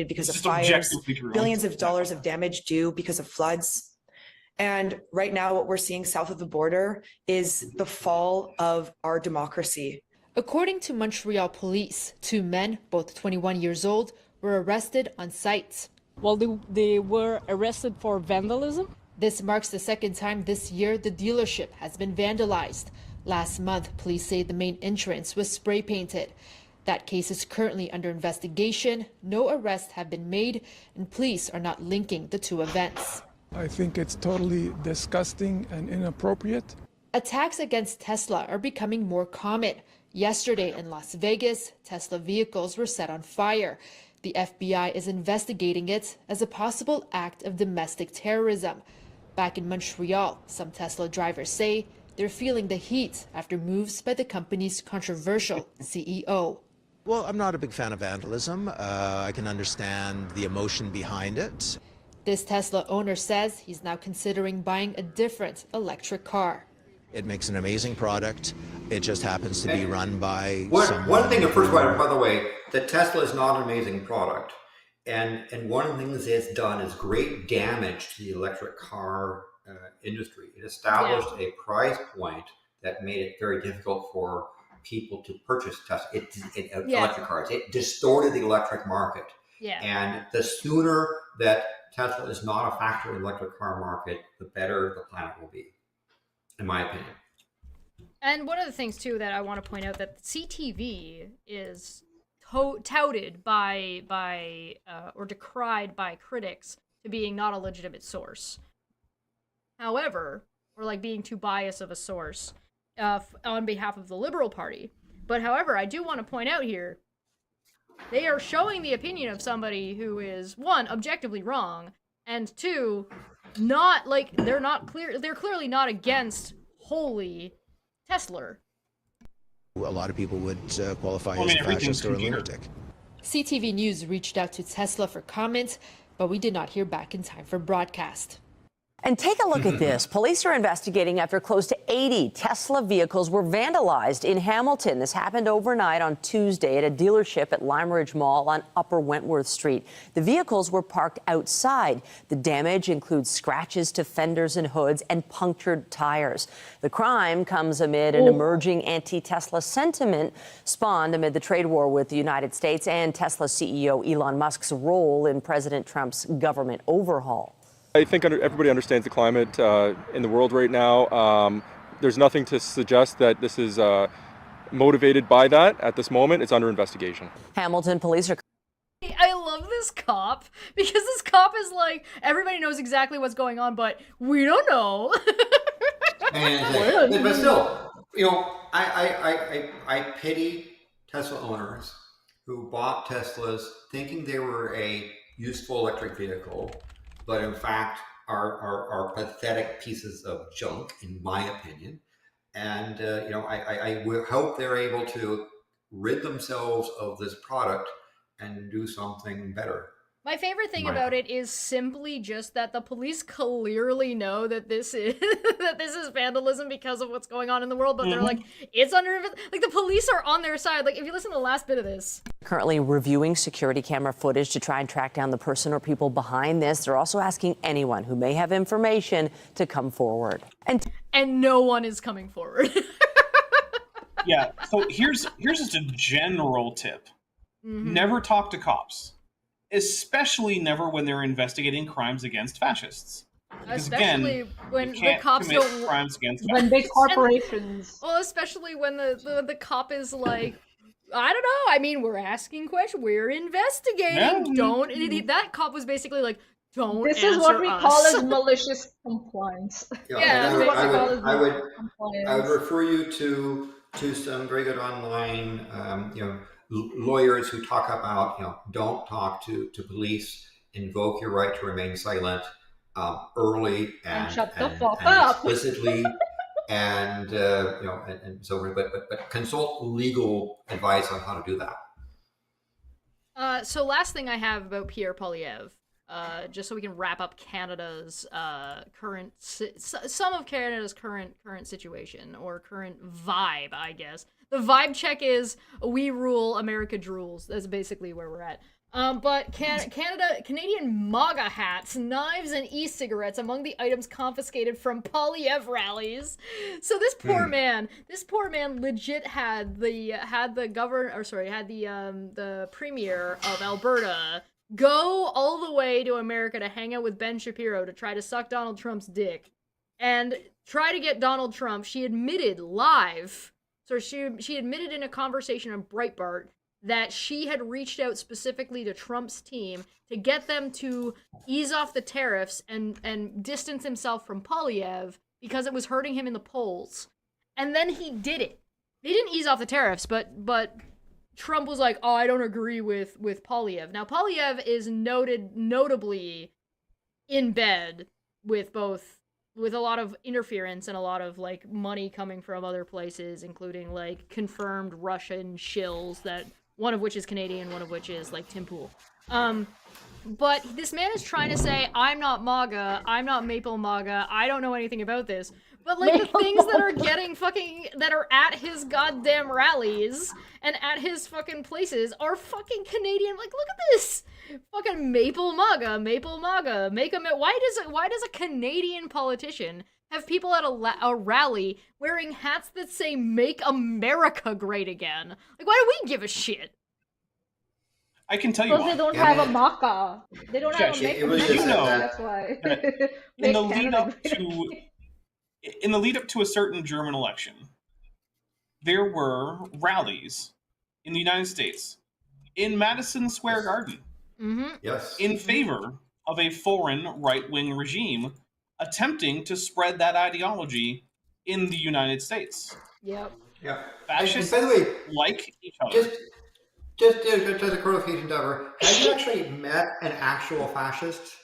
because of fires, billions of dollars of damage due because of floods. And right now, what we're seeing south of the border is the fall of our democracy. According to Montreal police, two men, both 21 years old, were arrested on site. Well, they were arrested for vandalism. This marks the second time this year the dealership has been vandalized. Last month, police say the main entrance was spray painted. That case is currently under investigation. No arrests have been made, and police are not linking the two events. I think it's totally disgusting and inappropriate. Attacks against Tesla are becoming more common. Yesterday in Las Vegas, Tesla vehicles were set on fire. The FBI is investigating it as a possible act of domestic terrorism. Back in Montreal, some Tesla drivers say they're feeling the heat after moves by the company's controversial CEO. Well, I'm not a big fan of vandalism. I can understand the emotion behind it. This Tesla owner says he's now considering buying a different electric car. It makes an amazing product. It just happens to be run by someone. One thing, first of all, by the way, that Tesla is not an amazing product. And one of the things it's done is great damage to the electric car industry. It established a price point that made it very difficult for people to purchase Tesla, electric cars. It distorted the electric market. Yeah. And the sooner that Tesla is not a factor in the electric car market, the better the planet will be, in my opinion. And one of the things, too, that I want to point out, that CTV is touted or decried by critics to being not a legitimate source. However, or like being too biased of a source on behalf of the Liberal Party. But however, I do want to point out here, they are showing the opinion of somebody who is, one, objectively wrong, and two, not like they're clearly not against wholly Tesla. A lot of people would qualify as a fascist or a lunatic. CTV News reached out to Tesla for comment, but we did not hear back in time for broadcast. And take a look at this. Police are investigating after close to 80 Tesla vehicles were vandalized in Hamilton. This happened overnight on Tuesday at a dealership at Lime Ridge Mall on Upper Wentworth Street. The vehicles were parked outside. The damage includes scratches to fenders and hoods and punctured tires. The crime comes amid an emerging anti-Tesla sentiment spawned amid the trade war with the United States and Tesla CEO Elon Musk's role in President Trump's government overhaul. I think everybody understands the climate in the world right now. There's nothing to suggest that this is motivated by that at this moment. It's under investigation. Hamilton police are... I love this cop, because this cop is like, everybody knows exactly what's going on, but we don't know. But still, I pity Tesla owners who bought Teslas thinking they were a useful electric vehicle, but in fact are pathetic pieces of junk, in my opinion. And I hope they're able to rid themselves of this product and do something better. My favorite thing about it is simply just that the police clearly know that this is vandalism because of what's going on in the world, but they're like, it's under, like, the police are on their side. Like, if you listen to the last bit of this. Currently reviewing security camera footage to try and track down the person or people behind this. They're also asking anyone who may have information to come forward. And no one is coming forward. Yeah, so here's just a general tip. Never talk to cops. Especially never when they're investigating crimes against fascists. Because especially again, when you can't the cops commit don't crimes against When fascists. big corporations. Well, especially when the cop is like, I don't know. I mean, we're asking questions. We're investigating. Yeah. That cop was basically like, don't This answer is what we us. call as malicious compliance. Yeah, I would refer you to some very good online, lawyers who talk about, don't talk to police, invoke your right to remain silent early and shut the fuck up explicitly, and and so on. But consult legal advice on how to do that. So last thing I have about Pierre Poilievre, just so we can wrap up Canada's some of Canada's current situation or current vibe, I guess. The vibe check is we rule, America drools. That's basically where we're at. But Canadian MAGA hats, knives, and e-cigarettes among the items confiscated from Poilievre rallies. So this poor man legit had the premier of Alberta go all the way to America to hang out with Ben Shapiro to try to suck Donald Trump's dick and try to get Donald Trump. She admitted live, so she admitted in a conversation on Breitbart that she had reached out specifically to Trump's team to get them to ease off the tariffs and distance himself from Poilievre because it was hurting him in the polls. And then he did it. They didn't ease off the tariffs, but Trump was like, oh, I don't agree with Poilievre. Now, Poilievre is notably in bed with a lot of interference and a lot of, like, money coming from other places, including, like, confirmed Russian shills, that one of which is Canadian, one of which is, like, Tim Pool. But this man is trying to say, I'm not MAGA, I'm not Maple MAGA, I don't know anything about this. But, like, the things that are that are at his goddamn rallies and at his fucking places are fucking Canadian. Like, look at this! Fucking Maple MAGA, make him. Why does a Canadian politician have people at a rally wearing hats that say "Make America Great Again"? Like, why do we give a shit? I can tell you because they don't have a MAGA. They don't have a Make America. That's why. In the lead up to a certain German election, there were rallies in the United States, in Madison Square Garden, in favor of a foreign right-wing regime attempting to spread that ideology in the United States. Yep. Yeah. Fascists, and by the way, like each other. Just as a clarification, Dapper, have you actually met an actual fascist?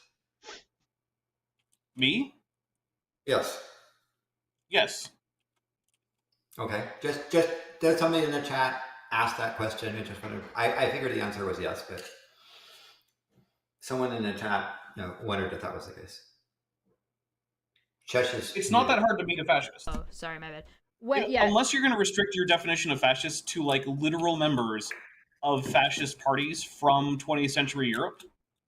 Me? Yes. Yes. Okay. Just there's somebody in the chat asked that question. I figured the answer was yes, but someone in the chat wondered if that was the case. It's not that hard to meet a fascist. Oh, sorry, my bad. Unless you're going to restrict your definition of fascist to, like, literal members of fascist parties from 20th century Europe,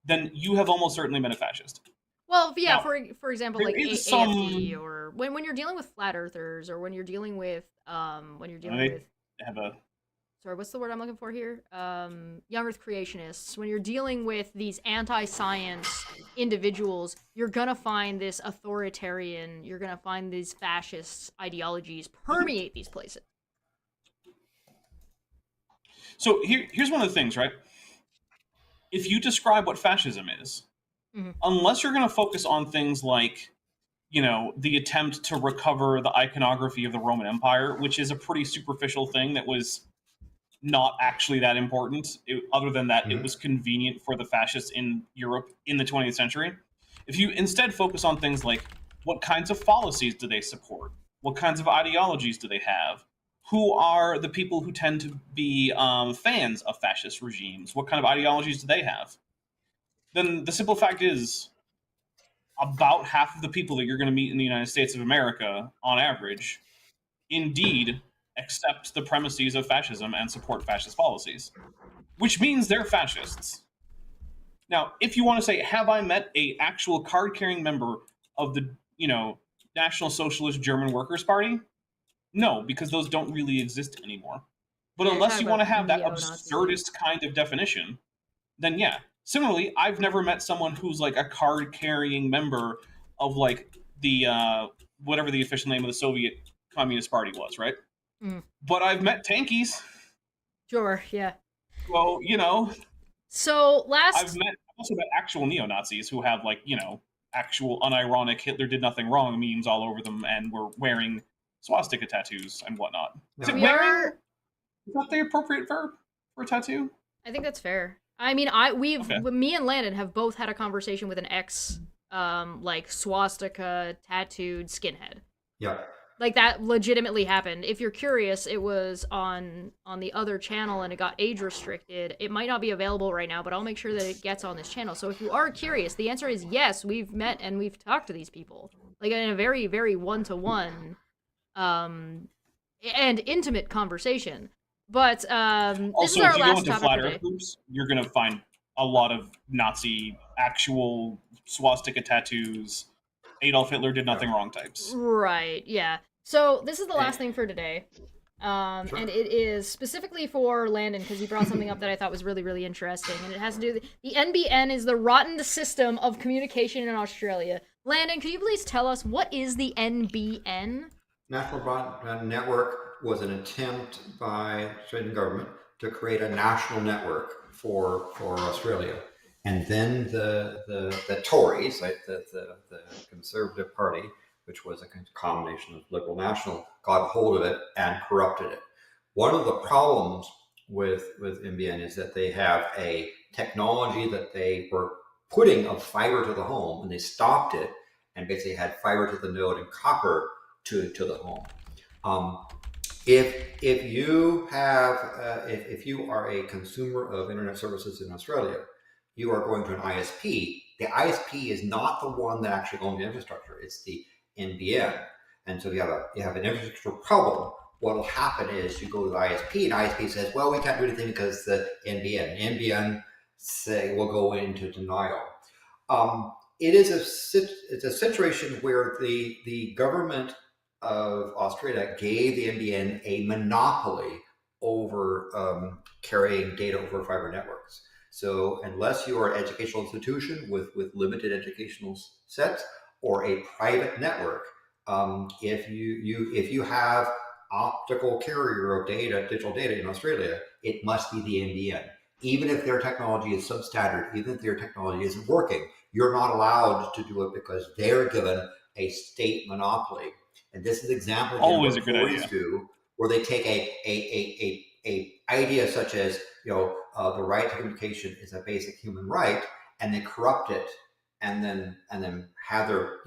then you have almost certainly been a fascist. Well, yeah, now, for example, like AFD, or when you're dealing with flat earthers, or when you're dealing with sorry, what's the word I'm looking for here? Young Earth creationists. When you're dealing with these anti-science individuals, you're gonna find this authoritarian, you're gonna find these fascist ideologies permeate these places. So here's one of the things, right? If you describe what fascism is, unless you're going to focus on things like, the attempt to recover the iconography of the Roman Empire, which is a pretty superficial thing that was not actually that important, other than that it was convenient for the fascists in Europe in the 20th century. If you instead focus on things like, what kinds of fallacies do they support? What kinds of ideologies do they have? Who are the people who tend to be fans of fascist regimes? What kind of ideologies do they have? Then the simple fact is, about half of the people that you're going to meet in the United States of America, on average, indeed accept the premises of fascism and support fascist policies, which means they're fascists. Now, if you want to say, have I met an actual card-carrying member of the, National Socialist German Workers' Party? No, because those don't really exist anymore. But unless you want to have that absurdist kind of definition, then yeah. Similarly, I've never met someone who's like a card-carrying member of, like, the whatever the official name of the Soviet Communist Party was, right? But I've met tankies. Sure, yeah. Well, So I've met also about actual neo-Nazis who have, like, actual unironic Hitler did nothing wrong memes all over them and were wearing swastika tattoos and whatnot. Is is that the appropriate verb for a tattoo? I think that's fair. I mean, me and Landon have both had a conversation with an ex, like swastika tattooed skinhead. Yeah. Like that legitimately happened. If you're curious, it was on the other channel and it got age restricted. It might not be available right now, but I'll make sure that it gets on this channel. So if you are curious, the answer is yes. We've met and we've talked to these people, like in a very, very one-to-one, and intimate conversation. But this also, is our if you last go into topic flat today. Earth groups, you're gonna find a lot of Nazi actual swastika tattoos, Adolf Hitler did nothing wrong types. Right. Yeah. So this is the last thing for today. And it is specifically for Landon because he brought something up that I thought was really, really interesting, and it has to do with the NBN is the rotten system of communication in Australia. Landon, could you please tell us what is the NBN? National Broadband Network was an attempt by the Australian government to create a national network for Australia, and then the Tories, like the Conservative Party, which was a combination of Liberal National, got hold of it and corrupted it. One of the problems with NBN is that they have a technology that they were putting of fiber to the home, and they stopped it and basically had fiber to the node and copper to the home. If you are a consumer of internet services in Australia, you are going to an ISP. The ISP is not the one that actually owns the infrastructure; it's the NBN. And so you have an infrastructure problem. What will happen is you go to the ISP, and ISP says, "Well, we can't do anything because the NBN will go into denial." It's a situation where the government of Australia gave the NBN a monopoly over carrying data over fiber networks. So unless you are an educational institution with limited educational sets or a private network, if you have optical carrier of data, digital data in Australia, it must be the NBN. Even if their technology is substandard, even if their technology isn't working, you're not allowed to do it because they're given a state monopoly. And this is an example of what Tories do, where they take a idea such as the right to communication is a basic human right, and they corrupt it, and then have their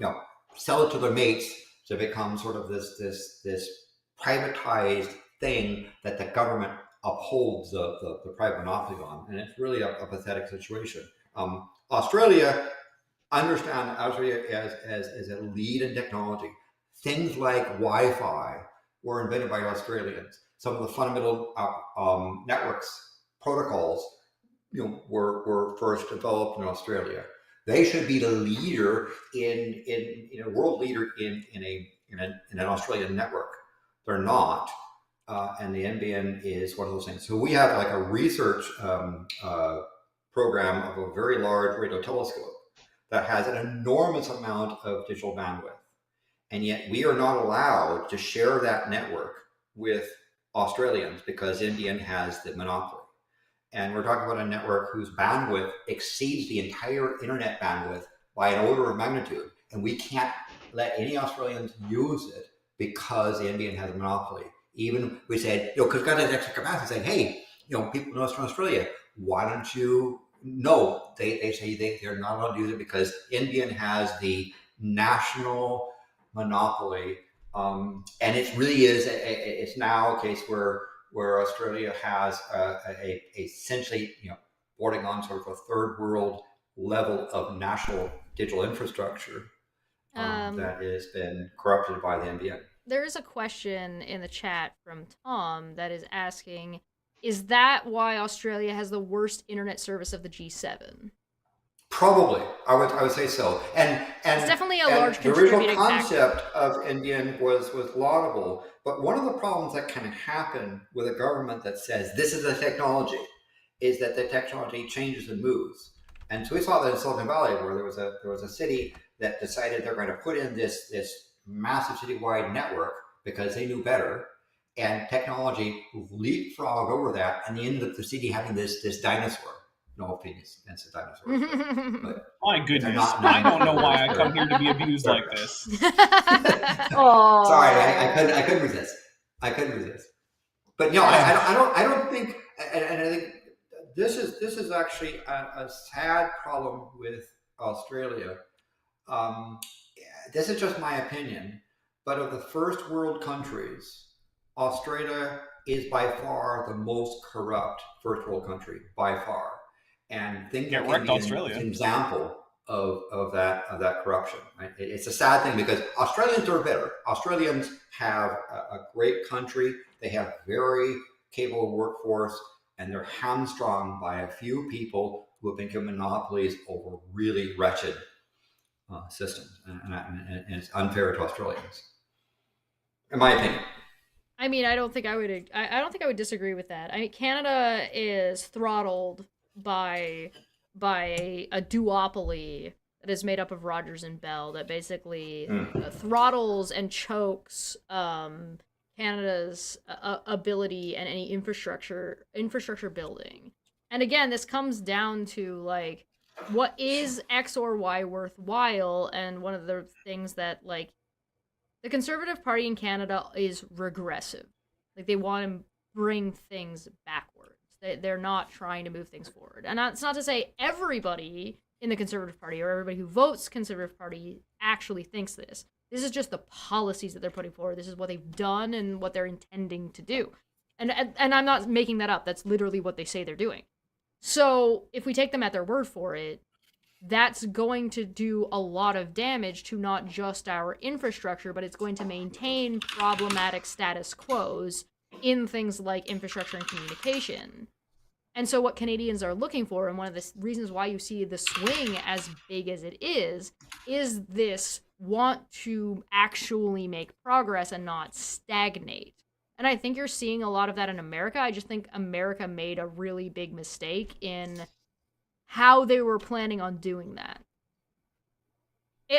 sell it to their mates to become sort of this privatized thing that the government upholds the private monopoly on, and it's really a pathetic situation. Australia as a lead in technology. Things like Wi-Fi were invented by Australians. Some of the fundamental networks protocols, were first developed in Australia. They should be the leader in a world leader in an Australian network. They're not, and the NBN is one of those things. So we have like a research program of a very large radio telescope that has an enormous amount of digital bandwidth. And yet we are not allowed to share that network with Australians because NBN has the monopoly. And we're talking about a network whose bandwidth exceeds the entire internet bandwidth by an order of magnitude. And we can't let any Australians use it because the NBN has a monopoly. Even we said, because God has extra capacity, saying, hey, people in Western Australia, why don't you? No, they say they're not allowed to use it because NBN has the national monopoly, and it really is. It's now a case where Australia has essentially bordering on sort of a third world level of national digital infrastructure that has been corrupted by the NBN. There is a question in the chat from Tom that is asking, is that why Australia has the worst internet service of the G7? Probably, I would say so. And it's definitely a large contributing factor. The original concept of NBN was laudable, but one of the problems that can happen with a government that says this is a technology is that the technology changes and moves. And so we saw that in Silicon Valley, where there was a city that decided they're going to put in this massive citywide network because they knew better, and technology leapfrogged over that, and they ended up the city having this dinosaur. no offense against the dinosaurs. But my goodness, I don't know why I come here to be abused like this. Oh, sorry, I couldn't resist. But no, I don't think, and I think this is actually a sad problem with Australia. This is just my opinion, but of the first world countries, Australia is by far the most corrupt first world country, by far. And think of an example of that corruption. Right? It's a sad thing because Australians are better. Australians have a great country. They have very capable workforce, and they're hamstrung by a few people who have been given monopolies over really wretched systems, and it's unfair to Australians, in my opinion. I mean, I don't think I would disagree with that. I mean, Canada is throttled by a duopoly that is made up of Rogers and Bell that basically throttles and chokes Canada's ability and any infrastructure building. And again, this comes down to like, what is X or Y worthwhile? And one of the things that like the Conservative Party in Canada is regressive. Like they want to bring things backwards. They're not trying to move things forward. And it's not to say everybody in the Conservative Party or everybody who votes Conservative Party actually thinks this. This is just the policies that they're putting forward. This is what they've done and what they're intending to do. And I'm not making that up. That's literally what they say they're doing. So if we take them at their word for it, that's going to do a lot of damage to not just our infrastructure, but it's going to maintain problematic status quos in things like infrastructure and communication. And so what Canadians are looking for, and one of the reasons why you see the swing as big as it is this want to actually make progress and not stagnate. And I think you're seeing a lot of that in America. I just think America made a really big mistake in how they were planning on doing that.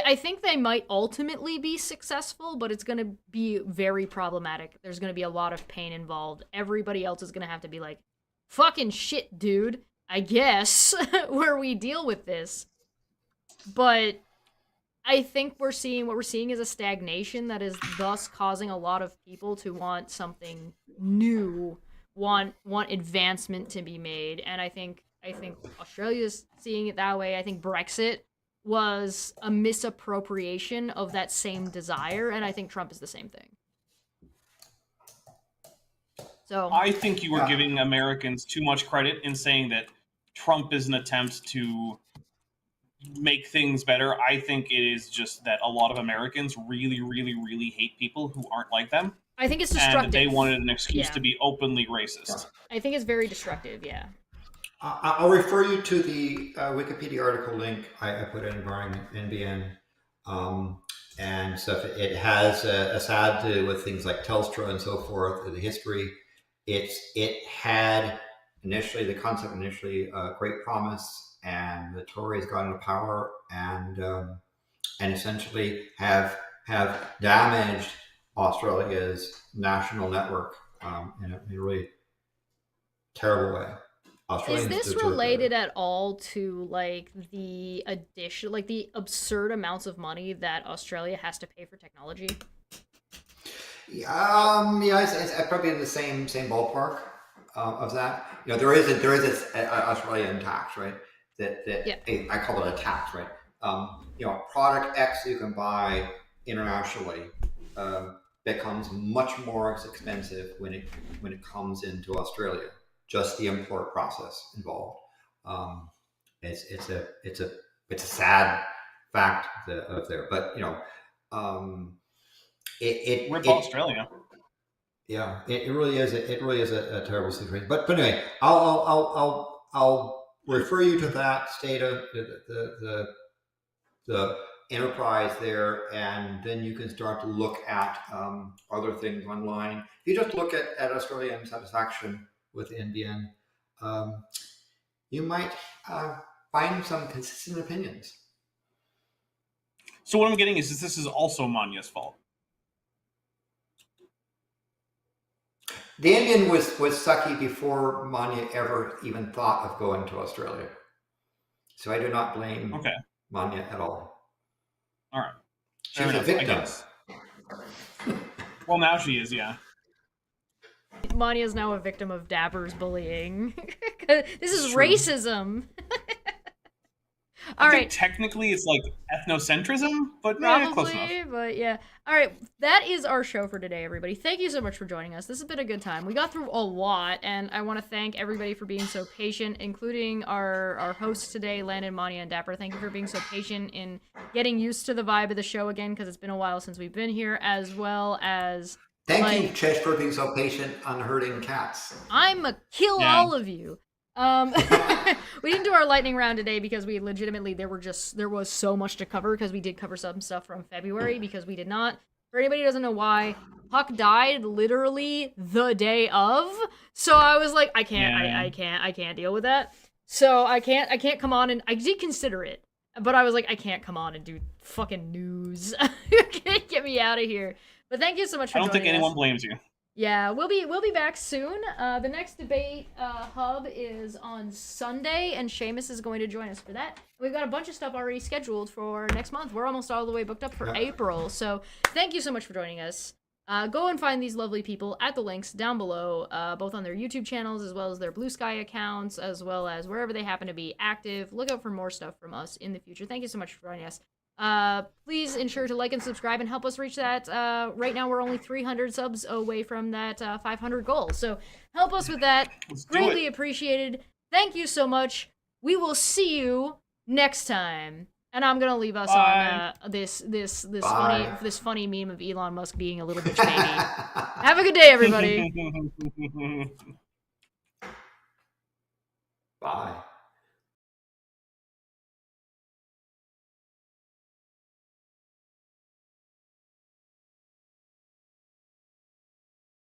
I think they might ultimately be successful, but it's going to be very problematic. There's going to be a lot of pain involved. Everybody else is going to have to be like, fucking shit, dude, I guess, where we deal with this. But I think what we're seeing is a stagnation that is thus causing a lot of people to want something new, want advancement to be made. And I think Australia's seeing it that way. I think Brexit was a misappropriation of that same desire, and I think Trump is the same thing. So I think you are giving Americans too much credit in saying that Trump is an attempt to make things better. I think it is just that a lot of Americans really, really, really hate people who aren't like them. I think it's destructive. And they wanted an excuse to be openly racist. I think it's very destructive, yeah. I'll refer you to the Wikipedia article link I put in regarding NBN and stuff. It has a sad to do with things like Telstra and so forth, the history. It had the concept initially great promise, and the Tories got into power and essentially have damaged Australia's national network in a really terrible way. Is this related at all to like the absurd amounts of money that Australia has to pay for technology? It's probably in the same ballpark of that. You know, there is an Australian tax, right? I call it a tax, right? Product X you can buy internationally becomes much more expensive when it comes into Australia. Just the import process involved. It's a sad fact of there, but rip Australia. Yeah, it really is. It really is a terrible situation. But anyway, I'll refer you to that data, the enterprise there, and then you can start to look at other things online. If you just look at Australian satisfaction with NBN, you might find some consistent opinions. So what I'm getting is this is also Maanya's fault. The Indian was sucky before Maanyaa ever even thought of going to Australia. So I do not blame Maanyaa at all. All right. She's a victim. Well, now she is, yeah. Maanyaa is now a victim of Dapper's bullying. This is racism. All right. Technically, it's like ethnocentrism, but probably, close enough. But yeah. All right, that is our show for today, everybody. Thank you so much for joining us. This has been a good time. We got through a lot, and I want to thank everybody for being so patient, including our hosts today, Landon, Maanyaa, and Dapper. Thank you for being so patient in getting used to the vibe of the show again, because it's been a while since we've been here, as well as... Thank you, Chesh, for being so patient on herding cats. I'ma kill all of you. We didn't do our lightning round today because we legitimately there was so much to cover, because we did cover some stuff from February, because we did not. For anybody who doesn't know why, Puck died literally the day of. So I was like, I can't deal with that. So I can't come on, and I did consider it, but I was like, I can't come on and do fucking news. Get me out of here. But thank you so much for joining us. I don't think anyone blames you. Yeah, we'll be back soon. The next debate hub is on Sunday, and Seamus is going to join us for that. We've got a bunch of stuff already scheduled for next month. We're almost all the way booked up for April. So thank you so much for joining us. Go and find these lovely people at the links down below, both on their YouTube channels, as well as their Blue Sky accounts, as well as wherever they happen to be active. Look out for more stuff from us in the future. Thank you so much for joining us. Please ensure to like and subscribe and help us reach that. Right now we're only 300 subs away from that 500 goal, so help us with that. Greatly appreciated. Thank you so much. We will see you next time. And I'm gonna leave us on this funny meme of Elon Musk being a little bitch baby. Have a good day, everybody.